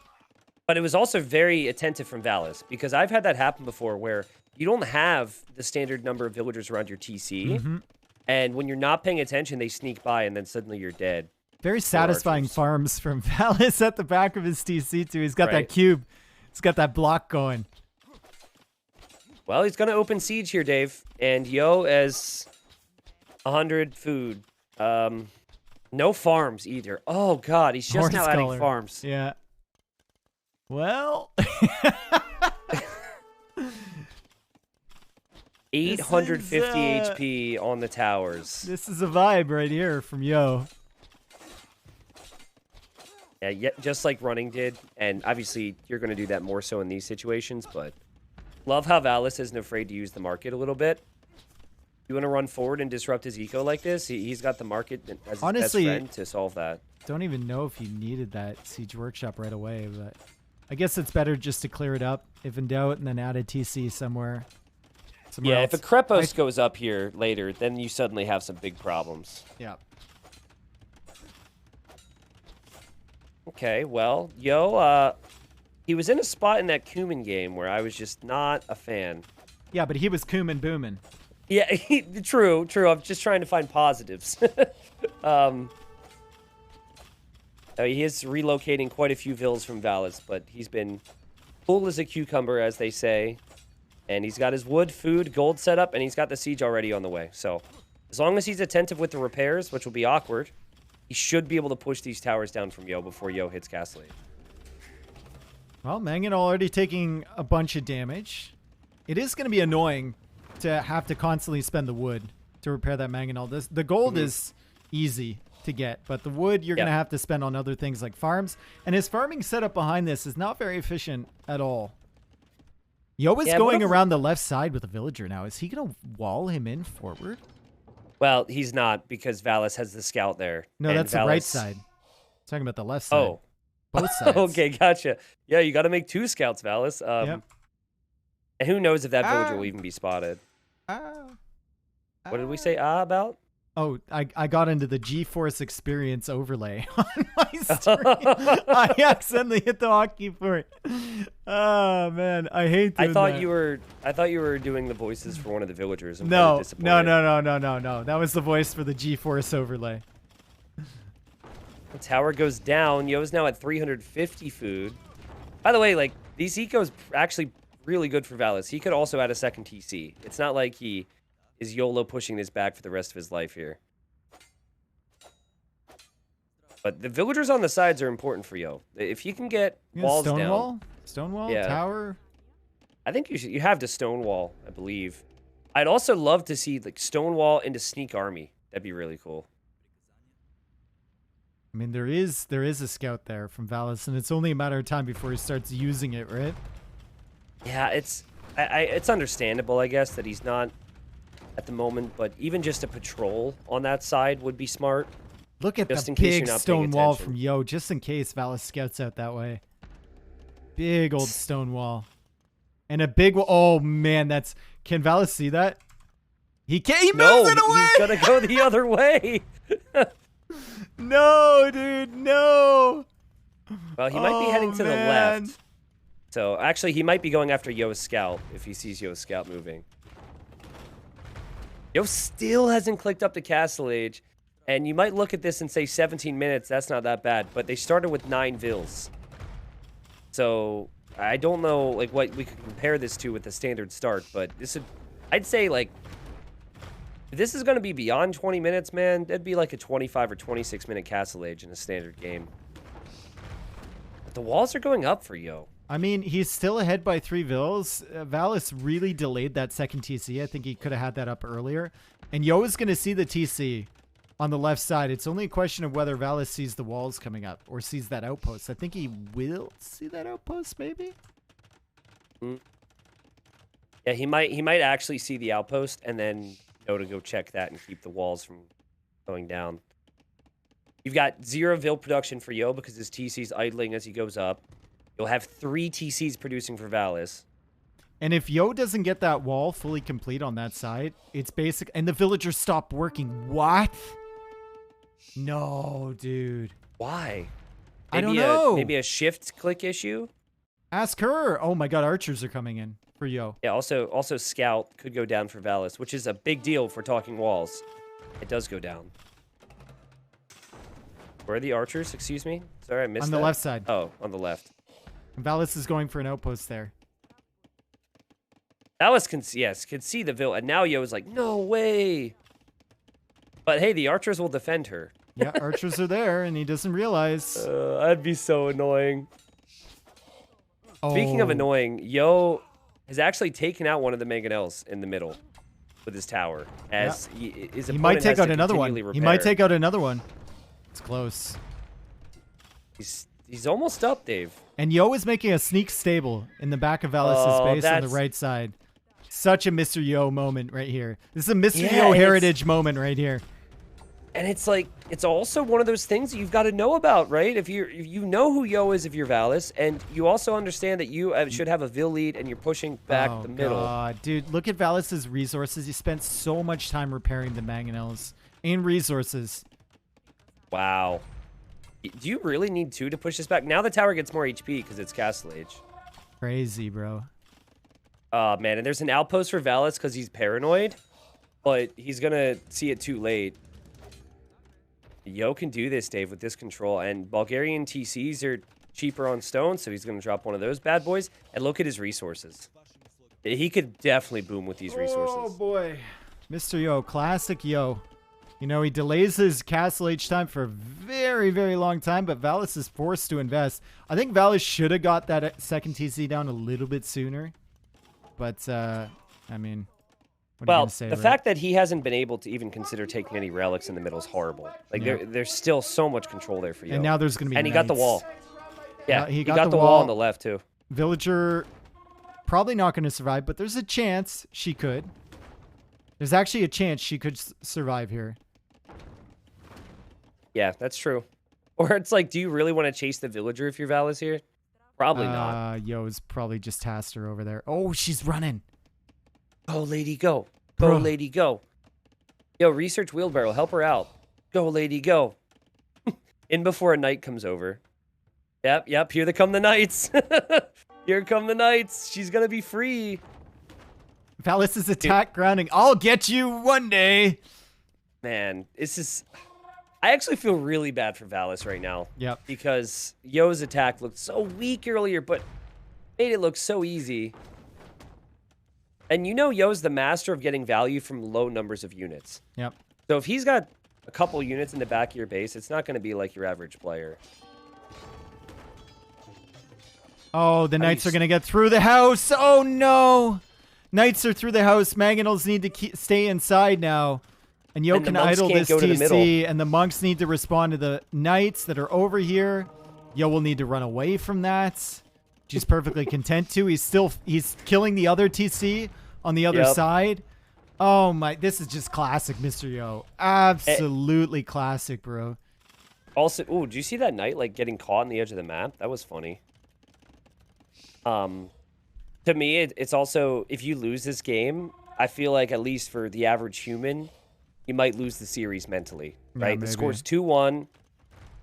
But it was also very attentive from Valas, because I've had that happen before where you don't have the standard number of villagers around your TC, and when you're not paying attention, they sneak by, and then suddenly you're dead. Very satisfying farms from Valas at the back of his TC, too. He's got that cube. He's got that block going. Well, he's going to open siege here, Dave. And Yo as 100 food. No farms either. Oh, God. He's just now adding farms. Yeah. Well. 850 HP on the towers. This is a vibe right here from Yo. Yeah, just like running did. And obviously, you're going to do that more so in these situations. But love how Valas isn't afraid to use the market a little bit. You want to run forward and disrupt his eco like this? He's got the market as his best friend to solve that. Don't even know if he needed that Siege Workshop right away, but I guess it's better just to clear it up if in doubt and then add a TC somewhere yeah, else. If a Krepos goes up here later, then you suddenly have some big problems. Yeah. Okay, well, Yo, he was in a spot in that Kuman game where I was just not a fan. Yeah, but he was Kuman booming. Yeah, true. I'm just trying to find positives. He is relocating quite a few vills from Valas, but he's been cool as a cucumber, as they say. And he's got his wood, food, gold set up, and he's got the siege already on the way. So as long as he's attentive with the repairs, which will be awkward, he should be able to push these towers down from Yo before Yo hits Castle Age. Well, Mangan already taking a bunch of damage. It is going to be annoying to have to constantly spend the wood to repair that mangonel. The gold is easy to get, but the wood you're going to have to spend on other things like farms. And his farming setup behind this is not very efficient at all. Yo is going around the left side with a villager now. Is he going to wall him in forward? Well, he's not because Valas has the scout there. No, and that's the right side. Talking about the left side. Oh. Both sides. Okay, gotcha. Yeah, you got to make 2 scouts, Valas. Yep. And who knows if that villager will even be spotted. What did we say about? Oh, I got into the GeForce experience overlay on my stream. I accidentally hit the hotkey for it. Oh man, I hate doing I thought that. you were doing the voices for one of the villagers. I'm No, kinda disappointed. no. That was the voice for the GeForce overlay. The tower goes down. Yo's now at 350 food. By the way, like, these ecos actually really good for Valas. He could also add a second TC. It's not like he is YOLO pushing this back for the rest of his life here. But the villagers on the sides are important for Yo. If he can get walls down. Stonewall? Yeah. Tower? I think you have to Stonewall, I believe. I'd also love to see like Stonewall into Sneak Army. That'd be really cool. I mean, there is a scout there from Valas, and it's only a matter of time before he starts using it, right? Yeah, it's understandable, I guess, that he's not at the moment, but even just a patrol on that side would be smart. Look at just the in case big you're not stone paying wall attention. from Yo, just in case Valas scouts out that way. Big old stone wall. And a big wall. Oh, man, can Valas see that? He can't. He moves it away! He's gonna go the other way. No, dude, no. Well, he might be heading to the man. left. So, actually, he might be going after Yo's scout if he sees Yo's scout moving. Yo still hasn't clicked up to Castle Age. And you might look at this and say 17 minutes, that's not that bad. But they started with 9 vills. So, I don't know like what we could compare this to with the standard start. But this would, I'd say, like, if this is going to be beyond 20 minutes, man, that'd be like a 25 or 26-minute Castle Age in a standard game. But the walls are going up for Yo. I mean, he's still ahead by 3 vills. Valas really delayed that second TC. I think he could have had that up earlier. And Yo is going to see the TC on the left side. It's only a question of whether Valas sees the walls coming up or sees that outpost. I think he will see that outpost, maybe? Yeah, he might actually see the outpost and then know to go check that and keep the walls from going down. You've got 0 vill production for Yo because his TC's idling as he goes up. You'll have 3 TCs producing for Valas. And if Yo doesn't get that wall fully complete on that side, it's basic. And the villagers stop working. What? No, dude. Why? I don't know. Maybe a shift click issue? Ask her. Oh my god, archers are coming in for Yo. Yeah, also scout could go down for Valas, which is a big deal if we're talking walls. It does go down. Where are the archers? Excuse me? Sorry, I missed that. On the left side. Oh, on the left. Valas is going for an outpost there. Valas can see the vill, and now Yo is like, no way. But hey, the archers will defend her. Yeah, archers are there, and he doesn't realize. That'd be so annoying. Oh. Speaking of annoying, Yo has actually taken out one of the mangonels in the middle with his tower. As his he might opponent take has out to another one. continually He might repair. take out another one. It's close. He's almost up, Dave. And Yo is making a sneak stable in the back of Valis' base on the right side. Such a Mr. Yo moment right here. This is a Mr. Yo heritage moment right here. And it's like, it's also one of those things that you've got to know about, right? If you know who Yo is if you're Valis, and you also understand that you should have a Vill lead and you're pushing back the middle. God, dude, look at Valis' resources. He spent so much time repairing the mangonels and resources. Wow. Do you really need 2 to push this back? Now the tower gets more HP because it's Castle Age. Crazy, bro. Oh, man. And there's an outpost for Valis because he's paranoid, but he's going to see it too late. Yo can do this, Dave, with this control. And Bulgarian TCs are cheaper on stone, so he's going to drop one of those bad boys. And look at his resources. He could definitely boom with these resources. Oh, boy. Mr. Yo, classic Yo. You know, he delays his Castle Age time for a very, very long time, but Valis is forced to invest. I think Valis should have got that second TC down a little bit sooner. But, I mean, what are you gonna say, the right? fact that he hasn't been able to even consider taking any relics in the middle is horrible. Like, there's still so much control there for you. And now there's going to be And he got the knights. wall. Yeah, he got the wall on the left, too. Villager probably not going to survive, but there's a chance she could. There's actually a chance she could survive here. Yeah, that's true. Or it's like, do you really want to chase the villager if you're Valas here? Probably not. Yo's probably just tasked her over there. Oh, she's running. Go, lady, go. Go, Bro. lady, go. Yo, research wheelbarrow. Help her out. Go, lady, go. In before a knight comes over. Yep. Here they come the knights. Here come the knights. She's going to be free. Valas' attack grounding. I'll get you one day. Man, this is... I actually feel really bad for Valas right now. Yep. Because Yo's attack looked so weak earlier, but made it look so easy. And you know Yo's the master of getting value from low numbers of units. Yep. So if he's got a couple units in the back of your base, it's not going to be like your average player. Oh, the knights are going to get through the house. Oh, no. Knights are through the house. Mangonels need to stay inside now. And Yo can idle this TC, and the monks need to respond to the knights that are over here. Yo will need to run away from that. She's perfectly content to. He's killing the other TC on the other side. Oh my, this is just classic, Mr. Yo. Absolutely classic, bro. Also, ooh, did you see that knight like getting caught on the edge of the map? That was funny. To me, it's also, if you lose this game, I feel like at least for the average human, you might lose the series mentally, right? Yeah, the score's 2-1.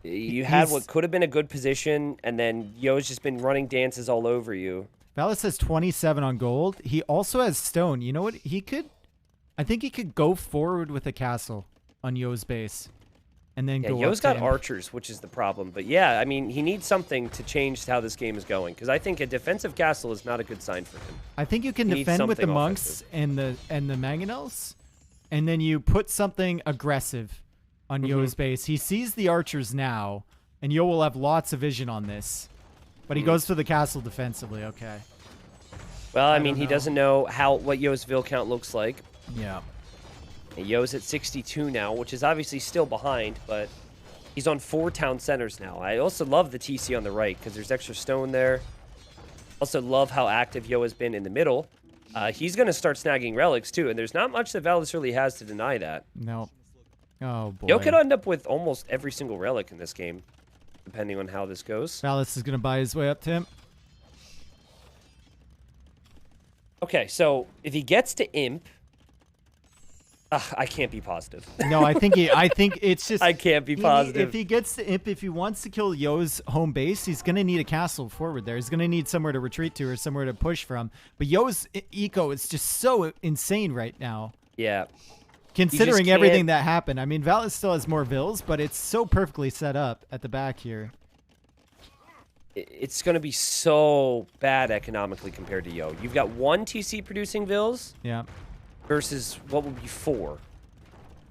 You had what could have been a good position, and then Yo's just been running dances all over you. Valas has 27 on gold. He also has stone. You know what? I think he could go forward with a castle on Yo's base. And then go Yo's up got to him. archers, which is the problem. But yeah, I mean, he needs something to change how this game is going. Because I think a defensive castle is not a good sign for him. I think you can defend with the monks and the mangonels. And then you put something aggressive on Yo's base. He sees the archers now, and Yo will have lots of vision on this. But he goes for the castle defensively. Okay. Well, I mean, he doesn't know what Yo's Ville count looks like. Yeah. And Yo's at 62 now, which is obviously still behind, but he's on 4 town centers now. I also love the TC on the right because there's extra stone there. Also love how active Yo has been in the middle. He's going to start snagging relics, too, and there's not much that Valas really has to deny that. No. Oh, boy. Yo could end up with almost every single relic in this game, depending on how this goes. Valas is going to buy his way up to him. Okay, so if he gets to Imp... I can't be positive. No, I think it's just... I can't be positive. If he gets to Imp, if he wants to kill Yo's home base, he's going to need a castle forward there. He's going to need somewhere to retreat to or somewhere to push from. But Yo's eco is just so insane right now. Yeah. Considering everything that happened. I mean, Valas still has more vills, but it's so perfectly set up at the back here. It's going to be so bad economically compared to Yo. You've got 1 TC producing vills. Yeah. Versus what would be 4.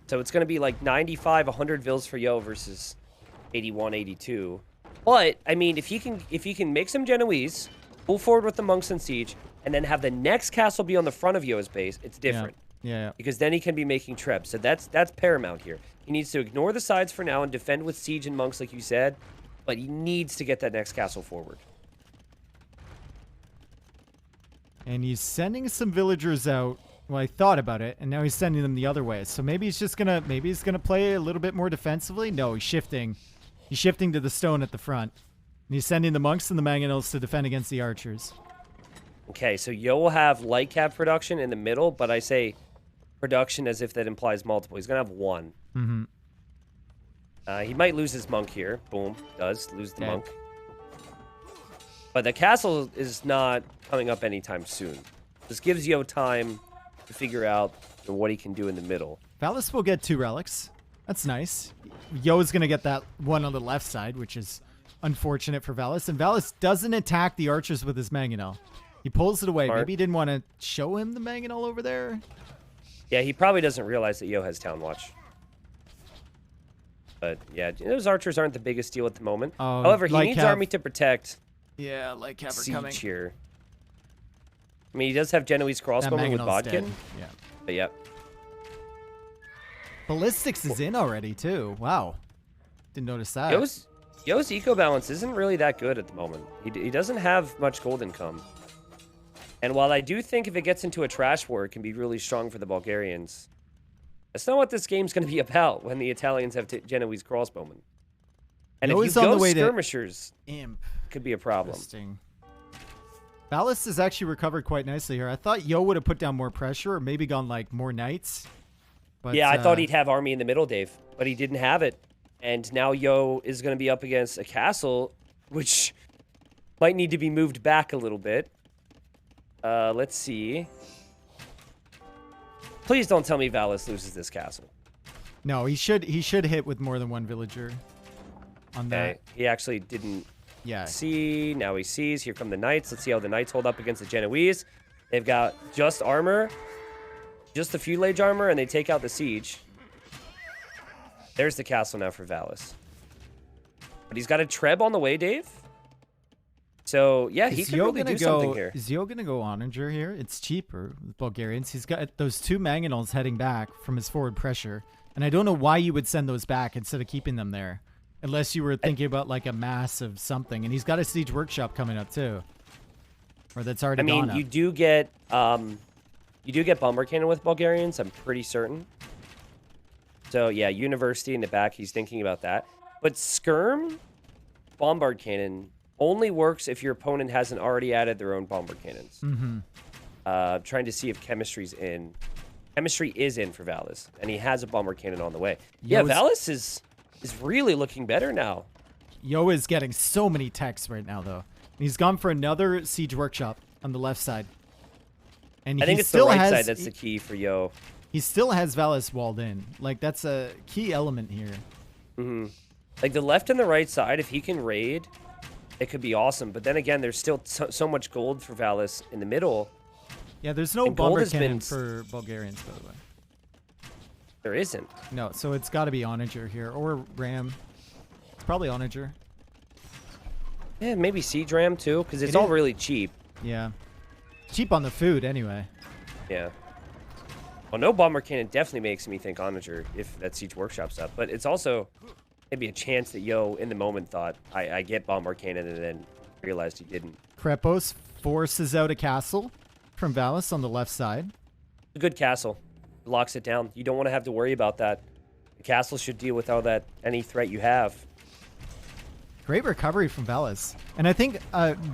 So it's going to be like 95, 100 vills for Yo versus 81, 82. But, I mean, if he can make some Genoese, pull forward with the monks and siege, and then have the next castle be on the front of Yo's base, it's different. Yeah. Because then he can be making trebs. So that's paramount here. He needs to ignore the sides for now and defend with siege and monks, like you said. But he needs to get that next castle forward. And he's sending some villagers out. Well, I thought about it, and now he's sending them the other way. So maybe he's gonna play a little bit more defensively. No, he's shifting. He's shifting to the stone at the front. And he's sending the monks and the mangonels to defend against the archers. Okay, so Yo will have light cap production in the middle, but I say production as if that implies multiple. He's gonna have 1. Mm-hmm. He might lose his monk here. Boom, does lose the monk. But the castle is not coming up anytime soon. This gives Yo time to figure out what he can do in the middle. Valas will get 2 relics. That's nice. Yo's going to get that one on the left side, which is unfortunate for Valas. And Valas doesn't attack the archers with his mangonel. He pulls it away. Smart. Maybe he didn't want to show him the mangonel over there. Yeah, he probably doesn't realize that Yo has Town Watch. But yeah, those archers aren't the biggest deal at the moment. However, he needs army to protect. Yeah, like have her siege coming here. I mean, he does have Genoese crossbowmen with Bodkin. Yeah. But yeah. Ballistics is in already, too. Wow. Didn't notice that. Yo's eco balance isn't really that good at the moment. He doesn't have much gold income. And while I do think if it gets into a trash war, it can be really strong for the Bulgarians, that's not what this game's going to be about when the Italians have Genoese crossbowmen. And if you go skirmishers, Imp. Could be a problem. Interesting. Valas has actually recovered quite nicely here. I thought Yo would have put down more pressure or maybe gone like more knights. But, yeah, I thought he'd have army in the middle, Dave, but he didn't have it. And now Yo is going to be up against a castle, which might need to be moved back a little bit. Let's see. Please don't tell me Valas loses this castle. No, he should hit with more than one villager on that. He actually didn't Yeah. see. Now he sees. Here come the knights. Let's see how the knights hold up against the Genoese. They've got just armor, just the feudal age armor, and they take out the siege. There's the castle now for Valas. But he's got a Treb on the way, Dave. So, yeah, he can really do something here. Is Yo going to go Onager here? It's cheaper with Bulgarians. He's got those 2 mangonels heading back from his forward pressure. And I don't know why you would send those back instead of keeping them there. Unless you were thinking about like a mass of something. And he's got a siege workshop coming up too. Or that's already gone up. You do get bomber cannon with Bulgarians, I'm pretty certain. So, yeah, university in the back, he's thinking about that. But skirm bombard cannon only works if your opponent hasn't already added their own bomber cannons. Mm-hmm. Trying to see if chemistry's in. Chemistry is in for Valas, and he has a bomber cannon on the way. Yeah, Valas is really looking better now. Yo is getting so many techs right now, though. He's gone for another siege workshop on the left side. And I think it's the right side that's the key for Yo. He still has Valas walled in. Like, that's a key element here. Mm-hmm. Like, the left and the right side, if he can raid, it could be awesome. But then again, there's still so much gold for Valas in the middle. Yeah, there's no bomber cannon for Bulgarians, by the way. There isn't. No, so it's got to be Onager here. Or Ram. It's probably Onager. Yeah, maybe Siege Ram, too, because it's all really cheap. Yeah. Cheap on the food, anyway. Yeah. Well, no bomber cannon definitely makes me think Onager if that Siege Workshop's up. But it's also maybe a chance that Yo, in the moment, thought, I get bomber cannon, and then realized he didn't. Krepos forces out a castle from Valas on the left side. A good castle. Locks it down. You don't want to have to worry about that. The castle should deal with all that, any threat you have. Great recovery from Valas. And I think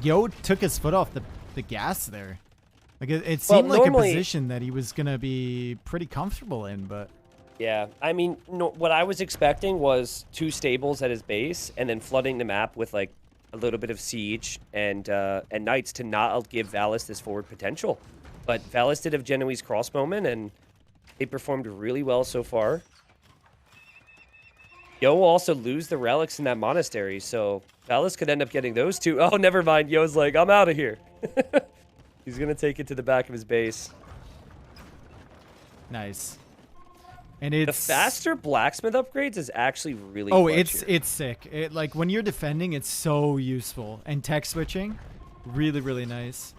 Yo took his foot off the gas there. Like it seemed like a position that he was going to be pretty comfortable in, but... Yeah, I mean, what I was expecting was 2 stables at his base and then flooding the map with like a little bit of siege and knights to not give Valas this forward potential. But Valas did have Genoese crossbowmen, and they performed really well so far. Yo will also lose the relics in that monastery, so Valas could end up getting those 2. Oh, never mind. Yo's like, I'm out of here. He's going to take it to the back of his base. Nice. And it's... The faster blacksmith upgrades is actually really it's sick. Like, when you're defending, it's so useful. And tech switching, really, really nice.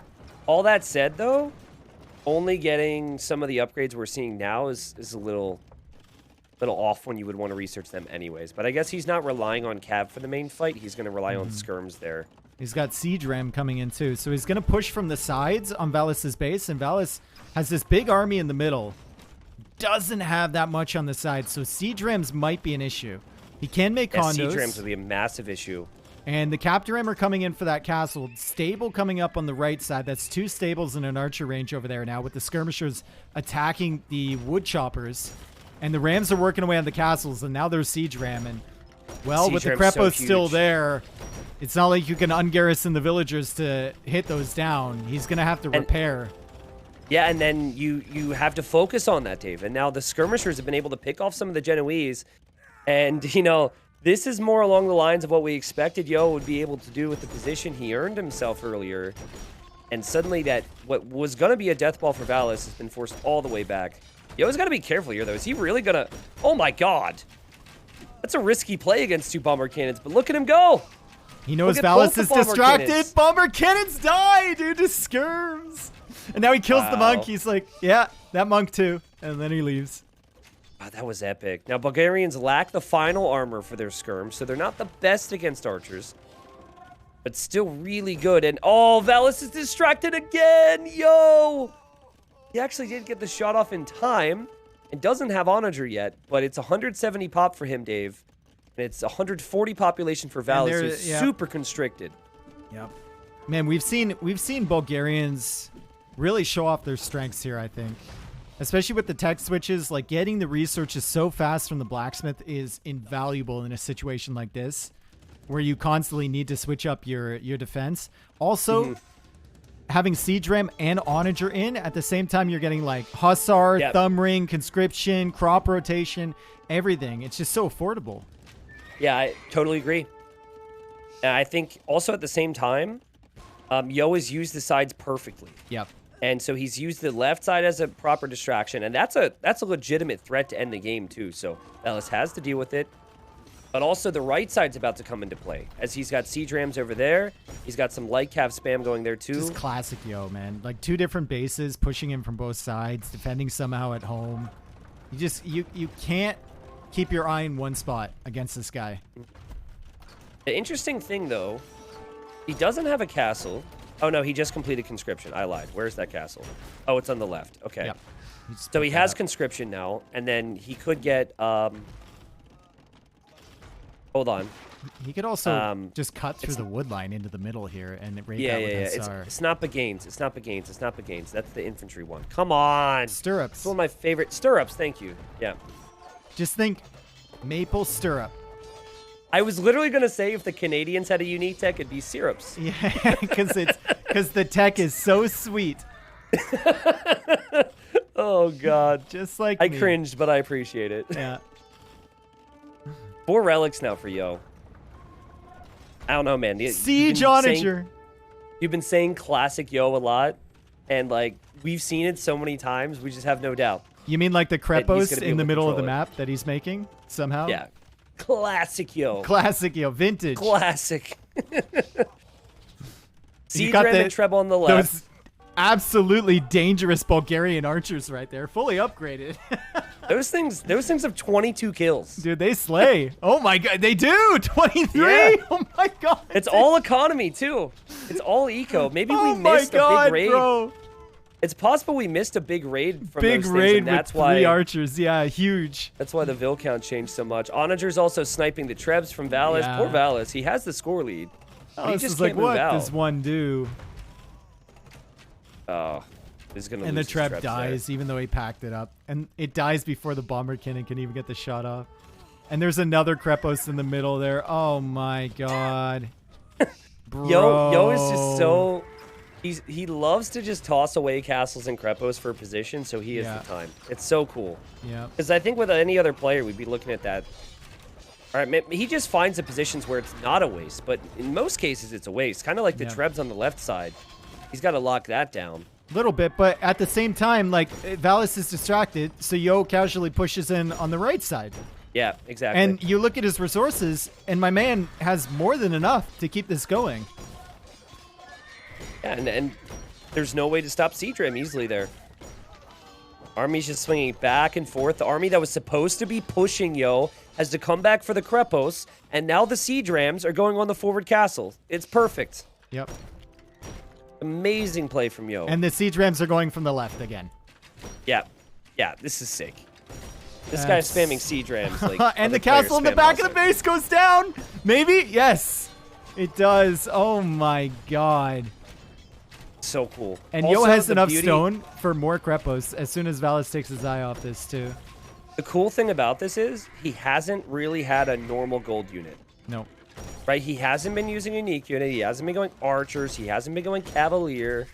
All that said, though, only getting some of the upgrades we're seeing now is a little off when you would want to research them anyways. But I guess he's not relying on Cav for the main fight. He's going to rely on skirms there. He's got Siege Ram coming in, too. So he's going to push from the sides on Valas's base. And Valas has this big army in the middle. Doesn't have that much on the side. So Siege Rams might be an issue. He can make condos. Siege Rams will be a massive issue. And the Captor Ram are coming in for that castle. Stable coming up on the right side. That's 2 stables and an archer range over there now with the skirmishers attacking the wood choppers. And the Rams are working away on the castles. And now there's Siege Ram. And, well, Siege with the Ram's Krepos so still there, it's not like you can ungarrison the villagers to hit those down. He's going to have to repair. Yeah, and then you have to focus on that, Dave. And now the skirmishers have been able to pick off some of the Genoese. And, you know, this is more along the lines of what we expected Yo would be able to do with the position he earned himself earlier. And suddenly that what was going to be a death ball for Valas has been forced all the way back. Yo's got to be careful here, though. Is he really going to... Oh, my God. That's a risky play against 2 bomber cannons, but look at him go. He knows Valas is distracted. Bomber cannons die due to skirms. And now he kills the monk. He's like, yeah, that monk too. And then he leaves. Wow, that was epic. Now, Bulgarians lack the final armor for their skirms, so they're not the best against archers. but still really good. And oh, Valas is distracted again. Yo! He actually did get the shot off in time and doesn't have Onager yet, but it's 170 pop for him, Dave. And it's 140 population for Valas, who's super constricted. Yep. Man, we've seen Bulgarians really show off their strengths here, I think. Especially with the tech switches, like getting the resources so fast from the blacksmith is invaluable in a situation like this, where you constantly need to switch up your defense. Also, having Siege Ram and Onager in at the same time, you're getting like Hussar, Thumb Ring, Conscription, Crop Rotation, everything. It's just so affordable. Yeah, I totally agree. And I think also at the same time, Yo has used the sides perfectly. Yep. And so he's used the left side as a proper distraction, and that's a legitimate threat to end the game too. So Valas has to deal with it. But also the right side's about to come into play, as he's got siege rams over there. He's got some light cav spam going there too. Just classic Yo, man. Like 2 different bases, pushing him from both sides, defending somehow at home. You can't keep your eye in one spot against this guy. The interesting thing though, he doesn't have a castle. Oh no, he just completed conscription. I lied. Where's that castle? Oh, it's on the left. Okay. Yep. So he has conscription now, and then he could get hold on. He could also just cut through the Woodline into the middle here and raid that with Hussar. It's not Bagains. It's not Bagains. It's not Bagains. That's the infantry one. Come on. Stirrups. It's one of my favorite stirrups. Thank you. Yeah. Just think, maple stirrup. I was literally gonna say if the Canadians had a unique tech, it'd be syrups. Yeah, because the tech is so sweet. Oh God. Just like I me. cringed, but I appreciate it. Yeah. 4 relics now for Yo. I don't know, man. Siege Onager. You've been saying classic Yo a lot, and like we've seen it so many times, we just have no doubt. You mean like the Krepos in the middle of the map that he's making somehow? Yeah. Classic Yo. Classic Yo. Vintage. Classic. Siege Ram and Treble on the left. Those absolutely dangerous Bulgarian archers right there. Fully upgraded. Those things have 22 kills. Dude, they slay. Oh my God. They do. 23. Yeah. Oh my God. It's all economy too. It's all eco. Maybe we missed a big raid. Bro. It's possible we missed a big raid from big those raid things, and that's with why 3 archers. Yeah, huge. That's why the Vil count changed so much. Onager's also sniping the Trebs from Valas. Yeah. Poor Valas. He has the score lead. Oh, he just is like, can't move what out. does one do? Oh, he's gonna. And the lose his Treb Trebs dies, there. even though he packed it up. And it dies before the bomber cannon can even get the shot off. And there's another Krepos in the middle there. Oh my God. Bro. Yo is just so. He loves to just toss away castles and Krepos for position, so he has the time. It's so cool. Yeah. Because I think with any other player, we'd be looking at that. All right, he just finds the positions where it's not a waste, but in most cases, it's a waste. Kind of like the Trebs on the left side. He's got to lock that down. Little bit, but at the same time, like, Valas is distracted, so Yo casually pushes in on the right side. Yeah, exactly. And you look at his resources, and my man has more than enough to keep this going. Yeah, and there's no way to stop Siege Ram easily there. Army's just swinging back and forth. The army that was supposed to be pushing Yo has to come back for the Krepos, and now the Siege Rams are going on the forward castle. It's perfect. Yep. Amazing play from Yo. And the Siege Rams are going from the left again. Yeah. Yeah, this is sick. This guy's spamming Siege Rams. Like, and the castle in the back of the base goes down. Maybe? Yes. It does. Oh my God. So cool. And also, Yo has enough stone for more Krepos as soon as Valas takes his eye off this too. The cool thing about this is he hasn't really had a normal gold unit. No. Right? He hasn't been using a unique unit. He hasn't been going archers. He hasn't been going cavalier.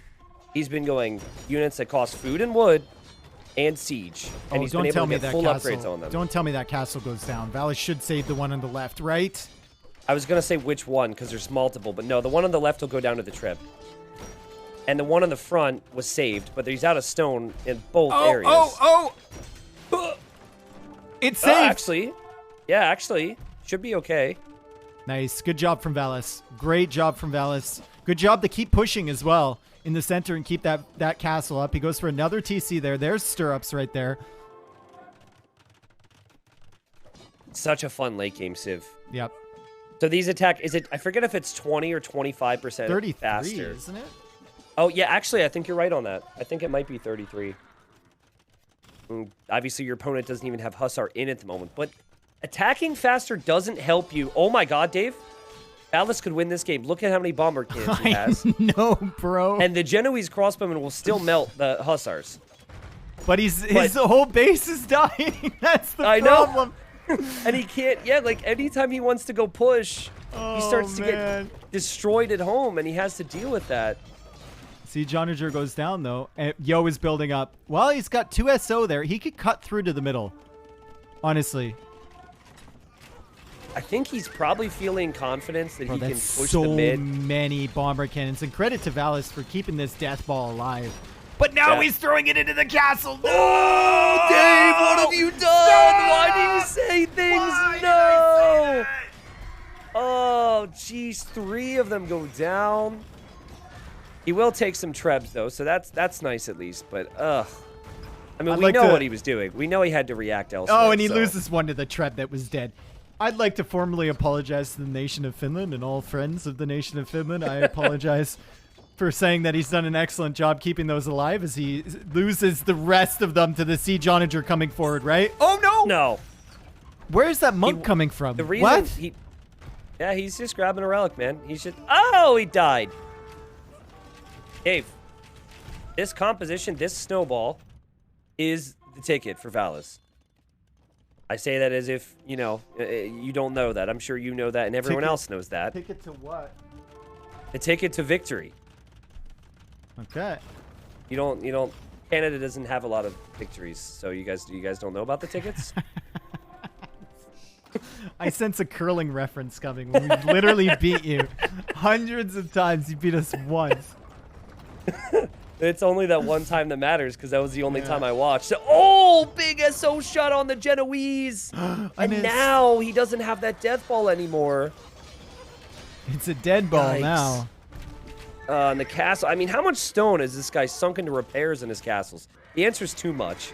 He's been going units that cost food and wood and siege. And he's been able to get full upgrades on them. Don't tell me that castle goes down. Valas should save the one on the left, right? I was going to say which one because there's multiple, but no, the one on the left will go down to the Treb. And the one on the front was saved, but he's out of stone in both areas. It's saved. Actually, should be okay. Nice. Good job from Valas. Great job from Valas. Good job to keep pushing as well in the center and keep that castle up. He goes for another TC there. There's stirrups right there. Such a fun late game civ. Yep. So these attack, is it, I forget if it's 20 or 25% 33, faster. isn't it? Oh, yeah, actually, I think you're right on that. I think it might be 33. Obviously, your opponent doesn't even have Hussar in at the moment, but attacking faster doesn't help you. Oh my god, Dave. Valas could win this game. Look at how many bomber cannons he has. No, bro. And the Genoese crossbowmen will still melt the Hussars. But his whole base is dying. That's the problem. Know. And he can't, yeah, like anytime he wants to go push, he starts to get destroyed at home, and he has to deal with that. Siege Onager goes down, though. And Yo is building up. Well, he's got 2 SO there. He could cut through to the middle. Honestly. I think he's probably feeling confidence that he can push so the mid. Many bomber cannons. And credit to Valas for keeping this death ball alive. But now he's throwing it into the castle. No! Oh, Dave, what have you done? No! Why do you say things? No! Oh, jeez. 3 of them go down. He will take some trebs, though, so that's nice at least. But, ugh. I mean, we know what he was doing. We know he had to react elsewhere. Oh, and he loses one to the treb that was dead. I'd like to formally apologize to the nation of Finland and all friends of the nation of Finland. I apologize for saying that he's done an excellent job keeping those alive as he loses the rest of them to the Siege Onager coming forward, right? Oh, no! No. Where's that monk coming from? The reason what? Yeah, he's just grabbing a relic, man. He should... Oh, he died. Dave, this composition, this snowball, is the ticket for Valas. I say that as if, you know, you don't know that. I'm sure you know that, and everyone else knows that. Ticket to what? The ticket to victory. Okay. You don't. Canada doesn't have a lot of victories, so you guys don't know about the tickets? I sense a curling reference coming. We literally beat you hundreds of times. You beat us once. It's only that one time that matters because that was the only time I watched. So, oh, big SO shot on the Genoese. And now he doesn't have that death ball anymore. It's a dead ball now. And the castle. I mean, how much stone has this guy sunk into repairs in his castles? The answer is too much.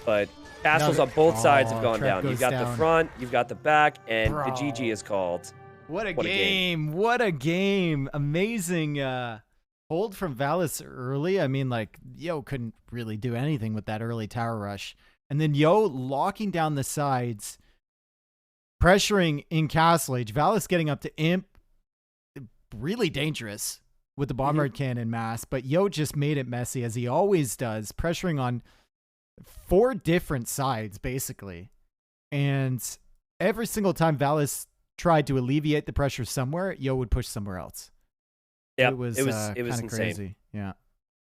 But castles on both sides have gone down. You've got the front, you've got the back, and the GG is called. What a game. What a game. Amazing hold from Valas early. I mean, like, Yo couldn't really do anything with that early tower rush. And then Yo locking down the sides, pressuring in Castle Age. Valas getting up to Imp. Really dangerous with the bomber cannon mass, but Yo just made it messy, as he always does, pressuring on 4 different sides, basically. And every single time Valas tried to alleviate the pressure somewhere, Yo would push somewhere else. Yeah, it was insane. Crazy. Yeah.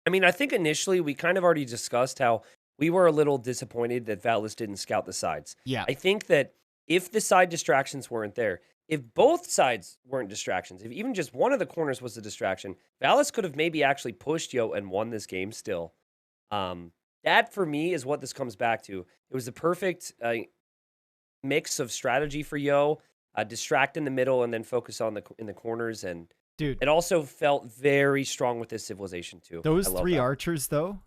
I mean, I think initially we kind of already discussed how we were a little disappointed that Valas didn't scout the sides. Yeah. I think that if the side distractions weren't there, if both sides weren't distractions, if even just one of the corners was a distraction, Valas could have maybe actually pushed Yo and won this game still. That, for me, is what this comes back to. It was the perfect mix of strategy for Yo, distract in the middle and then focus on in the corners. And dude, it also felt very strong with this civilization, too. Those 3 archers, though,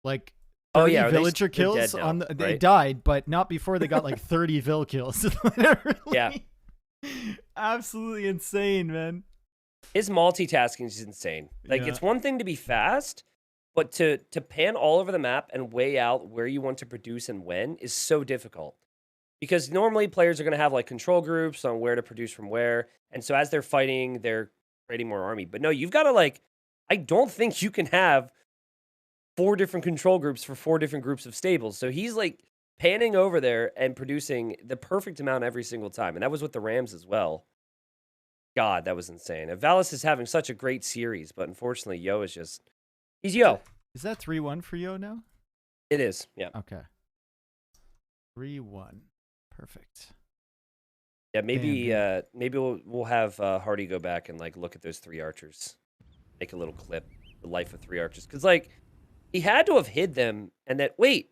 like... 30 Oh yeah, villager kills now, on they right? died, but not before they got like 30 vill kills. Literally. Yeah. Absolutely insane, man. His multitasking is insane. Like, it's one thing to be fast, but to pan all over the map and weigh out where you want to produce and when is so difficult. Because normally players are going to have like control groups on where to produce from where. And so as they're fighting, they're creating more army. But no, you've got to like, I don't think you can have 4 different control groups for 4 different groups of stables. So he's like panning over there and producing the perfect amount every single time. And that was with the Rams as well. God, that was insane. And Valas is having such a great series, but unfortunately, Yo is just, he's Yo. Is that 3-1 for Yo now? It is, yeah. Okay. 3-1. Perfect. Yeah, maybe maybe we'll have Hardy go back and like look at those 3 archers. Make a little clip, the life of 3 archers. Because like, he had to have hid them, and that, wait,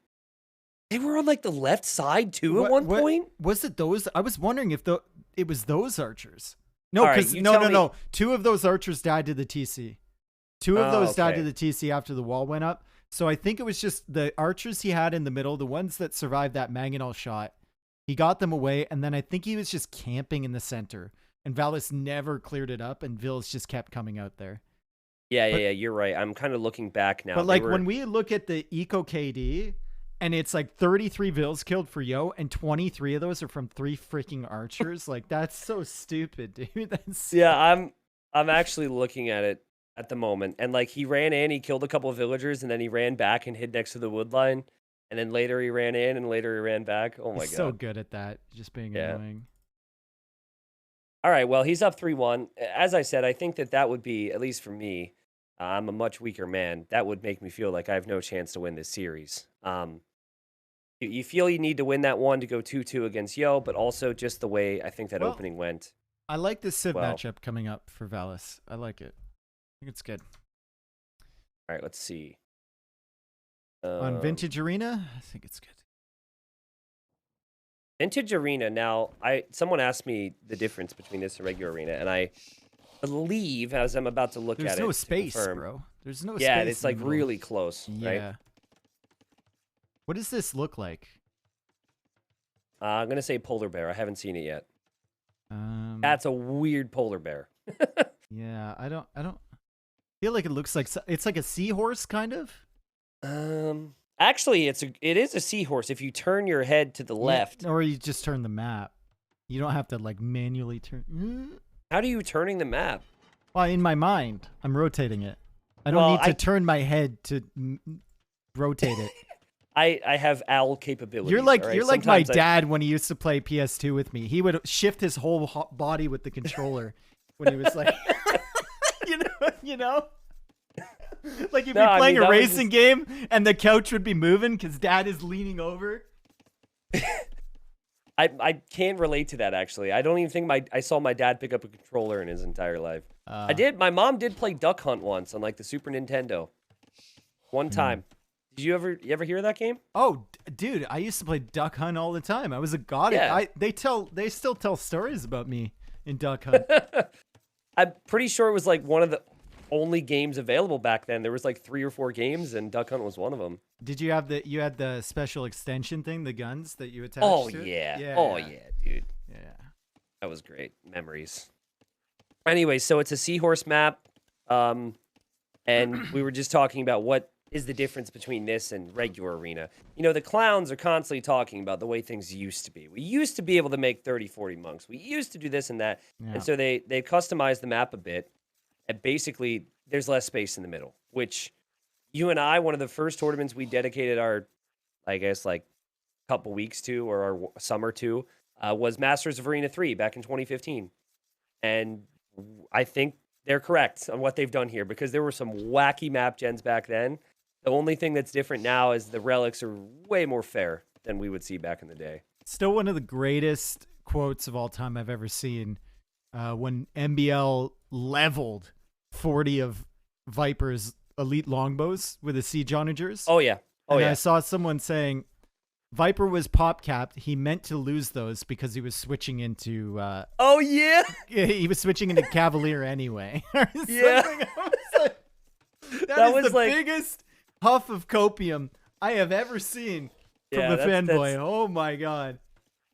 they were on like the left side too at one point? Was it those? I was wondering if it was those archers. No, because right, no. 2 of those archers died to the TC. 2 of those died to the TC after the wall went up. So I think it was just the archers he had in the middle, the ones that survived that mangonel shot. He got them away, and then I think he was just camping in the center. And Valas never cleared it up, and Vils just kept coming out there. Yeah, you're right. I'm kind of looking back now. But like when we look at the eco KD, and it's like 33 Vils killed for Yo, and 23 of those are from 3 freaking archers. Like that's so stupid, dude. That's yeah. I'm actually looking at it at the moment, and like he ran in, he killed a couple of villagers, and then he ran back and hid next to the woodline, and then later he ran in, and later he ran back. Oh my god, so good at that, just being annoying. All right, well he's up 3-1. As I said, I think that would be, at least for me, I'm a much weaker man. That would make me feel like I have no chance to win this series. You feel you need to win that one to go 2-2 against Yo, but also just the way I think that opening went. I like this Civ matchup coming up for Valas. I like it. I think it's good. All right, let's see. On Vintage Arena, I think it's good. Vintage Arena. Now, someone asked me the difference between this and regular Arena, and I believe, as I'm about to look at it, there's no space, bro. There's no space. Yeah, it's like really close, right? Yeah. What does this look like? I'm gonna say polar bear. I haven't seen it yet. That's a weird polar bear. Yeah, I don't feel like it looks like it's like a seahorse kind of. Actually, it is a seahorse if you turn your head to the left, or you just turn the map. You don't have to like manually turn. How do you turning the map? Well, in my mind, I'm rotating it. I don't need to turn my head to rotate it. I have owl capabilities. You're like right? you're like my dad when he used to play PS2 with me. He would shift his whole body with the controller when he was like, you know, like you'd be playing a racing game and the couch would be moving because dad is leaning over. I can't relate to that actually. I don't even think I saw my dad pick up a controller in his entire life. I did. My mom did play Duck Hunt once on like the Super Nintendo. One time. Did you ever hear that game? Oh, dude, I used to play Duck Hunt all the time. I was a god. Yeah. They still tell stories about me in Duck Hunt. I'm pretty sure it was like one of the only games available back then. There was like 3 or 4 games, and Duck Hunt was one of them. Did you have the special extension thing, the guns that you attached to? Yeah. Oh yeah, dude. Yeah. That was great. Memories. Anyway, so it's a seahorse map. And we were just talking about what is the difference between this and regular Arena. You know, the clowns are constantly talking about the way things used to be. We used to be able to make 30, 40 monks. We used to do this and that. Yeah. And so they customized the map a bit. And basically, there's less space in the middle, which you and I, one of the first tournaments we dedicated our, I guess, like couple weeks to, or our summer to, was Masters of Arena 3 back in 2015. And I think they're correct on what they've done here because there were some wacky map gens back then. The only thing that's different now is the relics are way more fair than we would see back in the day. Still one of the greatest quotes of all time I've ever seen when MBL leveled 40 of Viper's elite longbows with the siege onagers. Oh, yeah. And I saw someone saying Viper was pop capped. He meant to lose those because he was switching into... oh, yeah? He was switching into Cavalier anyway. Yeah. that was the biggest huff of copium I have ever seen from the fanboy. Oh, my God.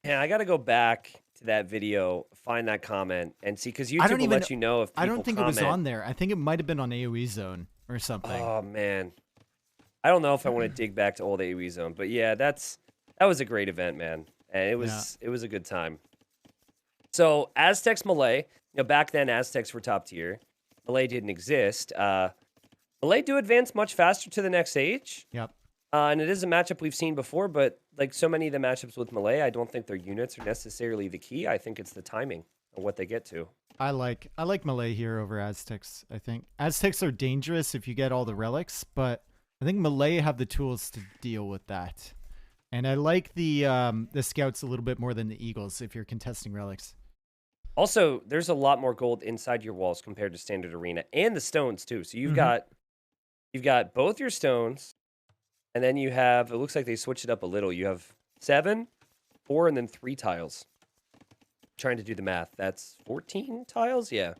Yeah, I got to go back to that video, find that comment, and see, because YouTube will let you know if people I don't think comment. It was on there. I think it might have been on AoE Zone or something. Oh, man. I don't know if I want to dig back to old AoE Zone, but yeah, that was a great event, man. And it was a good time. So Aztecs Malay, back then Aztecs were top tier. Malay didn't exist. Malay do advance much faster to the next stage. Yep. And it is a matchup we've seen before, but like so many of the matchups with Malay, I don't think their units are necessarily the key. I think it's the timing of what they get to. I like Malay here over Aztecs, I think. Aztecs are dangerous if you get all the relics, but I think Malay have the tools to deal with that. And I like the scouts a little bit more than the Eagles if you're contesting relics. Also, there's a lot more gold inside your walls compared to standard arena, and the stones too. So you've got both your stones, and then you have, it looks like they switched it up a little. You have 7, 4, and then 3 tiles. Trying to do the math. That's 14 tiles? Yeah.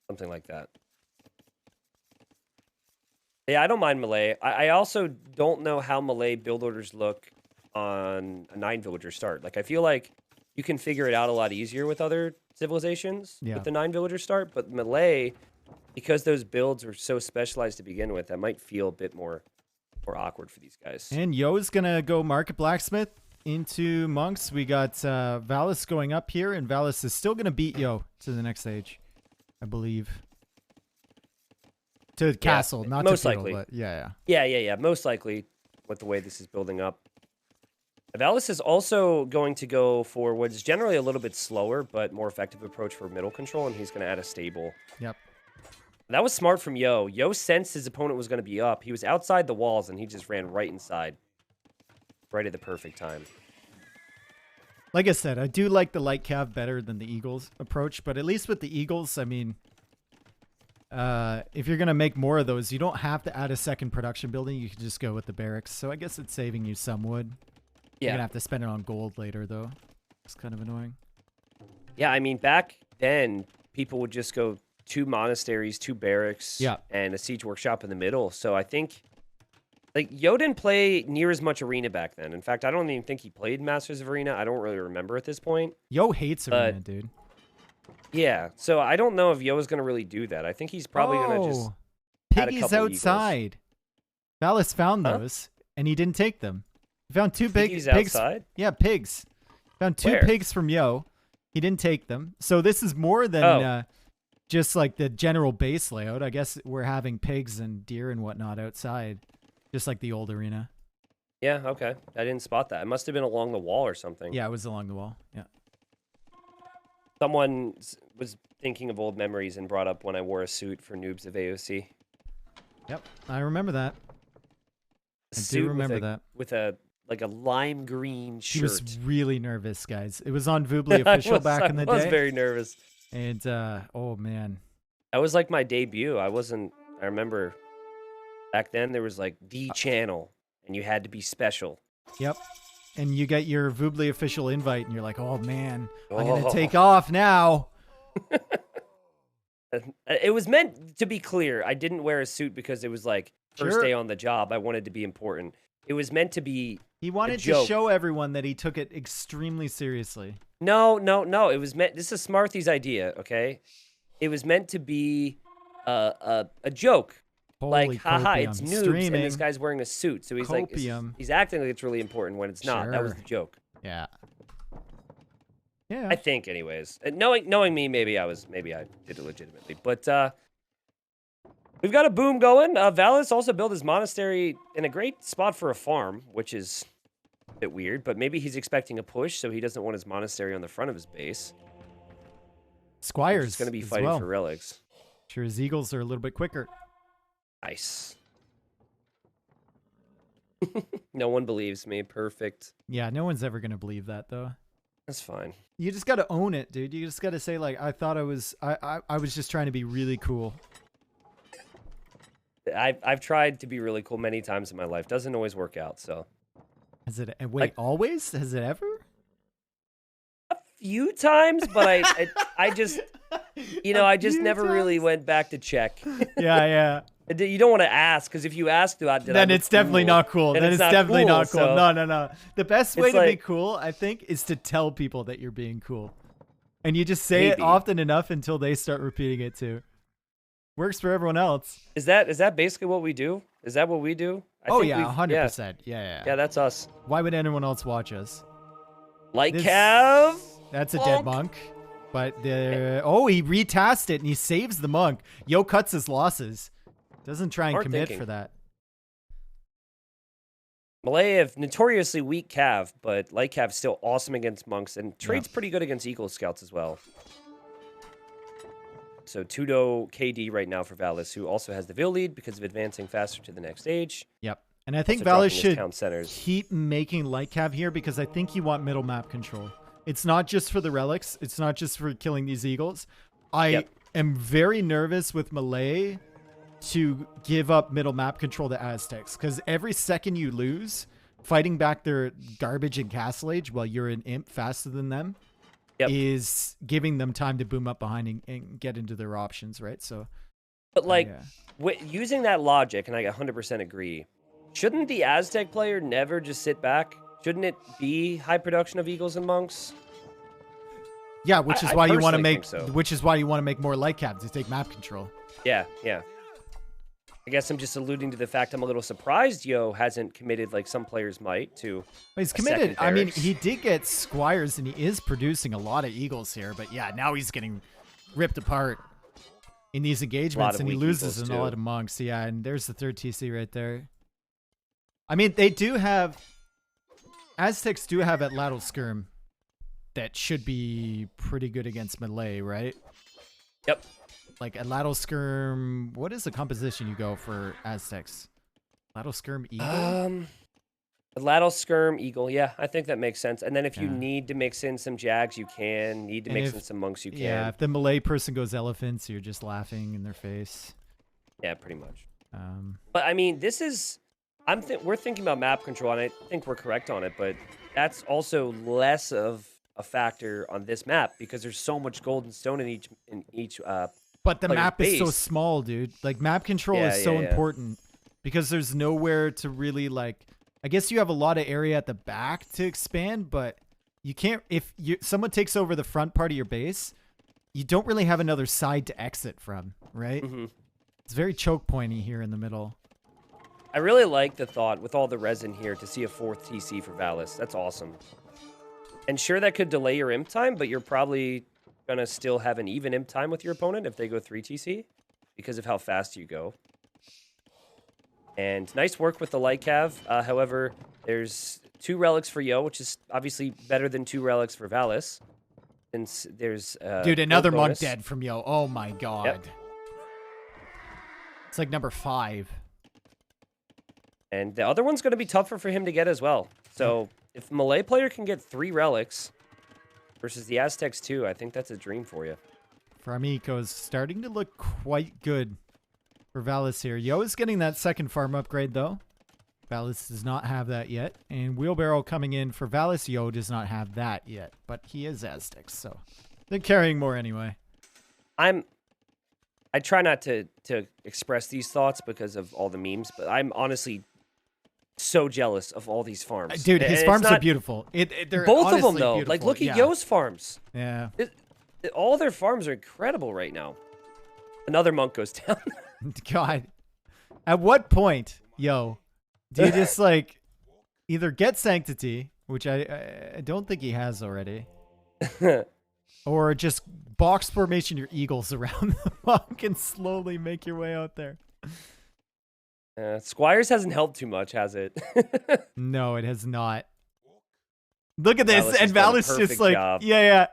Something like that. Yeah, I don't mind Malay. I also don't know how Malay build orders look on a 9 villager start. Like, I feel like you can figure it out a lot easier with other civilizations with the 9 villager start, but Malay, because those builds were so specialized to begin with, that might feel a bit more awkward for these guys. And Yo's gonna go Market Blacksmith into Monks. We got Valas going up here, and Valas is still gonna beat Yo to the next stage, I believe. To Castle, not most to Feudal, likely. but yeah. Most likely, with the way this is building up. Valas is also going to go for what is generally a little bit slower, but more effective approach for middle control, and he's going to add a stable. Yep. That was smart from Yo. Yo sensed his opponent was going to be up. He was outside the walls, and he just ran right inside. Right at the perfect time. Like I said, I do like the light cav better than the Eagles approach, but at least with the Eagles, I mean, if you're going to make more of those, you don't have to add a second production building. You can just go with the barracks. So I guess it's saving you some wood. You're going to have to spend it on gold later, though. It's kind of annoying. Yeah, I mean, back then, people would just go 2 monasteries, 2 barracks, and a siege workshop in the middle. So I think, like, Yo didn't play near as much Arena back then. In fact, I don't even think he played Masters of Arena. I don't really remember at this point. Yo hates Arena, dude. Yeah, so I don't know if Yo is going to really do that. I think he's probably going to just add a Piggies couple outside. Valas found those, and he didn't take them. He found 2 pigs outside? Yeah, pigs. Found 2 pigs from Yo. He didn't take them. So this is more than just like the general base layout. I guess we're having pigs and deer and whatnot outside, just like the old arena. Yeah, okay. I didn't spot that. It must have been along the wall or something. Yeah, it was along the wall. Yeah. Someone was thinking of old memories and brought up when I wore a suit for Noobs of AOC. Yep, I remember that. I do remember that. With a lime green shirt. He was really nervous, guys. It was on Voobly Official back in the day. I was very nervous. And, oh, man. That was like my debut. I remember back then there was like the channel and you had to be special. Yep. And you get your Voobly Official invite and you're like, oh, man, I'm going to take off now. It was meant to be clear. I didn't wear a suit because it was like first day on the job. I wanted to be important. It was meant to be He wanted to show everyone that he took it extremely seriously. No. It was meant. This is Smarthy's idea, okay? It was meant to be a joke. Holy like, haha, it's noobs, streaming. and this guy's wearing a suit. So he's he's acting like it's really important when it's not. That was the joke. Yeah. Yeah. I think, anyways. Knowing me, maybe I did it legitimately. But we've got a boom going. Valas also built his monastery in a great spot for a farm, which is a bit weird. But maybe he's expecting a push, so he doesn't want his monastery on the front of his base. Squires He's going to be fighting for relics. Sure, his eagles are a little bit quicker. Nice. No one believes me. Perfect. Yeah, no one's ever going to believe that, though. That's fine. You just got to own it, dude. You just got to say, like, I thought I was just trying to be really cool. I've tried to be really cool many times in my life. Doesn't always work out, so. Has it? Wait, always? Has it ever? A few times, but I just, I just never really went back to check. Yeah. You don't want to ask, because if you ask, then it's definitely not cool. Then it's definitely not cool. So No. The best way to be cool, I think, is to tell people that you're being cool. And you just say it often enough until they start repeating it too. Works for everyone else. Is that basically what we do? Is that what we do? Oh yeah, 100%. Yeah. Yeah, that's us. Why would anyone else watch us? Cav? That's a dead monk. But he retasked it and he saves the monk. Yo cuts his losses. Doesn't try and commit for that. Malay have notoriously weak Cav, but Light Cav's still awesome against monks and trades pretty good against Eagle Scouts as well. So 2-0 KD right now for Valas, who also has the Vil lead because of advancing faster to the next stage. Yep. And I think Valas should keep making Light Cav here because I think you want middle map control. It's not just for the relics. It's not just for killing these eagles. I am very nervous with Malay to give up middle map control to Aztecs because every second you lose fighting back their garbage in Castle Age while you're an imp faster than them is giving them time to boom up behind and get into their options, right? So, but using that logic, and I 100% agree, shouldn't the Aztec player never just sit back? Shouldn't it be high production of Eagles and Monks? Yeah, which is why you want to make so. which is why you want to make more light cabs to take map control. Yeah. I guess I'm just alluding to the fact I'm a little surprised Yo hasn't committed like some players might to. He's committed. I mean, he did get Squires and he is producing a lot of Eagles here, but yeah, now he's getting ripped apart in these engagements and he loses in a lot of Monks. Yeah, and there's the third TC right there. I mean, they do have Aztecs do have Atlatl Skirm that should be pretty good against melee, right? Yep. Like Atlatl Skirm, what is the composition you go for Aztecs? Atlatl Skirm Eagle? Atlatl Skirm Eagle, yeah, I think that makes sense. And then if you need to mix in some Jags, you can. Need to mix in some Monks, you can. Yeah, if the melee person goes Elephants, you're just laughing in their face. Yeah, pretty much. But I mean, this is... we're thinking about map control, and I think we're correct on it, but that's also less of a factor on this map because there's so much gold and stone in each but the map base. Is so small, dude. Like, map control is so important because there's nowhere to really, like... I guess you have a lot of area at the back to expand, but you can't... If someone takes over the front part of your base, you don't really have another side to exit from, right? Mm-hmm. It's very choke pointy here in the middle. I really like the thought with all the resin here to see a 4th TC for Valas. That's awesome. And sure, that could delay your imp time, but you're probably going to still have an even imp time with your opponent if they go 3 TC because of how fast you go. And nice work with the light cav. However, there's 2 relics for Yo, which is obviously better than 2 relics for Valas. Since there's dude, another monk dead from Yo. Oh my god. Yep. It's like number 5. And the other one's going to be tougher for him to get as well. So if melee player can get 3 relics versus the Aztecs 2, I think that's a dream for you. Farmiko is starting to look quite good for Valas here. Yo is getting that second farm upgrade, though. Valas does not have that yet. And Wheelbarrow coming in for Valas. Yo does not have that yet. But he is Aztecs, so they're carrying more anyway. I try not to express these thoughts because of all the memes, but I'm honestly so jealous of all these farms. Dude, his farms are beautiful. They're both of them, though. Beautiful. Like, look at Yo's farms. Yeah. All their farms are incredible right now. Another monk goes down. God. At what point, Yo, do you just, like, either get Sanctity, which I don't think he has already, or just box formation your eagles around the monk and slowly make your way out there? Squires hasn't helped too much, has it? No, it has not. Look at this, and Valis just like, yeah.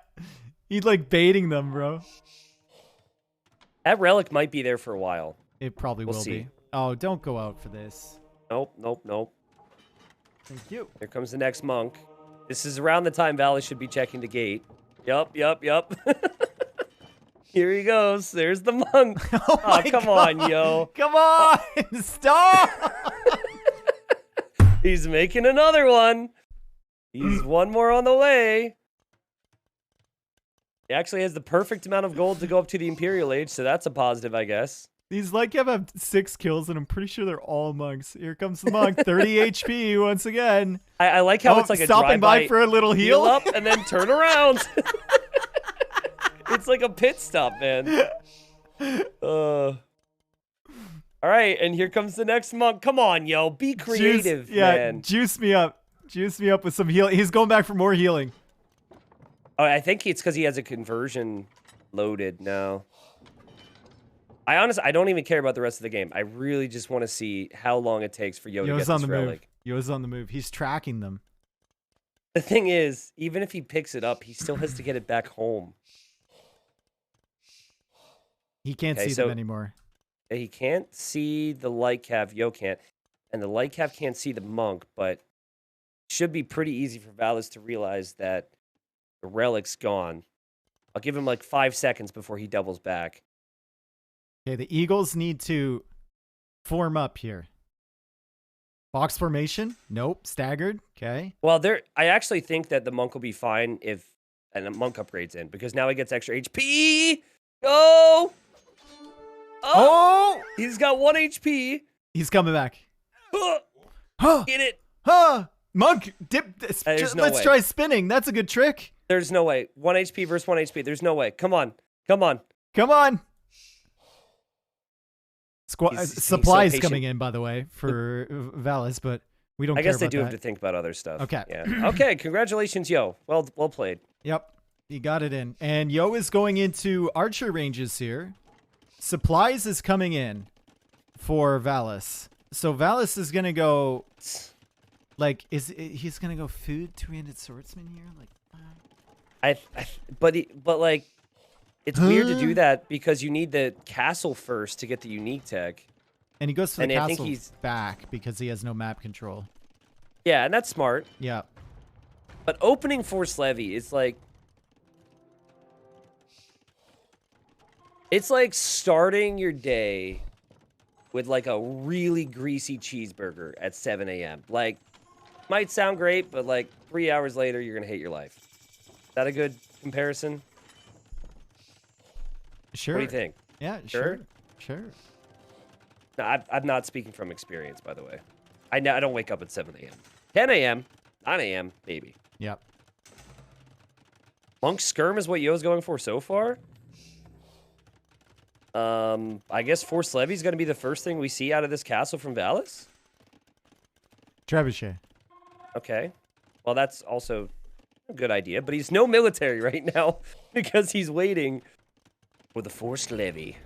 He's like baiting them, bro. That relic might be there for a while. It probably will be. Oh, don't go out for this. Nope. Thank you. Here comes the next monk. This is around the time Valis should be checking the gate. Yup. Here he goes. There's the monk. Oh, come on, Yo. Come on. Stop. He's making another one. He's one more on the way. He actually has the perfect amount of gold to go up to the Imperial Age, so that's a positive, I guess. These Lightcap have 6 kills, and I'm pretty sure they're all monks. Here comes the monk, 30 HP once again. I like how it's like a stopping by for a little heal up and then turn around. It's like a pit stop, man. All right, and here comes the next monk. Come on, Yo, be creative, man. Juice me up. Juice me up with some healing. He's going back for more healing. Oh, I think it's because he has a conversion loaded now. I don't even care about the rest of the game. I really just want to see how long it takes for Yo to get this relic. Yo's on the move. He's tracking them. The thing is, even if he picks it up, he still has to get it back home. He can't see them anymore. He can't see the light cav. Yo can't. And the light cav can't see the monk, but it should be pretty easy for Valis to realize that the relic's gone. I'll give him like 5 seconds before he doubles back. Okay, the Eagles need to form up here. Box formation? Nope. Staggered? Okay. Well, I actually think that the monk will be fine if a monk upgrades in, because now he gets extra HP. Go! Oh! He's got 1 HP. He's coming back. Get it. Monk, dip. Let's try spinning. That's a good trick. There's no way. 1 HP versus 1 HP. There's no way. Come on. Come on. Come on. He's Supplies so coming in, by the way, for Valas, but we don't care I guess they about do that. have to think about other stuff. Okay. Yeah. Okay, congratulations, Yo. Well played. Yep. You got it in. And Yo is going into archer ranges here. Supplies is coming in for Valas. So Valas is going to go... Like, he's going to go food, two-handed swordsman here? Like, but like, it's weird to do that because you need the castle first to get the unique tech. And he goes for the I castle think he's back because he has no map control. Yeah, and that's smart. Yeah. But opening Force Levy is like... It's like starting your day with like a really greasy cheeseburger at 7 a.m. Like, might sound great, but like 3 hours later, you're going to hate your life. Is that a good comparison? Sure. What do you think? Yeah, Sure? Sure. No, I'm not speaking from experience, by the way. I don't wake up at 7 a.m. 10 a.m., 9 a.m., maybe. Yep. Monk Skirm is what Yo's going for so far? I guess Force Levy is going to be the first thing we see out of this castle from Valas? Trebuchet. Okay. Well, that's also a good idea, but he's no military right now because he's waiting for the Force Levy.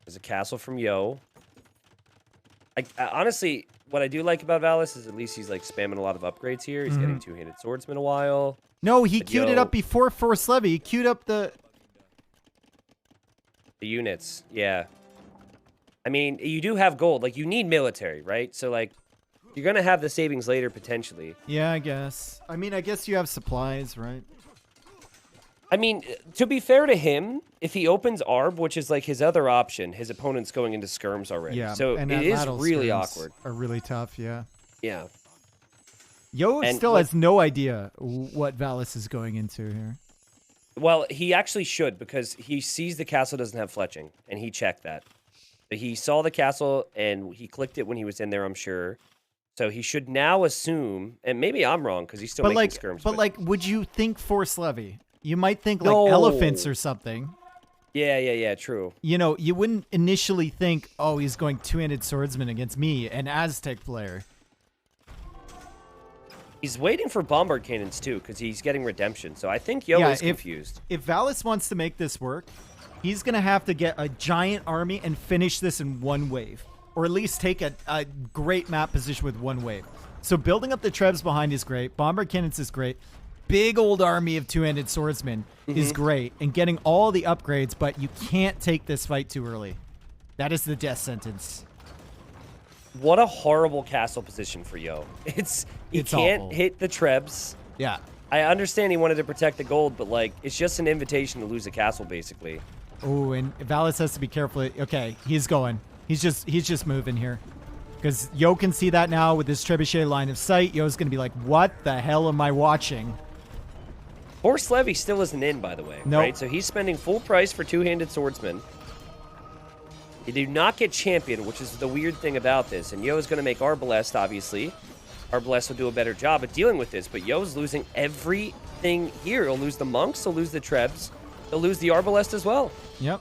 There's a castle from Yo. I honestly, what I do like about Valas is at least he's like spamming a lot of upgrades here. He's getting two-handed swordsman a while. No, he queued it up before Force Levy. He queued up the units. Yeah. I mean, you do have gold. Like, you need military, right? So, like, you're going to have the savings later, potentially. Yeah, I guess. I mean, I guess you have supplies, right? I mean, to be fair to him, if he opens Arb, which is like his other option, his opponent's going into skirms already. Yeah, so and it is Lattice really skirms awkward. Are really tough, yeah. Yeah. Yo still has no idea what Valas is going into here. Well, he actually should, because he sees the castle doesn't have fletching, and he checked that. He saw the castle, and he clicked it when he was in there, I'm sure. So he should now assume, and maybe I'm wrong, because he's still making skirms. But, like, would you think Force Levy? You might think, like, No. elephants or something. Yeah, true. You know, you wouldn't initially think, oh, he's going two-handed swordsman against me, an Aztec player. He's waiting for bombard cannons, too, because he's getting redemption. So I think Yo is confused. If Valas wants to make this work, he's going to have to get a giant army and finish this in one wave. Or at least take a great map position with one wave. So building up the trebs behind is great. Bombard cannons is great. Big old army of two-handed swordsmen is great. And getting all the upgrades, but you can't take this fight too early. That is the death sentence. What a horrible castle position for Yo. He can't awful. hit the trebs. Yeah. I understand he wanted to protect the gold, but like it's just an invitation to lose a castle, basically. Oh, and Valas has to be careful. Okay, he's going. He's just moving here. Because Yo can see that now with his trebuchet line of sight. Yo's going to be like, what the hell am I watching? Force Levy still isn't in, by the way. Nope. Right? So he's spending full price for two-handed swordsman. You do not get champion, which is the weird thing about this. And Yo is going to make Arbalest, obviously. Arbalest will do a better job at dealing with this, but Yo's losing everything here. He'll lose the monks, he'll lose the trebs, he'll lose the Arbalest as well. Yep.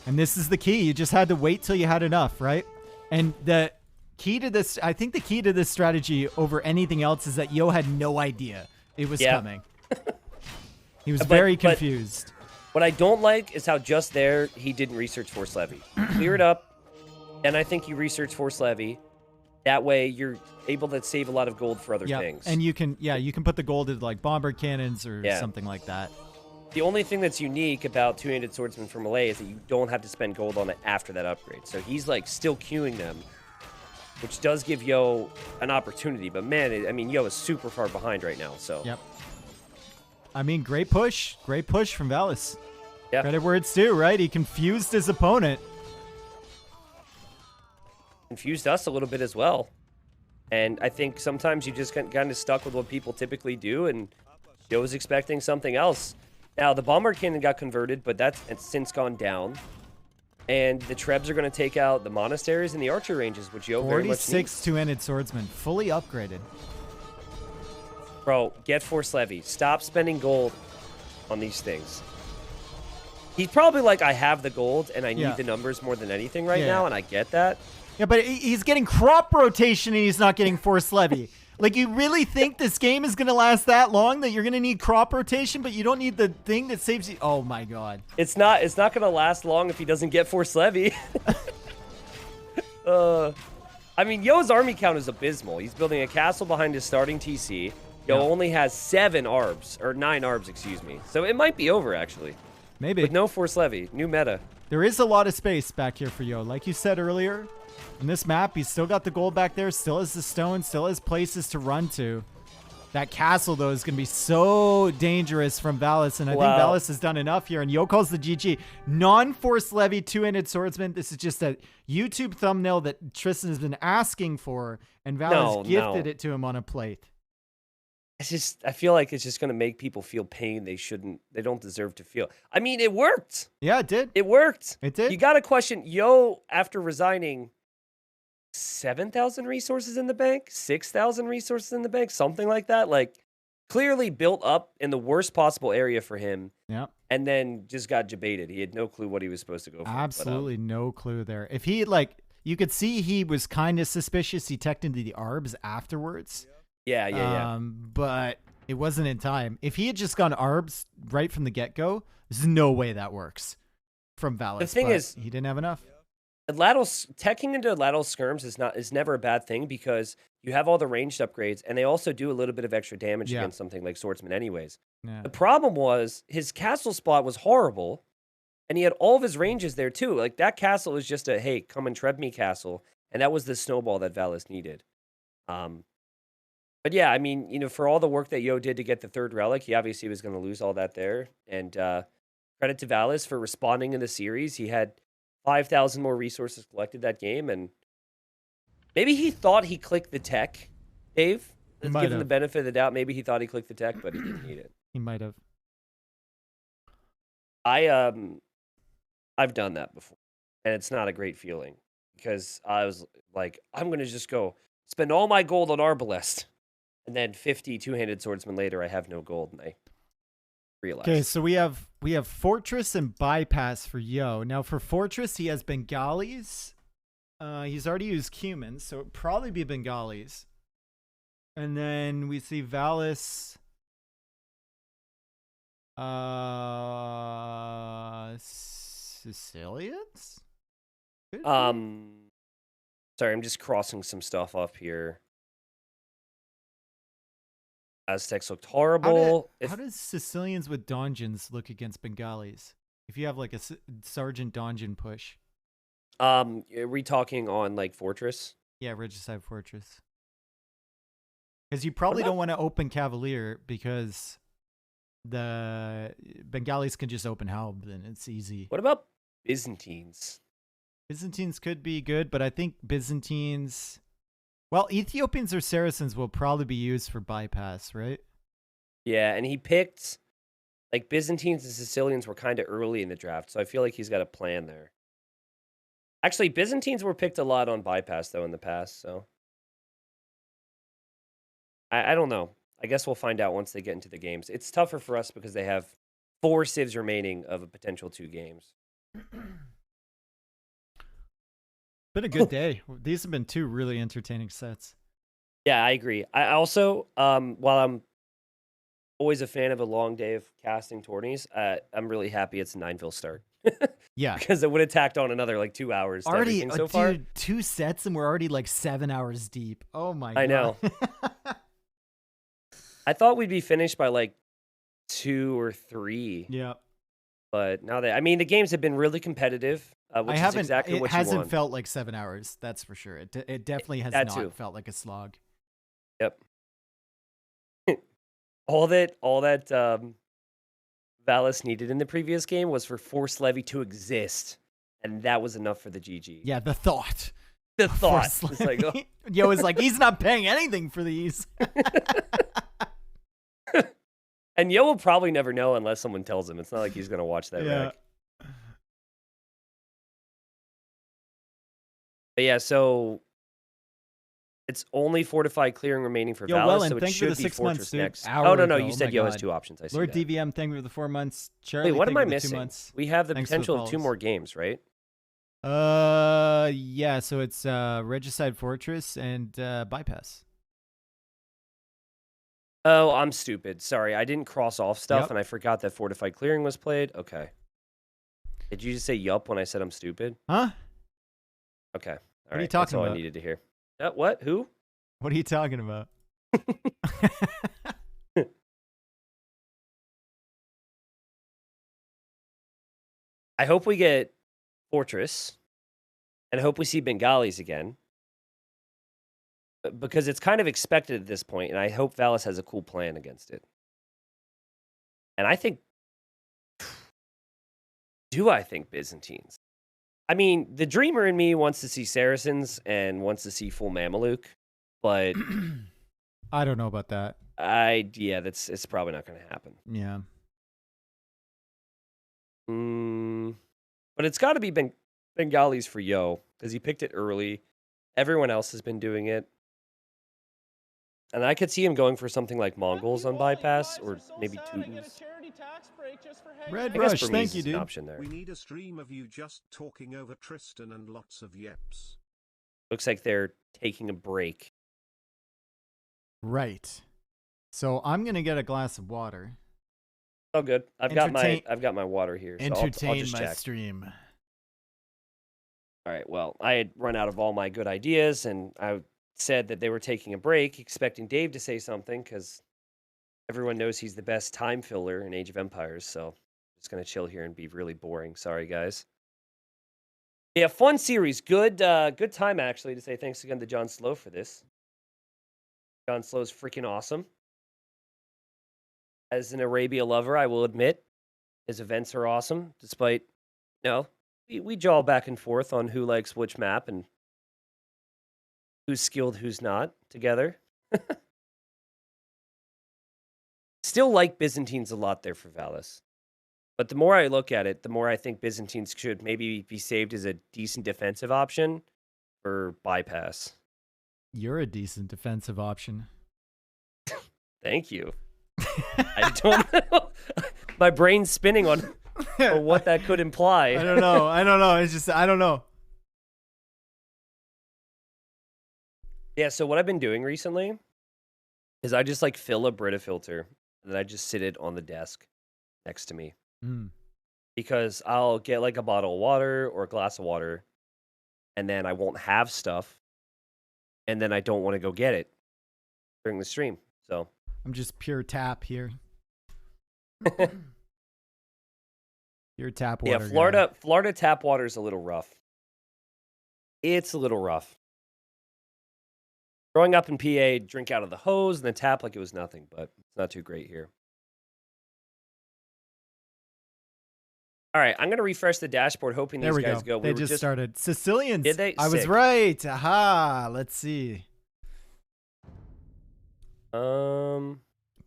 And this is the key. You just had to wait till you had enough, right? And the key to this, I think the key to this strategy over anything else is that Yo had no idea it was coming. He was very confused. What I don't like is how just there he didn't research Force Levy. Clear it up, and I think you research Force Levy. That way you're able to save a lot of gold for other things. And you can put the gold into like bombard cannons or something like that. The only thing that's unique about two-handed swordsman from Malay is that you don't have to spend gold on it after that upgrade. So he's like still queuing them, which does give Yo an opportunity. But man, I mean, Yo is super far behind right now. So yep. I mean, great push from Valas. Yeah. Credit where it's due, right? He confused his opponent. Confused us a little bit as well. And I think sometimes you just get kind of stuck with what people typically do, and Yo was expecting something else. Now, the bombard cannon got converted, but it's since gone down. And the Trebs are going to take out the monasteries and the archer ranges, which Yo very much 46 needs. two-handed swordsman, fully upgraded. Bro, get Force Levy. Stop spending gold on these things. He's probably like, I have the gold and I need the numbers more than anything right now, and I get that. Yeah, but he's getting crop rotation and he's not getting Force Levy. Like, you really think this game is going to last that long, that you're going to need crop rotation, but you don't need the thing that saves you? Oh, my God. It's not going to last long if he doesn't get Force Levy. I mean, Yo's army count is abysmal. He's building a castle behind his starting TC. Yo only has 9 arbs, excuse me. So it might be over, actually. Maybe. With no Force Levy. New meta. There is a lot of space back here for Yo. Like you said earlier, in this map, he's still got the gold back there, still has the stone, still has places to run to. That castle, though, is going to be so dangerous from Valas, and I think Valas has done enough here, and Yo calls the GG. Non-Force Levy two-handed swordsman. This is just a YouTube thumbnail that Tristan has been asking for, and Valas gifted it to him on a plate. It's just, I feel like it's just going to make people feel pain they don't deserve to feel. I mean, it worked. Yeah, it did. It worked. It did. You got to question, Yo, after resigning, 7,000 resources in the bank, 6,000 resources in the bank, something like that. Like, clearly built up in the worst possible area for him. Yeah. And then just got debated. He had no clue what he was supposed to go for. Absolutely no clue there. If he, like, you could see he was kind of suspicious. He teched into the arbs afterwards. Yeah. But it wasn't in time. If he had just gone arbs right from the get-go, there's no way that works from Valas. The thing is, he didn't have enough. Teching into lateral skirms is never a bad thing because you have all the ranged upgrades, and they also do a little bit of extra damage against something like swordsman anyways. Yeah. The problem was his castle spot was horrible, and he had all of his ranges there too. Like, that castle was just a, hey, come and tread me castle, and that was the snowball that Valas needed. But yeah, I mean, you know, for all the work that Yo did to get the 3rd relic, he obviously was going to lose all that there. And credit to Valas for responding in the series. He had 5,000 more resources collected that game, and maybe he thought he clicked the tech, Dave. Let's give him the benefit of the doubt. Maybe he thought he clicked the tech, but he didn't need it. He might have. I've done that before, and it's not a great feeling because I was like, I'm going to just go spend all my gold on Arbalest. And then 50 two-handed swordsmen later, I have no gold, and I realized. Okay, so we have Fortress and Bypass for Yo. Now for Fortress, he has Bengalis. He's already used Cumans, so it'd probably be Bengalis. And then we see Valas. Sicilians? Sorry, I'm just crossing some stuff up here. Aztecs looked horrible. How does Sicilians with Donjons look against Bengalis? If you have like a Sergeant Donjon push. Are we talking on like Fortress? Yeah, Regicide Fortress. Because you probably don't want to open Cavalier because the Bengalis can just open Halb and it's easy. What about Byzantines? Byzantines could be good, but I think Byzantines... Well, Ethiopians or Saracens will probably be used for bypass, right? Yeah, and he picked, like, Byzantines and Sicilians were kind of early in the draft, so I feel like he's got a plan there. Actually, Byzantines were picked a lot on bypass, though, in the past, so... I don't know. I guess we'll find out once they get into the games. It's tougher for us because they have 4 civs remaining of a potential 2 games. Been a good day. These have been 2 really entertaining sets. Yeah, I agree. I also, while I'm always a fan of a long day of casting tourneys, I'm really happy it's a 9-vil start. Yeah. Because it would have tacked on another, like, 2 hours to already, everything so far. Dude, 2 sets and we're already, like, 7 hours deep. Oh, my God. I know. I thought we'd be finished by, like, 2 or 3. Yeah. But now that, I mean, the games have been really competitive. Which is exactly what you want. It hasn't felt like 7 hours, that's for sure. It definitely has not felt like a slog. Yep. all that Valas needed in the previous game was for Force Levy to exist, and that was enough for the GG. Yeah, the thought. The thought. It's like, oh. Yo, it's like, he's not paying anything for these. And Yo will probably never know unless someone tells him. It's not like he's going to watch that rec. But yeah, so it's only fortified clearing remaining for Yo, Valas, Wellen, so it thank you for should the be 6 months, Fortress dude. next. Hour Oh, no, ago. you Oh said my Yo has God. 2 options. I see Lord that. DVM, thank you for the 4 months. Charlie, Wait, what thank am I you for the 2 missing? months. We have the Thanks for the potential of 2 follows. more games, right? Yeah, so it's Regicide Fortress and Bypass. Oh, I'm stupid. Sorry, I didn't cross off stuff, Yep. and I forgot that fortified clearing was played. Okay. Did you just say yup when I said I'm stupid? Huh? Okay. All What are you right. talking That's all about? I needed to hear. What? Who? What are you talking about? I hope we get Fortress, and I hope we see Bengalis again. Because it's kind of expected at this point, and I hope Valas has a cool plan against it. And I think... Do I think Byzantines? I mean, the dreamer in me wants to see Saracens and wants to see full Mameluke, but... I don't know about that. Yeah, it's probably not going to happen. Yeah. But it's got to be Bengalis for Yo, because he picked it early. Everyone else has been doing it. And I could see him going for something like Mongols on bypass, or maybe Teutons. Red I guess Rush, Burmese thank you, is an dude. option there. We need a stream of you just talking over Tristan and lots of yeps. Looks like they're taking a break. Right. So I'm gonna get a glass of water. Oh, good. I've got my water here. So I'll Entertain just my check. stream. All right. Well, I had run out of all my good ideas, and I said that they were taking a break, expecting Dave to say something, because everyone knows he's the best time filler in Age of Empires. So I'm just gonna chill here and be really boring. Sorry, guys. Yeah, fun series. Good time actually to say thanks again to John Slow for this. John Slow's freaking awesome. As an Arabia lover, I will admit his events are awesome, despite, we jaw back and forth on who likes which map and who's skilled, who's not together. Still like Byzantines a lot there for Valas. But the more I look at it, the more I think Byzantines should maybe be saved as a decent defensive option for bypass. You're a decent defensive option. Thank you. I don't know. My brain's spinning on what that could imply. I don't know. It's just, I don't know. Yeah, so what I've been doing recently is I just like fill a Brita filter and then I just sit it on the desk next to me. Because I'll get like a bottle of water or a glass of water and then I won't have stuff and then I don't want to go get it during the stream. So I'm just pure tap here. Pure tap water. Yeah, Florida tap water is a little rough. It's a little rough. Growing up in PA, drink out of the hose and then tap like it was nothing, but it's not too great here. All right, I'm going to refresh the dashboard, hoping these guys go. They just started. Sicilians. Did they? I was right. Aha. Let's see.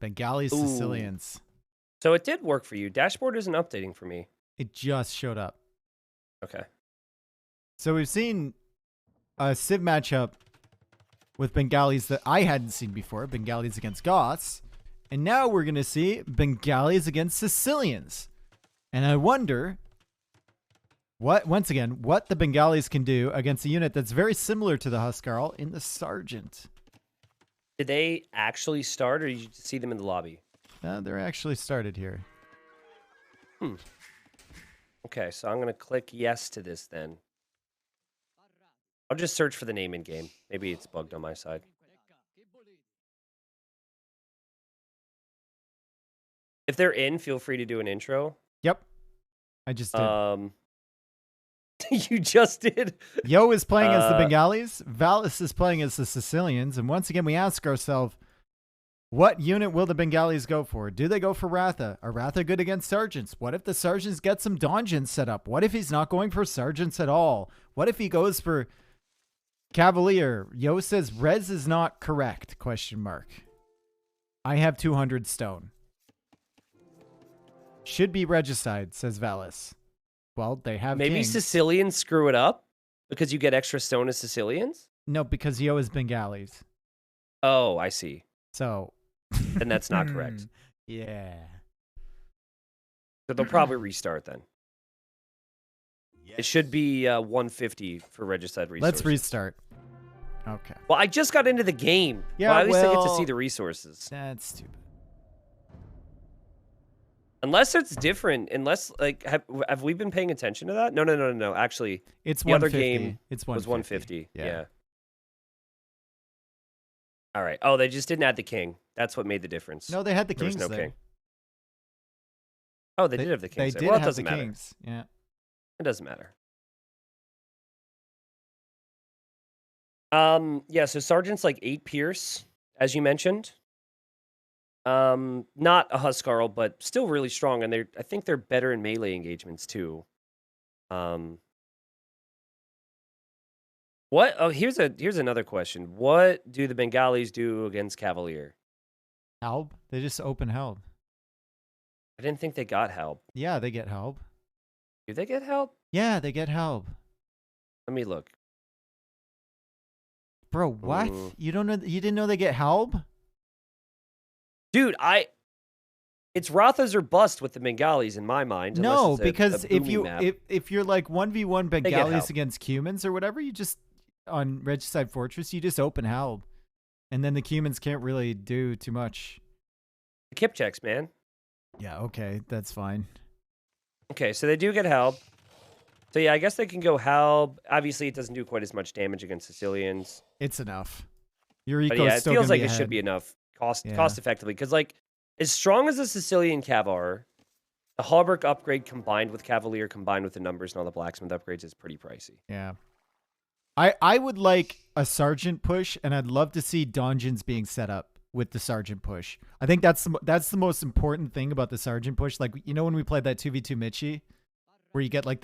Bengalis, Sicilians. So it did work for you. Dashboard isn't updating for me. It just showed up. Okay. So we've seen a Civ matchup with Bengalis that I hadn't seen before. Bengalis against Goths. And now we're going to see Bengalis against Sicilians. And I wonder what the Bengalis can do against a unit that's very similar to the Huskarl in the Sergeant. Did they actually start, or did you see them in the lobby? They're actually started here. Okay, so I'm going to click yes to this then. I'll just search for the name in game. Maybe it's bugged on my side. If they're in, feel free to do an intro. Yep. I just did. You just did? Yo is playing as the Bengalis. Valas is playing as the Sicilians. And once again, we ask ourselves, what unit will the Bengalis go for? Do they go for Ratha? Are Ratha good against Sergeants? What if the Sergeants get some donjons set up? What if he's not going for Sergeants at all? What if he goes for Cavalier? Yo says res is not correct, ? I have 200 stone. Should be regicide, says Valis. Well, they have Maybe kings. Sicilians screw it up Because you get extra stone as Sicilians? No, because Yo is Bengalis. Oh, I see. So. Then that's not correct. Yeah. So they'll probably restart then. It should be 150 for regicide resources. Let's restart. Okay. Well, I just got into the game. Yeah, well, at least I get to well, see the resources. That's stupid. Unless it's different. Unless, like, have we been paying attention to that? No. Actually, It's the other 150. game It's was 150. 150. Yeah. All right. Oh, they just didn't add the king. That's what made the difference. No, they had the There was kings no there. king. Oh, they did have the They kings. did Well, it have doesn't the matter. kings. Yeah. It doesn't matter. Yeah, so Sergeant's like 8 Pierce, as you mentioned. Not a Huskarl, but still really strong, and I think they're better in melee engagements too. What? Oh, here's another question. What do the Bengalis do against Cavalier? Halb? They just open Halb. I didn't think they got help. Yeah, they get Halb. Do they get help? Yeah, they get Halb. Let me look. Bro, what? Mm. You don't know? You didn't know they get Halb? Dude, it's Rathas or bust with the Bengalis in my mind. No, unless it's because a if booming you map. if you're like 1v1 get Bengalis Halb. against Cumans or whatever, you just on Regicide Fortress, you just open Halb. And then the Cumans can't really do too much. The Kipchaks, man. Yeah, okay, that's fine. Okay, so they do get help. So yeah, I guess they can go help. Obviously, it doesn't do quite as much damage against Sicilians. It's enough. Your But eco yeah, is it still feels gonna like be it should ahead. be enough cost Yeah. effectively. Because like, as strong as the Sicilian Cav are, the Hauberk upgrade combined with Cavalier combined with the numbers and all the blacksmith upgrades is pretty pricey. Yeah. I would like a sergeant push, and I'd love to see dungeons being set up with the sergeant push. I think that's the most important thing about the sergeant push. Like, you know, when we played that 2v2 Michi, where you get like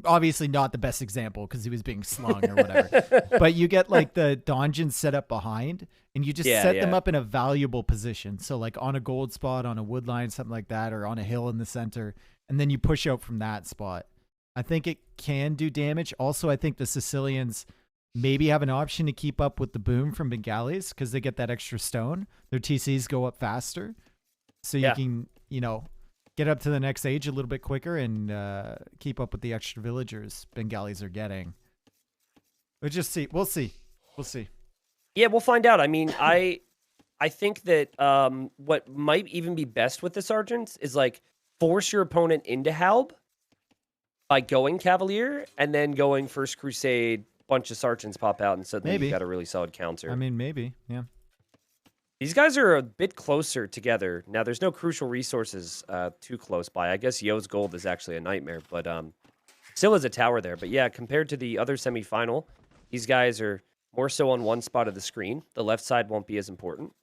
obviously not the best example because he was being slung or whatever, but you get like the dungeons set up behind, and you just set them up in a valuable position. So like on a gold spot, on a woodline, something like that, or on a hill in the center, and then you push out from that spot. I think it can do damage. Also, I think the Sicilians maybe have an option to keep up with the boom from Bengalis because they get that extra stone. Their TCs go up faster. So you can, you know, get up to the next age a little bit quicker and keep up with the extra villagers Bengalis are getting. We'll just see. We'll see. We'll see. Yeah, we'll find out. I mean, I think that what might even be best with the sergeants is like force your opponent into Halb by going Cavalier and then going First Crusade. Bunch of sergeants pop out and suddenly you've got a really solid counter. I mean, maybe. Yeah. These guys are a bit closer together. Now, there's no crucial resources too close by. I guess Yo's gold is actually a nightmare, but still is a tower there. But yeah, compared to the other semifinal, these guys are more so on one spot of the screen. The left side won't be as important.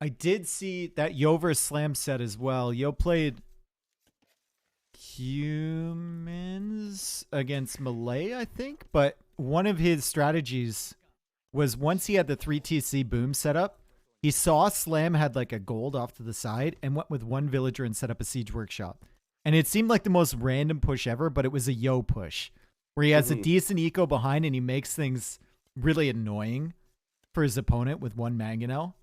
I did see that Yo versus Slam set as well. Yo played humans against Malay, I think, but one of his strategies was once he had the 3TC boom set up, he saw Slam had like a gold off to the side and went with one villager and set up a siege workshop. And it seemed like the most random push ever, but it was a Yo push where he has a decent eco behind and he makes things really annoying for his opponent with one mangonel.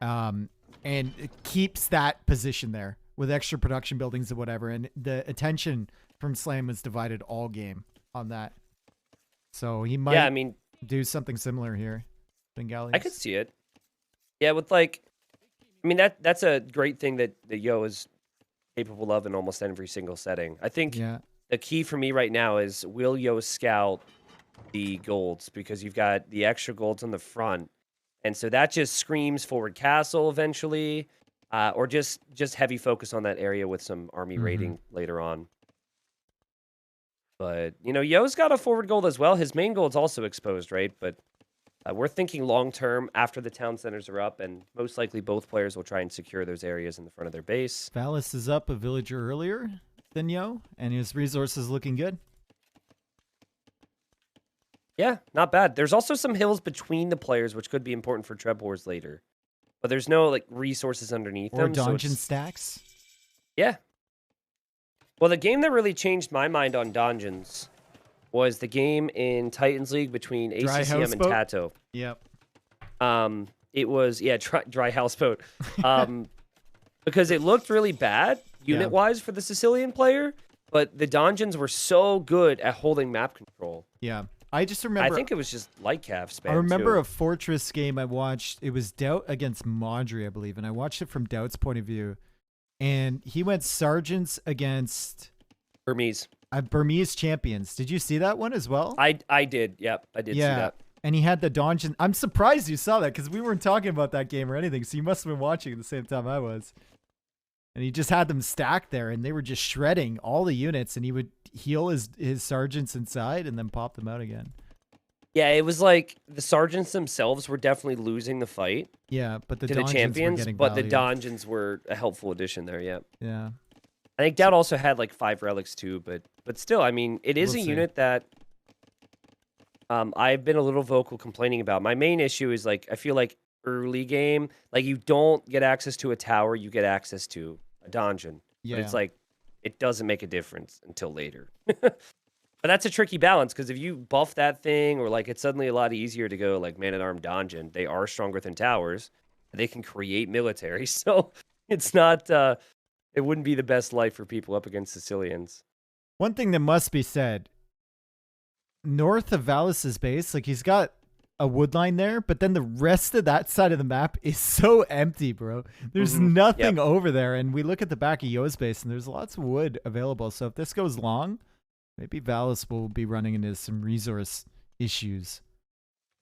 And it keeps that position there with extra production buildings and whatever. And the attention from Slam was divided all game on that. So he might do something similar here. Bengalis. I could see it. Yeah, with like, I mean, that's a great thing that Yo is capable of in almost every single setting. I think the key for me right now is will Yo scout the golds, because you've got the extra golds on the front. And so that just screams forward castle eventually, or just heavy focus on that area with some army raiding later on. But, you know, Yo's got a forward gold as well. His main gold's also exposed, right? But we're thinking long-term after the town centers are up, and most likely both players will try and secure those areas in the front of their base. Valas is up a villager earlier than Yo, and his resources looking good. Yeah, not bad. There's also some hills between the players, which could be important for Treb Wars later. But there's no like resources underneath them. Or dungeon stacks. Yeah. Well, the game that really changed my mind on dungeons was the game in Titans League between Dry ACCM and houseboat? Tato. Yep. It was dry houseboat. Because it looked really bad unit-wise for the Sicilian player, but the Donjans were so good at holding map control. Yeah. I just remember. I think it was just light calf spam. I remember too. a Fortress game I watched. It was Doubt against Madri, I believe, and I watched it from Doubt's point of view. And he went sergeants against Burmese. Burmese champions. Did you see that one as well? I did. Yep, I did see that. And he had the Donjon. I'm surprised you saw that because we weren't talking about that game or anything. So you must have been watching at the same time I was. And he just had them stacked there, and they were just shredding all the units. And he would heal his sergeants inside and then pop them out again. Yeah, it was like the sergeants themselves were definitely losing the fight. Yeah, but the to the Donjans champions, were getting but the value. Donjans were a helpful addition there. Yeah. Yeah. I think Dowd also had like 5 relics too, but still, I mean, it is We'll a see. unit that I've been a little vocal complaining about. My main issue is like I feel like early game, like you don't get access to a tower, you get access to a donjon. Yeah. But it's like it doesn't make a difference until later. But that's a tricky balance because if you buff that thing or like it's suddenly a lot easier to go like man at arm donjon, they are stronger than towers. They can create military, so it's not. It wouldn't be the best life for people up against Sicilians. One thing that must be said, north of Valas's base, like he's got a woodline there, but then the rest of that side of the map is so empty, bro. There's nothing over there. And we look at the back of Yo's base and there's lots of wood available. So if this goes long, maybe Valas will be running into some resource issues.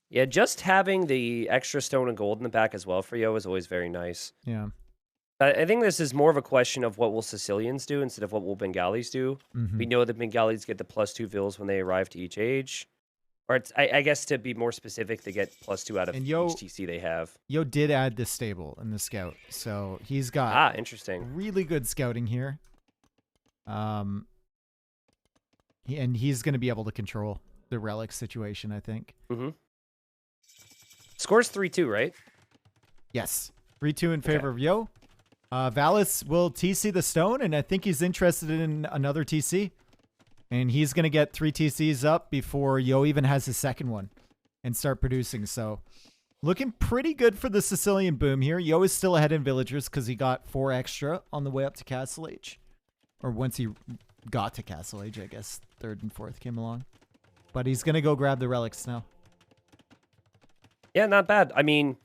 Yeah, just having the extra stone and gold in the back as well for Yo is always very nice. Yeah. I think this is more of a question of what will Sicilians do instead of what will Bengalis do. We know that Bengalis get the +2 vills when they arrive to each age. Or it's, I guess to be more specific, they get +2 out of each TC they have. Yo did add the stable in the scout. So he's got interesting. really good scouting here. And he's going to be able to control the relic situation, I think. Scores 3-2, right? Yes. 3-2 in favor of Yo. Valas will TC the stone, and I think he's interested in another TC. And he's going to get 3 TCs up before Yo even has his second one and start producing. So looking pretty good for the Sicilian boom here. Yo is still ahead in villagers because he got 4 extra on the way up to Castle Age. Or once he got to Castle Age, I guess. 3rd and 4th came along. But he's going to go grab the relics now. Yeah, not bad. I mean,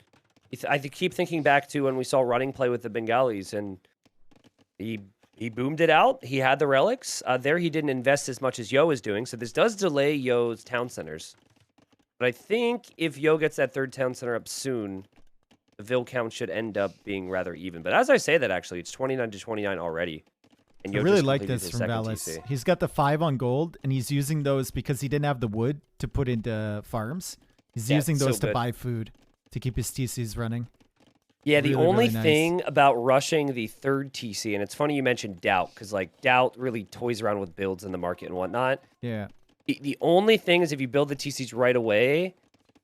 I keep thinking back to when we saw running play with the Bengalis, and he boomed it out. He had the relics. There he didn't invest as much as Yo is doing, so this does delay Yo's town centers. But I think if Yo gets that 3rd town center up soon, the Vill count should end up being rather even. But as I say that, actually, it's 29-29 already. And Yo I really just like completed this his from second Valas. TC. He's got the 5 on gold, and he's using those because he didn't have the wood to put into farms. He's using those to buy food to keep his TCs running. Yeah, the Really, only really nice. thing about rushing the 3rd TC, and it's funny you mentioned Doubt, because like Doubt really toys around with builds in the market and whatnot. Yeah. The only thing is if you build the TCs right away,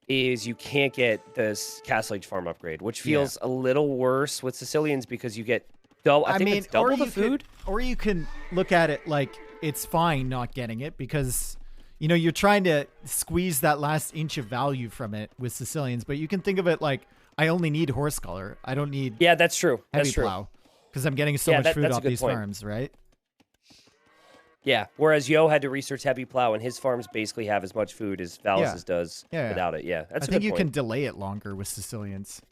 is you can't get this Castle Age farm upgrade, which feels a little worse with Sicilians because you get double. I think it's double the food. Or you can look at it like it's fine not getting it because, you know, you're trying to squeeze that last inch of value from it with Sicilians, but you can think of it like, I only need horse color. I don't need that's true. heavy plow because I'm getting so much food that's a off good these point. farms, right? Yeah, whereas Yo had to research heavy plow, and his farms basically have as much food as Valas's does without it. Yeah, that's a good point. I think you can delay it longer with Sicilians.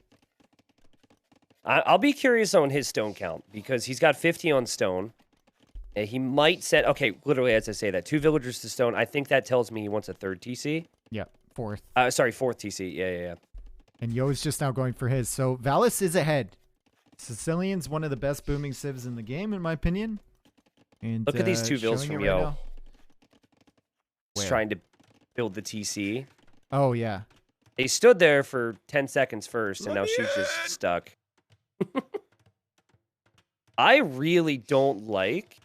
I'll be curious on his stone count because he's got 50 on stone. And he might set, literally as I say that, 2 villagers to stone. I think that tells me he wants a 3rd TC. Yeah, 4th. Sorry, 4th TC. Yeah. And Yo is just now going for his. So Valas is ahead. Sicilian's one of the best booming civs in the game, in my opinion. And look at these 2 vills showing from it Yo. right now. He's Where? trying to build the TC. Oh, yeah. They stood there for 10 seconds first, and now she's just stuck. I really don't like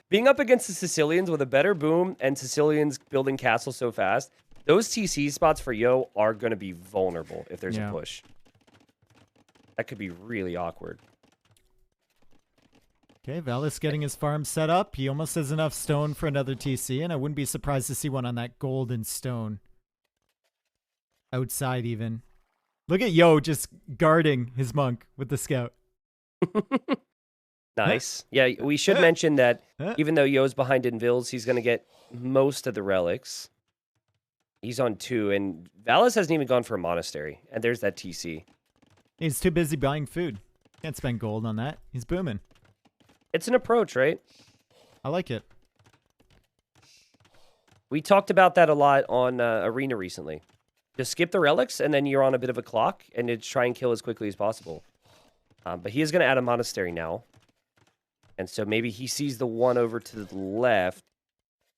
being up against the Sicilians with a better boom and Sicilians building castles so fast. Those TC spots for Yo are going to be vulnerable if there's a push. That could be really awkward. Okay, Valas getting his farm set up. He almost has enough stone for another TC, and I wouldn't be surprised to see one on that golden stone. Outside even. Look at Yo just guarding his monk with the scout. Nice. Yeah, we should mention that even though Yo's behind in Vils, he's going to get most of the relics. He's on 2, and Valas hasn't even gone for a monastery. And there's that TC. He's too busy buying food. Can't spend gold on that. He's booming. It's an approach, right? I like it. We talked about that a lot on Arena recently. Just skip the relics, and then you're on a bit of a clock, and it's try and kill as quickly as possible. But he is going to add a monastery now. And so maybe he sees the one over to the left,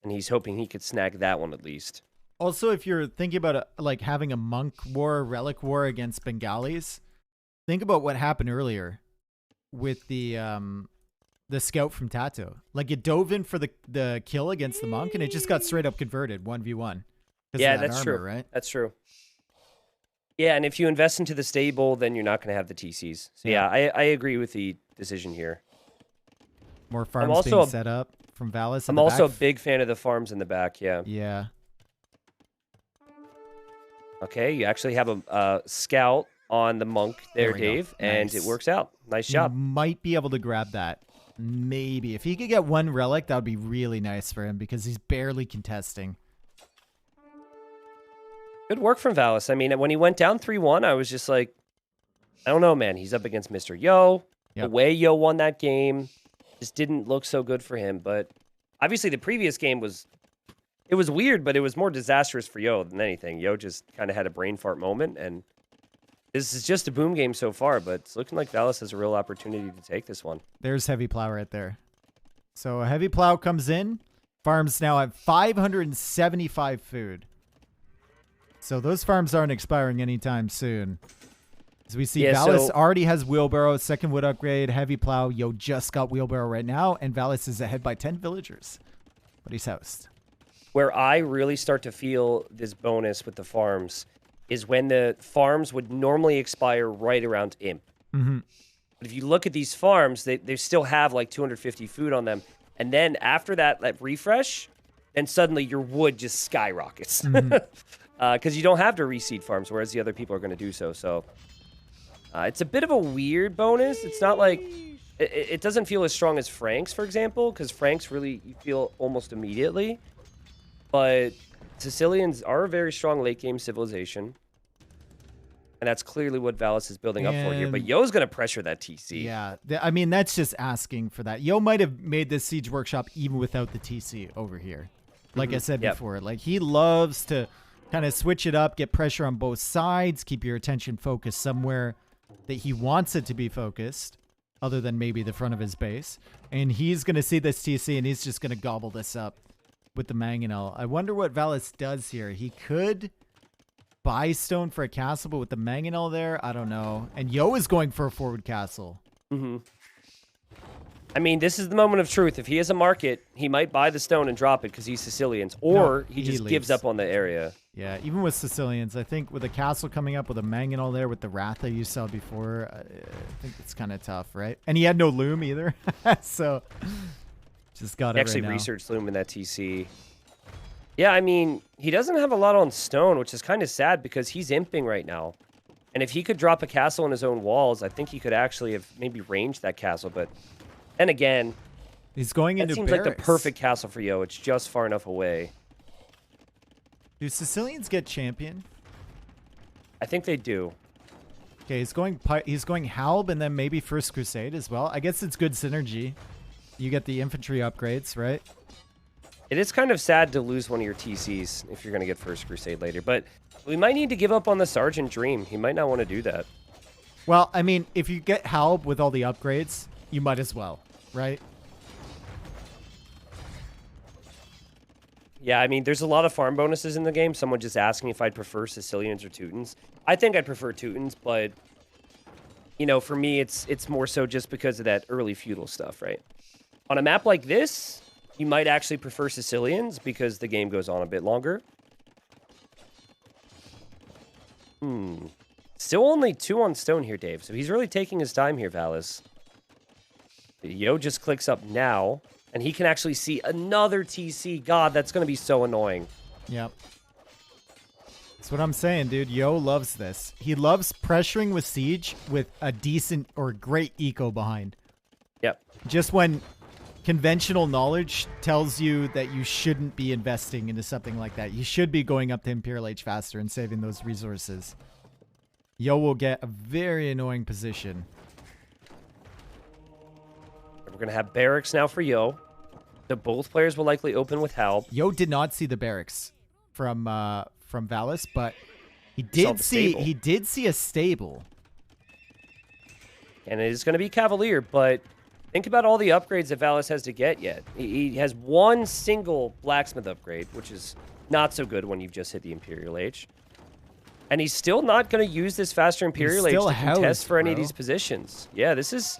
and he's hoping he could snag that one at least. Also, if you're thinking about like having a monk war, relic war against Bengalis, think about what happened earlier with the scout from Tato. Like it dove in for the kill against the monk, and it just got straight up converted 1v1. Yeah, that's true. Right? That's true. Yeah, and if you invest into the stable, then you're not going to have the TCs. So yeah, I agree with the decision here. More farms being set up from Valas. I'm also a big fan of the farms in the back. Yeah. Yeah. Okay, you actually have a scout on the monk there, Dave, and it works out. Nice job. He might be able to grab that. Maybe. If he could get one relic, that would be really nice for him because he's barely contesting. Good work from Valas. I mean, when he went down 3-1, I was just like, I don't know, man. He's up against Mr. Yo. Yep. The way Yo won that game just didn't look so good for him. But obviously the previous game was weird, but it was more disastrous for Yo than anything. Yo just kind of had a brain fart moment, and this is just a boom game so far, but it's looking like Valas has a real opportunity to take this one. There's Heavy Plow right there. So a Heavy Plow comes in. Farms now have 575 food. So those farms aren't expiring anytime soon. As we see, Valas already has Wheelbarrow, second wood upgrade, Heavy Plow. Yo just got Wheelbarrow right now, and Valas is ahead by 10 villagers. But he's housed. Where I really start to feel this bonus with the farms is when the farms would normally expire right around Imp. Mm-hmm. But if you look at these farms, they still have like 250 food on them. And then after that refresh, then suddenly your wood just skyrockets. Mm-hmm. Because you don't have to reseed farms, whereas the other people are going to do so. So it's a bit of a weird bonus. It's not like it doesn't feel as strong as Frank's, for example, because Frank's really you feel almost immediately. But Sicilians are a very strong late game civilization, and that's clearly what Valas is building up for here. But Yo's going to pressure that TC. Yeah, I mean that's just asking for that. Yo might have made this siege workshop even without the TC over here. Like I said before, like he loves to kind of switch it up, get pressure on both sides, keep your attention focused somewhere that he wants it to be focused, other than maybe the front of his base. And he's going to see this TC, and he's just going to gobble this up with the Mangonel. I wonder what Valas does here. He could buy stone for a castle, but with the Mangonel there, I don't know. And Yo is going for a forward castle. Mm-hmm. I mean, this is the moment of truth. If he has a market, he might buy the stone and drop it because he's Sicilians, or he just gives up on the area. Yeah, even with Sicilians, I think with a castle coming up with a Mangonel there with the Ratha you saw before, I think it's kind of tough, right? And he had no loom either, so just got it actually right now. Researched loom in that TC. Yeah, I mean, he doesn't have a lot on stone, which is kind of sad because he's imping right now. And if he could drop a castle on his own walls, I think he could actually have maybe ranged that castle, but then again, he's going into seems like the perfect castle for Yo. It's just far enough away. Do Sicilians get champion? I think they do. Okay, he's going Halb and then maybe First Crusade as well. I guess it's good synergy. You get the infantry upgrades, right? It is kind of sad to lose one of your TCs if you're going to get First Crusade later, but we might need to give up on the Sergeant Dream. He might not want to do that. Well, I mean, if you get Halb with all the upgrades, you might as well, right? Yeah, I mean, there's a lot of farm bonuses in the game. Someone just asking if I'd prefer Sicilians or Teutons. I think I'd prefer Teutons, but, you know, for me, it's more so just because of that early feudal stuff, right? On a map like this, you might actually prefer Sicilians because the game goes on a bit longer. Still only 2 on stone here, Dave. So he's really taking his time here, Valas. Yo just clicks up now, and he can actually see another TC. God, that's going to be so annoying. Yep. That's what I'm saying, dude. Yo loves this. He loves pressuring with siege with a decent or great eco behind. Yep. Just when conventional knowledge tells you that you shouldn't be investing into something like that. You should be going up to Imperial Age faster and saving those resources. Yo will get a very annoying position. We're going to have barracks now for Yo. So both players will likely open with Halb. Yo did not see the barracks from Valas, but he did see a stable. And it is going to be Cavalier, but think about all the upgrades that Valas has to get yet. He has one single blacksmith upgrade, which is not so good when you've just hit the Imperial Age. And he's still not going to use this faster Imperial Age to contest for any of these positions. Yeah, this is...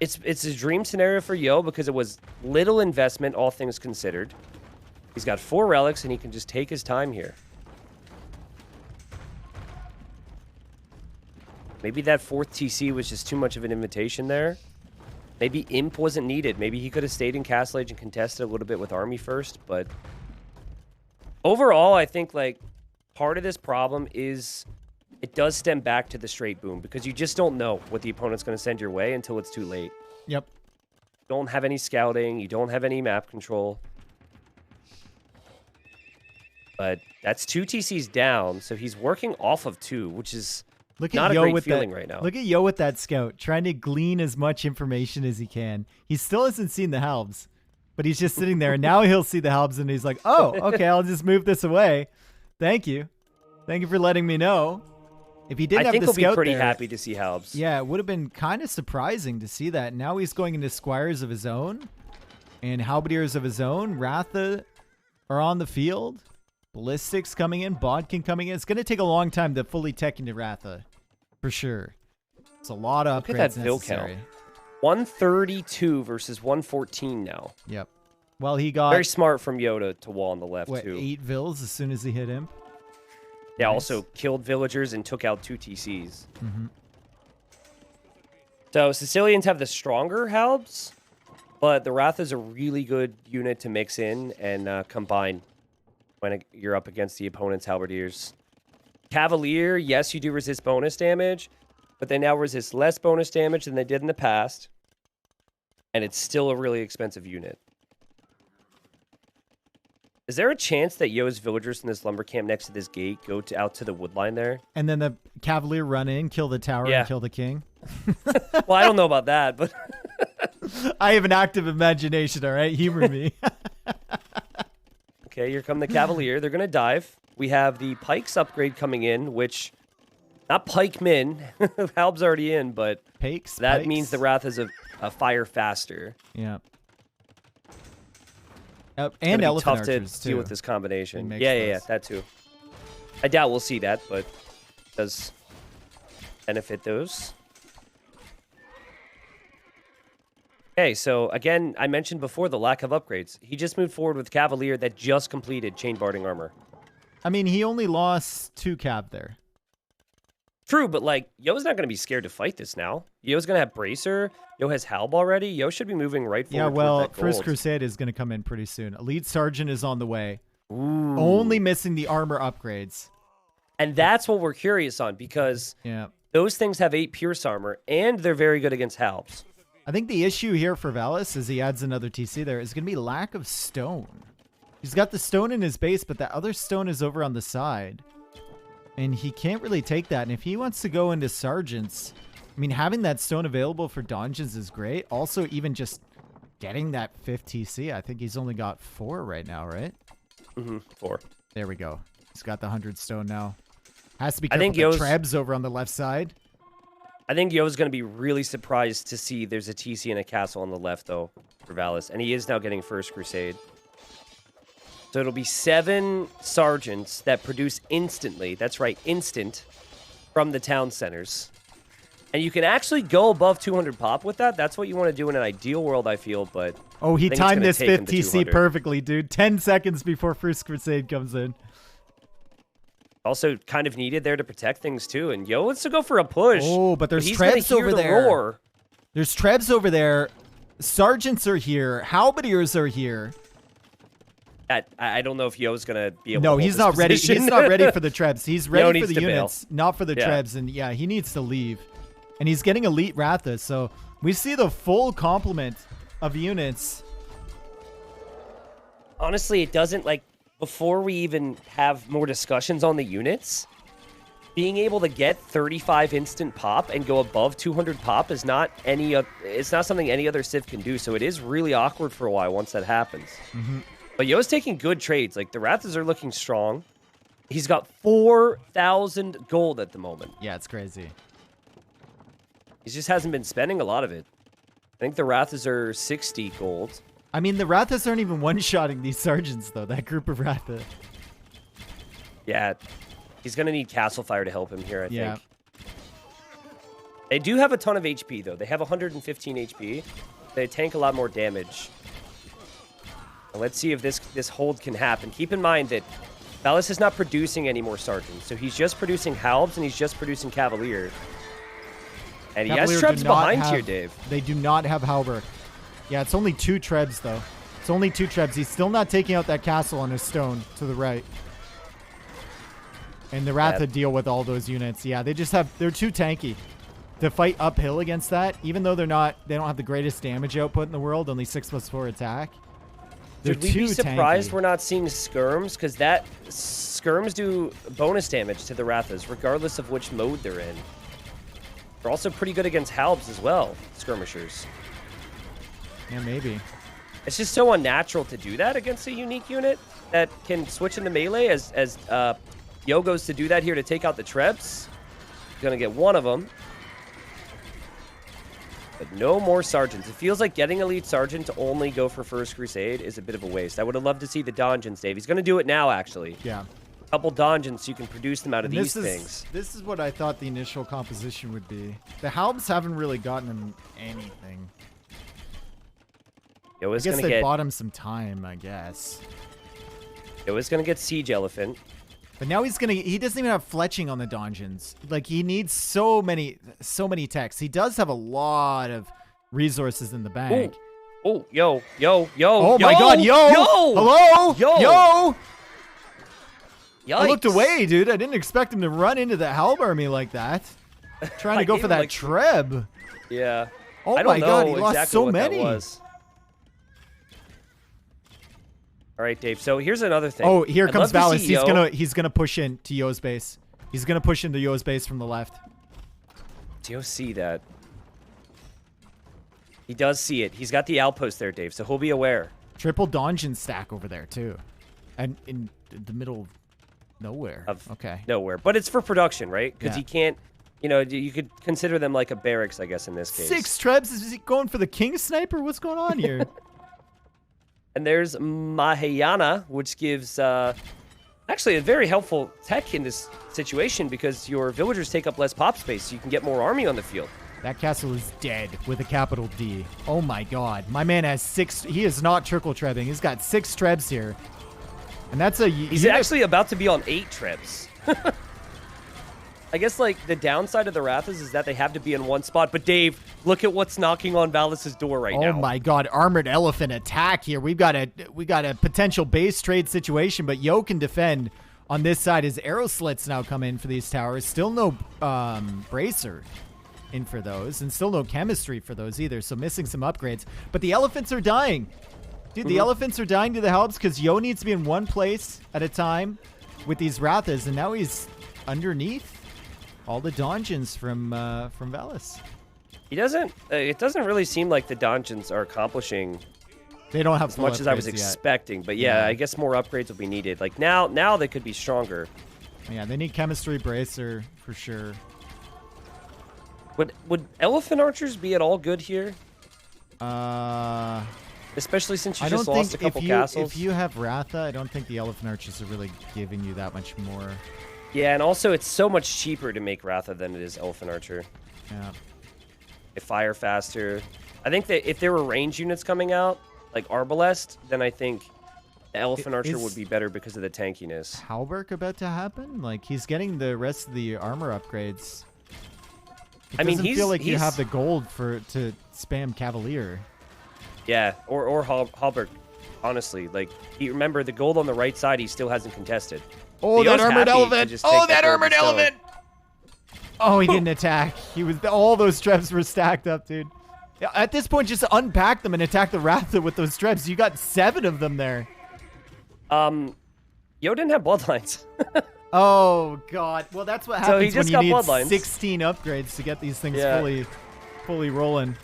It's a dream scenario for Yo because it was little investment, all things considered. He's got 4 relics, and he can just take his time here. Maybe that 4th TC was just too much of an invitation there. Maybe Imp wasn't needed. Maybe he could have stayed in Castle Age and contested a little bit with Army first. But overall, I think like part of this problem is it does stem back to the straight boom because you just don't know what the opponent's going to send your way until it's too late. Yep. You don't have any scouting. You don't have any map control. But that's 2 TCs down, so he's working off of 2, which is not a great feeling right now. Look at Yo with that scout, trying to glean as much information as he can. He still hasn't seen the Halbs, but he's just sitting there, and now he'll see the Halbs, and he's like, oh, okay, I'll just move this away. Thank you. Thank you for letting me know. If he didn't have the scout there... I think he'll be pretty happy to see Halbs. Yeah, it would have been kind of surprising to see that. Now he's going into Squires of his own, and Halberdiers of his own. Ratha are on the field. Ballistics coming in, Bodkin coming in. It's going to take a long time to fully tech into Ratha, for sure. It's a lot of upgrades. Look at that bill count. 132 versus 114 now. Yep. Well, he got... Very smart from Yoda to wall on the left, too. 8 vills as soon as he hit him. Yeah, Nice. Also killed villagers and took out 2 TCs. Mm-hmm. So Sicilians have the stronger Halbs, but the Wrath is a really good unit to mix in and combine when you're up against the opponent's Halberdiers. Cavalier, yes, you do resist bonus damage, but they now resist less bonus damage than they did in the past, and it's still a really expensive unit. Is there a chance that Yo's villagers in this lumber camp next to this gate go out to the Woodline there? And then the Cavalier run in, kill the tower, and kill the king? Well, I don't know about that, but... I have an active imagination, all right? Humor me. Okay, here come the Cavalier. They're going to dive. We have the Pikes upgrade coming in, which... Not Pikemen. Halb's already in, but... Pikes? Means the Wrath is a fire faster. Yeah. And elephant tough archers, to too. deal with this combination. Yeah, that too. I doubt we'll see that, but it does benefit those. Okay, so again, I mentioned before the lack of upgrades. He just moved forward with Cavalier that just completed chain barding armor. I mean, he only lost 2 cav there. True, but like, Yo's not going to be scared to fight this now. Yo's going to have Bracer. Yo has Halb already. Yo should be moving right forward. Yeah, well, that gold. First Crusade is going to come in pretty soon. Elite Sergeant is on the way. Ooh. Only missing the armor upgrades. And that's what we're curious on, because those things have 8 Pierce armor, and they're very good against Halbs. I think the issue here for Valas, as he adds another TC there, is going to be lack of stone. He's got the stone in his base, but that other stone is over on the side. And he can't really take that. And if he wants to go into Sergeants, I mean, having that stone available for dungeons is great. Also, even just getting that 5th TC, I think he's only got 4 right now, right? 4. There we go. He's got the 100 stone now. Has to be careful with the Trebs over on the left side. I think Yo's going to be really surprised to see there's a TC and a castle on the left, though, for Valas. And he is now getting First Crusade. So it'll be 7 sergeants that produce instantly. That's right, instant, from the town centers. And you can actually go above 200 pop with that. That's what you want to do in an ideal world, I feel, but... Oh, he timed this 5th TC perfectly, dude. 10 seconds before First Crusade comes in. Also kind of needed there to protect things, too. And Yo wants to go for a push. Oh, but there's Trebs over there. Roar. There's Trebs over there. Sergeants are here. Halberdiers are here. I don't know if Yo's gonna be able. No, to he's not ready. He's not ready for the Trebs. He's ready for the units, not for the Yeah. Trebs. And yeah, he needs to leave. And he's getting elite Ratha, so we see the full complement of units. Honestly, it doesn't like before we even have more discussions on the units. Being able to get 35 instant pop and go above 200 pop is not it's not something any other Civ can do. So it is really awkward for a while once that happens. But Yo's taking good trades. Like the Rathas are looking strong. He's got 4,000 gold at the moment. Yeah, it's crazy. He just hasn't been spending a lot of it. I think the Rathas are 60 gold. I mean, the Rathas aren't even one-shotting these sergeants, though. That group of Ratha. Yeah, he's going to need Castle Fire to help him here, I Yeah. think. They do have a ton of HP, though. They have 115 HP. They tank a lot more damage. And let's see if this hold can happen. Keep in mind that Valas is not producing any more sergeants, so he's just producing Halbs and he's just producing Cavalier. And he has Cavalier Trebs do not behind have- here, Dave. They do not have Halberd. Yeah, it's only 2 Trebs, though. It's only 2 Trebs. He's still not taking out that castle on his stone to the right. And the Ratha deal with all those units. Yeah, they're too tanky to fight uphill against that. Even though they don't have the greatest damage output in the world, only 6+4 attack. They're Should we too be surprised tanky. we're not seeing skirms? Because that skirms do bonus damage to the Rathas, regardless of which mode they're in. They're also pretty good against Halbs as well, skirmishers. Yeah, maybe. It's just so unnatural to do that against a unique unit that can switch into melee as Yo goes to do that here to take out the Trebs. He's going to get one of them. But no more Sergeants. It feels like getting Elite Sergeant to only go for First Crusade is a bit of a waste. I would have loved to see the Donjons, Dave. He's going to do it now, actually. Yeah. A couple Donjons so you can produce them out of these things. This is what I thought the initial composition would be. The Halbs haven't really gotten him anything. Yo I is guess going to they get... bought him some time, I guess. Yo is going to get Siege Elephant. But now he doesn't even have fletching on the donjons. Like, he needs so many techs. He does have a lot of resources in the bank. Oh, yo. Oh my god, yo! Hello? Yo! Yo! I looked away, dude. I didn't expect him to run into the Halb army like that. Trying to go for that Treb. Yeah. Oh I don't my god, know he lost exactly so what that many. was. All right, Dave. So here's another thing. Oh, here I'd comes love to Valas. see Yo. He's gonna push in to Yo's base. He's gonna push into Yo's base from the left. Do you see that? He does see it. He's got the outpost there, Dave, so he'll be aware. Triple donjon stack over there too, and in the middle of nowhere. Okay. Nowhere, but it's for production, right? Because Yeah. he can't. You know, you could consider them like a barracks, I guess, in this case. 6 Trebs? Is he going for the king sniper? What's going on here? And there's Mahayana, which gives actually a very helpful tech in this situation because your villagers take up less pop space, so you can get more army on the field. That castle is dead with a capital D. Oh my god. My man has 6. He is not trickle trebbing. He's got 6 Trebs here. And that's a... He's actually about to be on 8 Trebs. I guess, like, the downside of the Rathas is that they have to be in one spot. But, Dave, look at what's knocking on Valis' door right now. Oh, my God. Armored elephant attack here. We got a potential base trade situation, but Yo can defend on this side. His arrow slits now come in for these towers. Still no bracer in for those, and still no chemistry for those either, so missing some upgrades. But the elephants are dying. Dude, the elephants are dying to the Halbs because Yo needs to be in one place at a time with these Rathas, and now he's underneath all the donjons from Valis. He doesn't. It doesn't really seem like the donjons are accomplishing They don't have as much as I was upgrades yet. expecting. But yeah, I guess more upgrades will be needed. Like now they could be stronger. Yeah, they need chemistry bracer for sure. Would elephant archers be at all good here? I Especially since you don't just lost a think couple castles. if you have Ratha, I don't think the elephant archers are really giving you that much more. Yeah, and also it's so much cheaper to make Ratha than it is elephant archer. Yeah. They fire faster. I think that if there were range units coming out, like Arbalest, then I think the elephant archer Is- would be better because of the tankiness. Halberg about to happen? Like, he's getting the rest of the armor upgrades. It I mean, doesn't feel like you he's- have the gold to spam Cavalier. Yeah, or Halbert. Honestly, like, remember the gold on the right side, he still hasn't contested. Oh, Theo's that armored happy to elephant! just Oh, take that gold armored bestow. elephant! Oh, he didn't attack. He was all those trebs were stacked up, dude. Yeah, at this point, just unpack them and attack the Ratha with those trebs. You got 7 of them there. Yo didn't have bloodlines. Oh god. Well, that's what So he happens when just you got need bloodlines. 16 upgrades to get these things Yeah. fully rolling.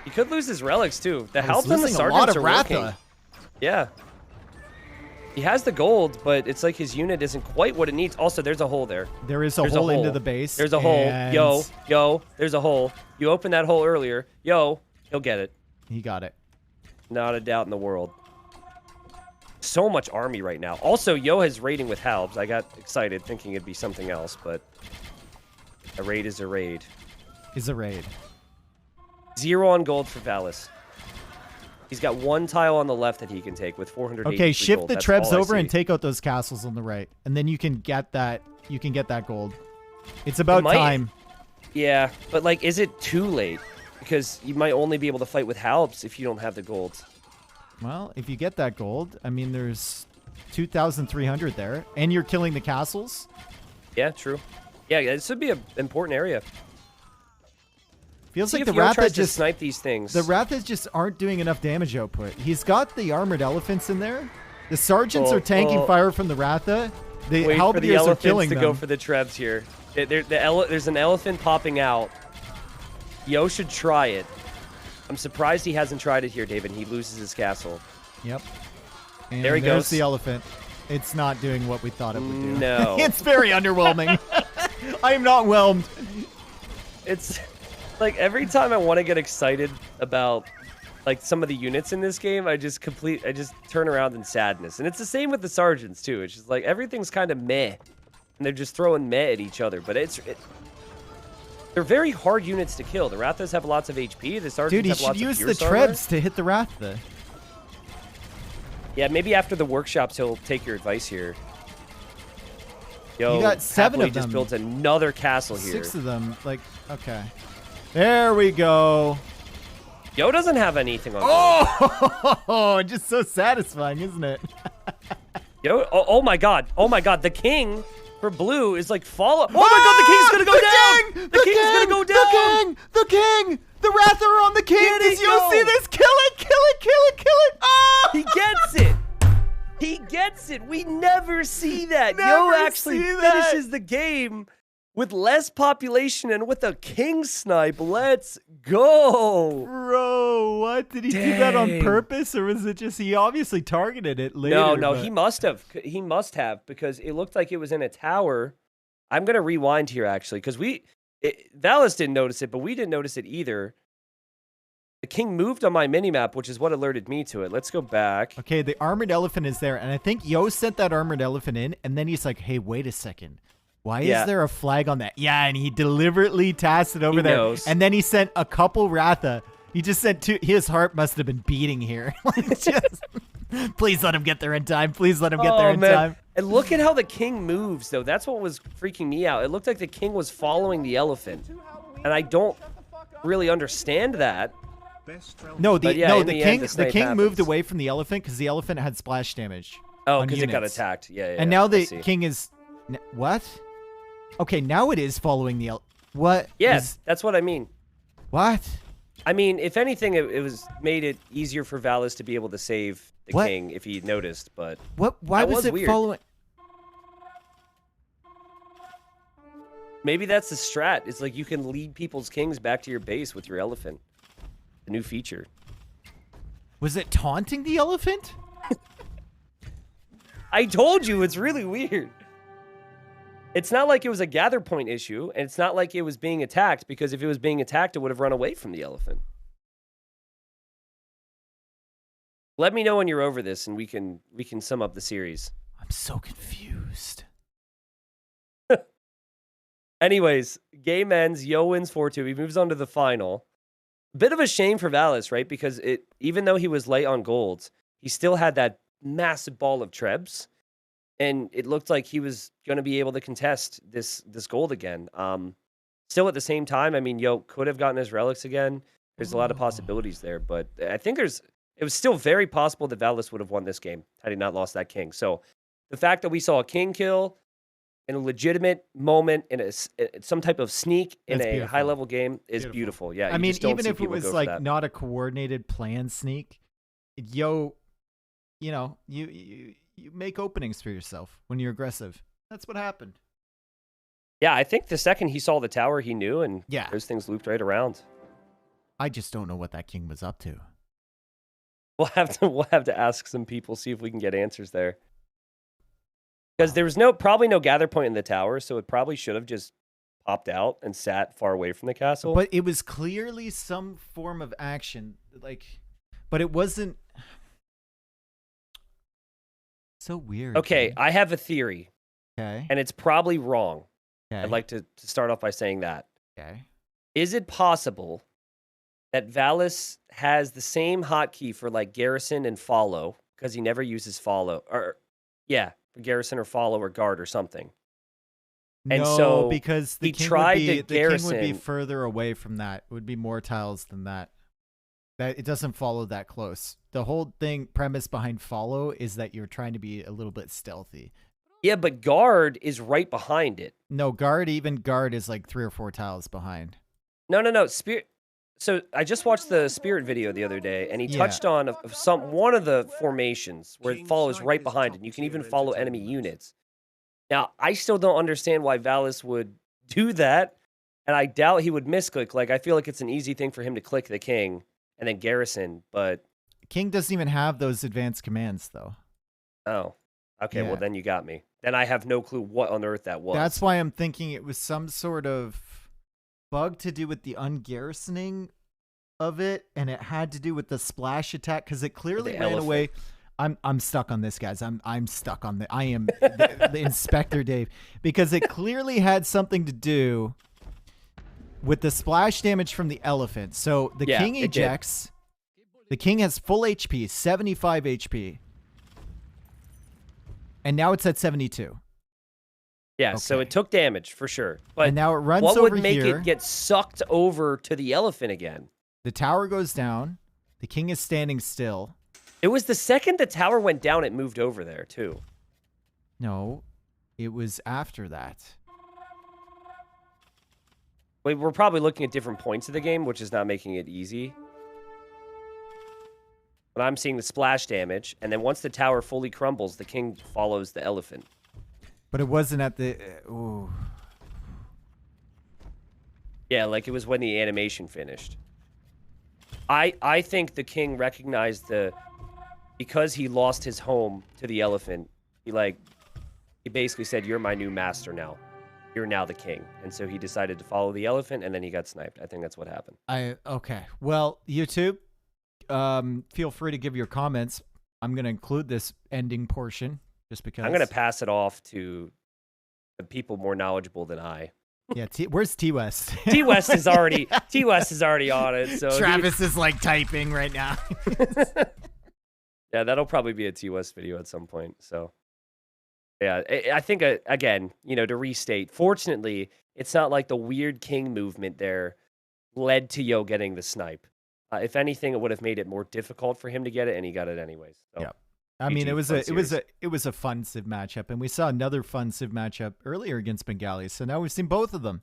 He could lose his relics too. The He's Halbs and the losing a lot sergeants of are working. Ratha. Yeah. He has the gold, but it's like his unit isn't quite what it needs. Also, there's a hole there. There is a There's hole into the base. There's a hole. and Yo, there's a hole. You opened that hole earlier. Yo, he'll get it. He got it. Not a doubt in the world. So much army right now. Also, Yo has raiding with Halbs. I got excited thinking it'd be something else, but a raid is a raid. Is a raid. 0 on gold for Valas. He's got 1 tile on the left that he can take with 400. Okay, shift gold. the That's trebs all I over see. and take out those castles on the right, and then you can get that. You can get that gold. It's about might- time. Yeah, but like, is it too late? Because you might only be able to fight with Halbs if you don't have the gold. Well, if you get that gold, I mean, there's 2,300 there, and you're killing the castles. Yeah, true. Yeah, this would be an important area. Feels See like if the Yo Ratha tries to just snipe these things. the Rathas just aren't doing enough damage output. He's got the armored elephants in there. The sergeants are tanking fire from the Ratha. The Wait for the halberdiers are elephants killing to them. go for the trebs here. There's an elephant popping out. Yo should try it. I'm surprised he hasn't tried it here, David. He loses his castle. Yep. And There he there's goes. the elephant. It's not doing what we thought it would do. No. It's very underwhelming. I am not whelmed. It's like every time I want to get excited about like some of the units in this game, I just turn around in sadness. And it's the same with the sergeants too. It's just like everything's kind of meh, and they're just throwing meh at each other. But they're very hard units to kill. The Rathas have lots of HP. The sergeants Dude, he have should lots use of the Fierce armor. trebs to hit the Ratha. Yeah, maybe after the workshops he'll take your advice here. Yo, You got 7 happily of them. just builds another castle here. 6 of them. Like, okay. There we go. Yo doesn't have anything on. Oh, just so satisfying, isn't it? Yo, oh my god, the king for blue is like follow. Oh my god, the king's gonna go down. The king's gonna go down. The king! The Ratha are on the king! Get it, Does you yo. see this? Kill it! Kill it! Kill it! Kill it! Oh! He gets it. He gets it. We never see that. Yo Never actually see that. finishes the game with less population and with a king snipe. Let's go. Bro, what? Did he do that on Dang. purpose, or was it just he obviously targeted it later? No, but- he must have. He must have because it looked like it was in a tower. I'm gonna rewind here actually because Valas didn't notice it, but we didn't notice it either. The king moved on my minimap, which is what alerted me to it. Let's go back. Okay, the armored elephant is there, and I think Yo sent that armored elephant in, and then he's like, hey, wait a second. Why Yeah. is there a flag on that? Yeah, and he deliberately tasked it over He there. knows. And then he sent a couple Ratha. He just sent 2. His heart must have been beating here. Like, just, please let him get there in time. Please let him get there in time. And look at how the king moves, though. That's what was freaking me out. It looked like the king was following the elephant. And I don't really understand that. No, But yeah, in the end, the the snipe king moved happens. away from the elephant because the elephant had splash damage. Oh, on because it got units. attacked. Yeah. And now I the see. king is what? Okay, now it is following the what? Yes, is- that's what I mean. What? I mean, if anything, it was made it easier for Valas to be able to save the What? king if he noticed, but What? Why That was was it weird. following? maybe that's the strat. It's like you can lead people's kings back to your base with your elephant. The new feature. Was it taunting the elephant? I told you, it's really weird. It's not like it was a gather point issue, and it's not like it was being attacked, because if it was being attacked, it would have run away from the elephant. Let me know when you're over this, and we can sum up the series. I'm so confused. Anyways, game ends. Yo wins 4-2. He moves on to the final. Bit of a shame for Valas, right? Because even though he was light on gold, he still had that massive ball of trebs, and it looked like he was going to be able to contest this gold again. still at the same time, I mean, Yo could have gotten his relics again. There's a lot of possibilities there, but I think it was still very possible that Valas would have won this game had he not lost that king. So the fact that we saw a king kill in a legitimate moment in some type of sneak in That's a beautiful. high-level game is beautiful. Yeah, I you mean, just don't even see if it people was go for like that. not a coordinated plan sneak, Yo, you know, you make openings for yourself when you're aggressive. That's what happened. Yeah, I think the second he saw the tower, he knew, and Yeah. those things looped right around. I just don't know what that king was up to. We'll have to ask some people, see if we can get answers there. Because there was probably no gather point in the tower, so it probably should have just popped out and sat far away from the castle. But it was clearly some form of action, but it wasn't. So weird. Okay, man. I have a theory, Okay. and it's probably wrong. Okay. I'd like to start off by saying that. Okay. Is it possible that Valas has the same hotkey for like garrison and follow, because he never uses follow, or for garrison or follow or guard or something? And No, so because the he king tried would be, to the king would be garrison- further away from that. It would be more tiles than that. That it doesn't follow that close. The whole premise behind follow is that you're trying to be a little bit stealthy. Yeah, but guard is right behind it. No, guard is like 3 or 4 tiles behind. No. Spirit. So I just watched the Spirit video the other day, and he touched on one of the formations where it follows right behind it. You can even follow enemy units. Now, I still don't understand why Valas would do that, and I doubt he would misclick. Like, I feel like it's an easy thing for him to click the king and then garrison, but... King doesn't even have those advanced commands, though. Oh. Okay, Yeah. well, then you got me. Then I have no clue what on earth that was. That's why I'm thinking it was some sort of bug to do with the ungarrisoning of it, and it had to do with the splash attack, because it clearly The ran elephant. away. I'm stuck on this, guys. I'm stuck on I am the Inspector Dave, because it clearly had something to do with the splash damage from the elephant. So the king it did. ejects. The king has full HP, 75 HP. And now it's at 72. Yeah, so Okay. it took damage, for sure. But And now it runs what over would make here. it get sucked over to the elephant again? The tower goes down. The king is standing still. It was the second the tower went down, it moved over there, too. No, it was after that. Wait, we're probably looking at different points of the game, which is not making it easy. But I'm seeing the splash damage, and then once the tower fully crumbles, the king follows the elephant. But it wasn't at the... ooh. Yeah, like it was when the animation finished. I think the king recognized because he lost his home to the elephant, he basically said, "You're my new master now. You're now the king." And so he decided to follow the elephant, and then he got sniped. I think that's what happened. Okay. Well, YouTube, feel free to give your comments. I'm going to include this ending portion just because. I'm going to pass it off to the people more knowledgeable than I. Yeah, where's T-West? T-West is already on it. So Travis is like typing right now. yeah, that'll probably be a T-West video at some point. So yeah, I think again, to restate, fortunately, it's not like the weird king movement there led to Yo getting the snipe. If anything, it would have made it more difficult for him to get it, and he got it anyways. So. Yep. I mean, GG, it was a fun Civ matchup, and we saw another fun Civ matchup earlier against Bengalis. So now we've seen both of them,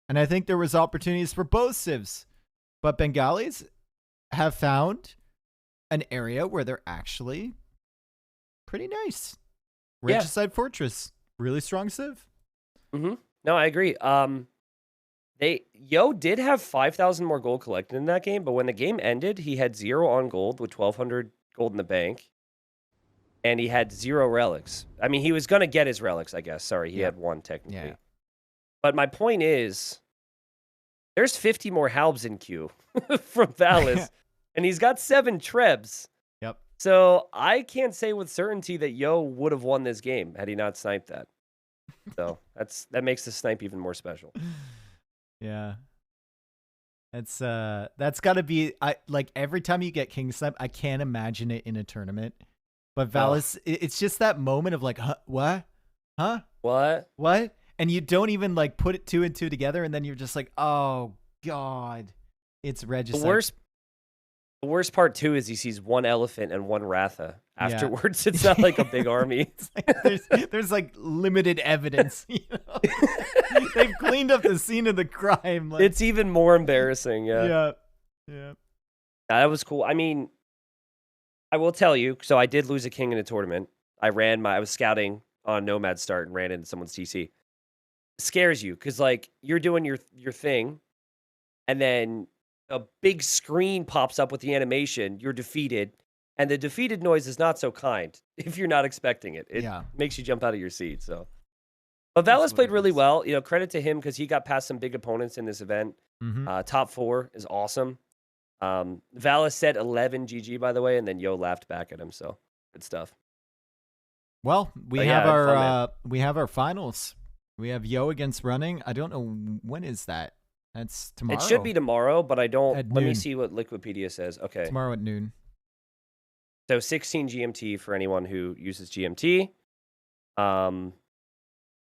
and I think there was opportunities for both Civs, but Bengalis have found an area where they're actually pretty nice. Yeah. Regicide Fortress, really strong Civ. Mm-hmm. No, I agree. Yo did have 5,000 more gold collected in that game, but when the game ended, he had 0 on gold with 1,200 gold in the bank. And he had 0 relics. I mean, he was going to get his relics, I guess. Sorry, he had 1 technically. Yeah. But my point is, there's 50 more halbs in queue from Valas, and he's got 7 trebs. Yep. So I can't say with certainty that Yo would have won this game had he not sniped that. So that makes the snipe even more special. Yeah. That's got to be like every time you get King Snipe, I can't imagine it in a tournament. But Valas, it's just that moment of like, huh, what? Huh? What? What? and you don't even like put it 2 and 2 together, and then you're just like, oh god, it's Regicide. The worst part too is he sees one elephant and one Ratha. Afterwards, it's not like a big army. There's like limited evidence. You know? They've cleaned up the scene of the crime. Like, it's even more embarrassing. yeah. That was cool. I mean, I will tell you. So I did lose a king in a tournament. I was scouting on Nomad start and ran into someone's TC. It scares you because like you're doing your thing, and then a big screen pops up with the animation. You're defeated. And the defeated noise is not so kind if you're not expecting it. It makes you jump out of your seat. So, but Valas played really well. You know, credit to him because he got past some big opponents in this event. Top 4 is awesome. Valas said 11 GG by the way, and then Yo laughed back at him. So good stuff. Well, we have our finals. We have Yo against Running. I don't know when is that. That's tomorrow. It should be tomorrow, but I don't. At let me noon. see what Liquipedia says. Okay, tomorrow at noon. So 16 GMT for anyone who uses GMT. It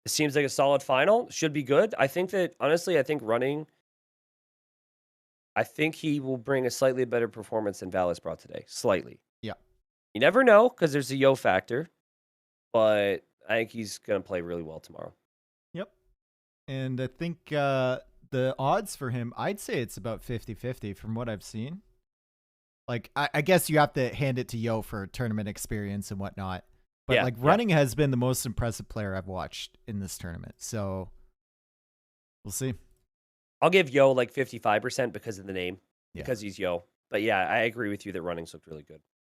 seems like a solid final. Should be good. I think that, honestly, Running, I think he will bring a slightly better performance than Valas brought today. Slightly. Yeah. You never know because there's a Yo factor, but I think he's going to play really well tomorrow. Yep. And I think the odds for him, I'd say it's about 50-50 from what I've seen. Like, I guess you have to hand it to Yo for tournament experience and whatnot. But, Running has been the most impressive player I've watched in this tournament. So, we'll see. I'll give Yo, 55% because of the name. Because he's Yo. But, yeah, I agree with you that Running's looked really good.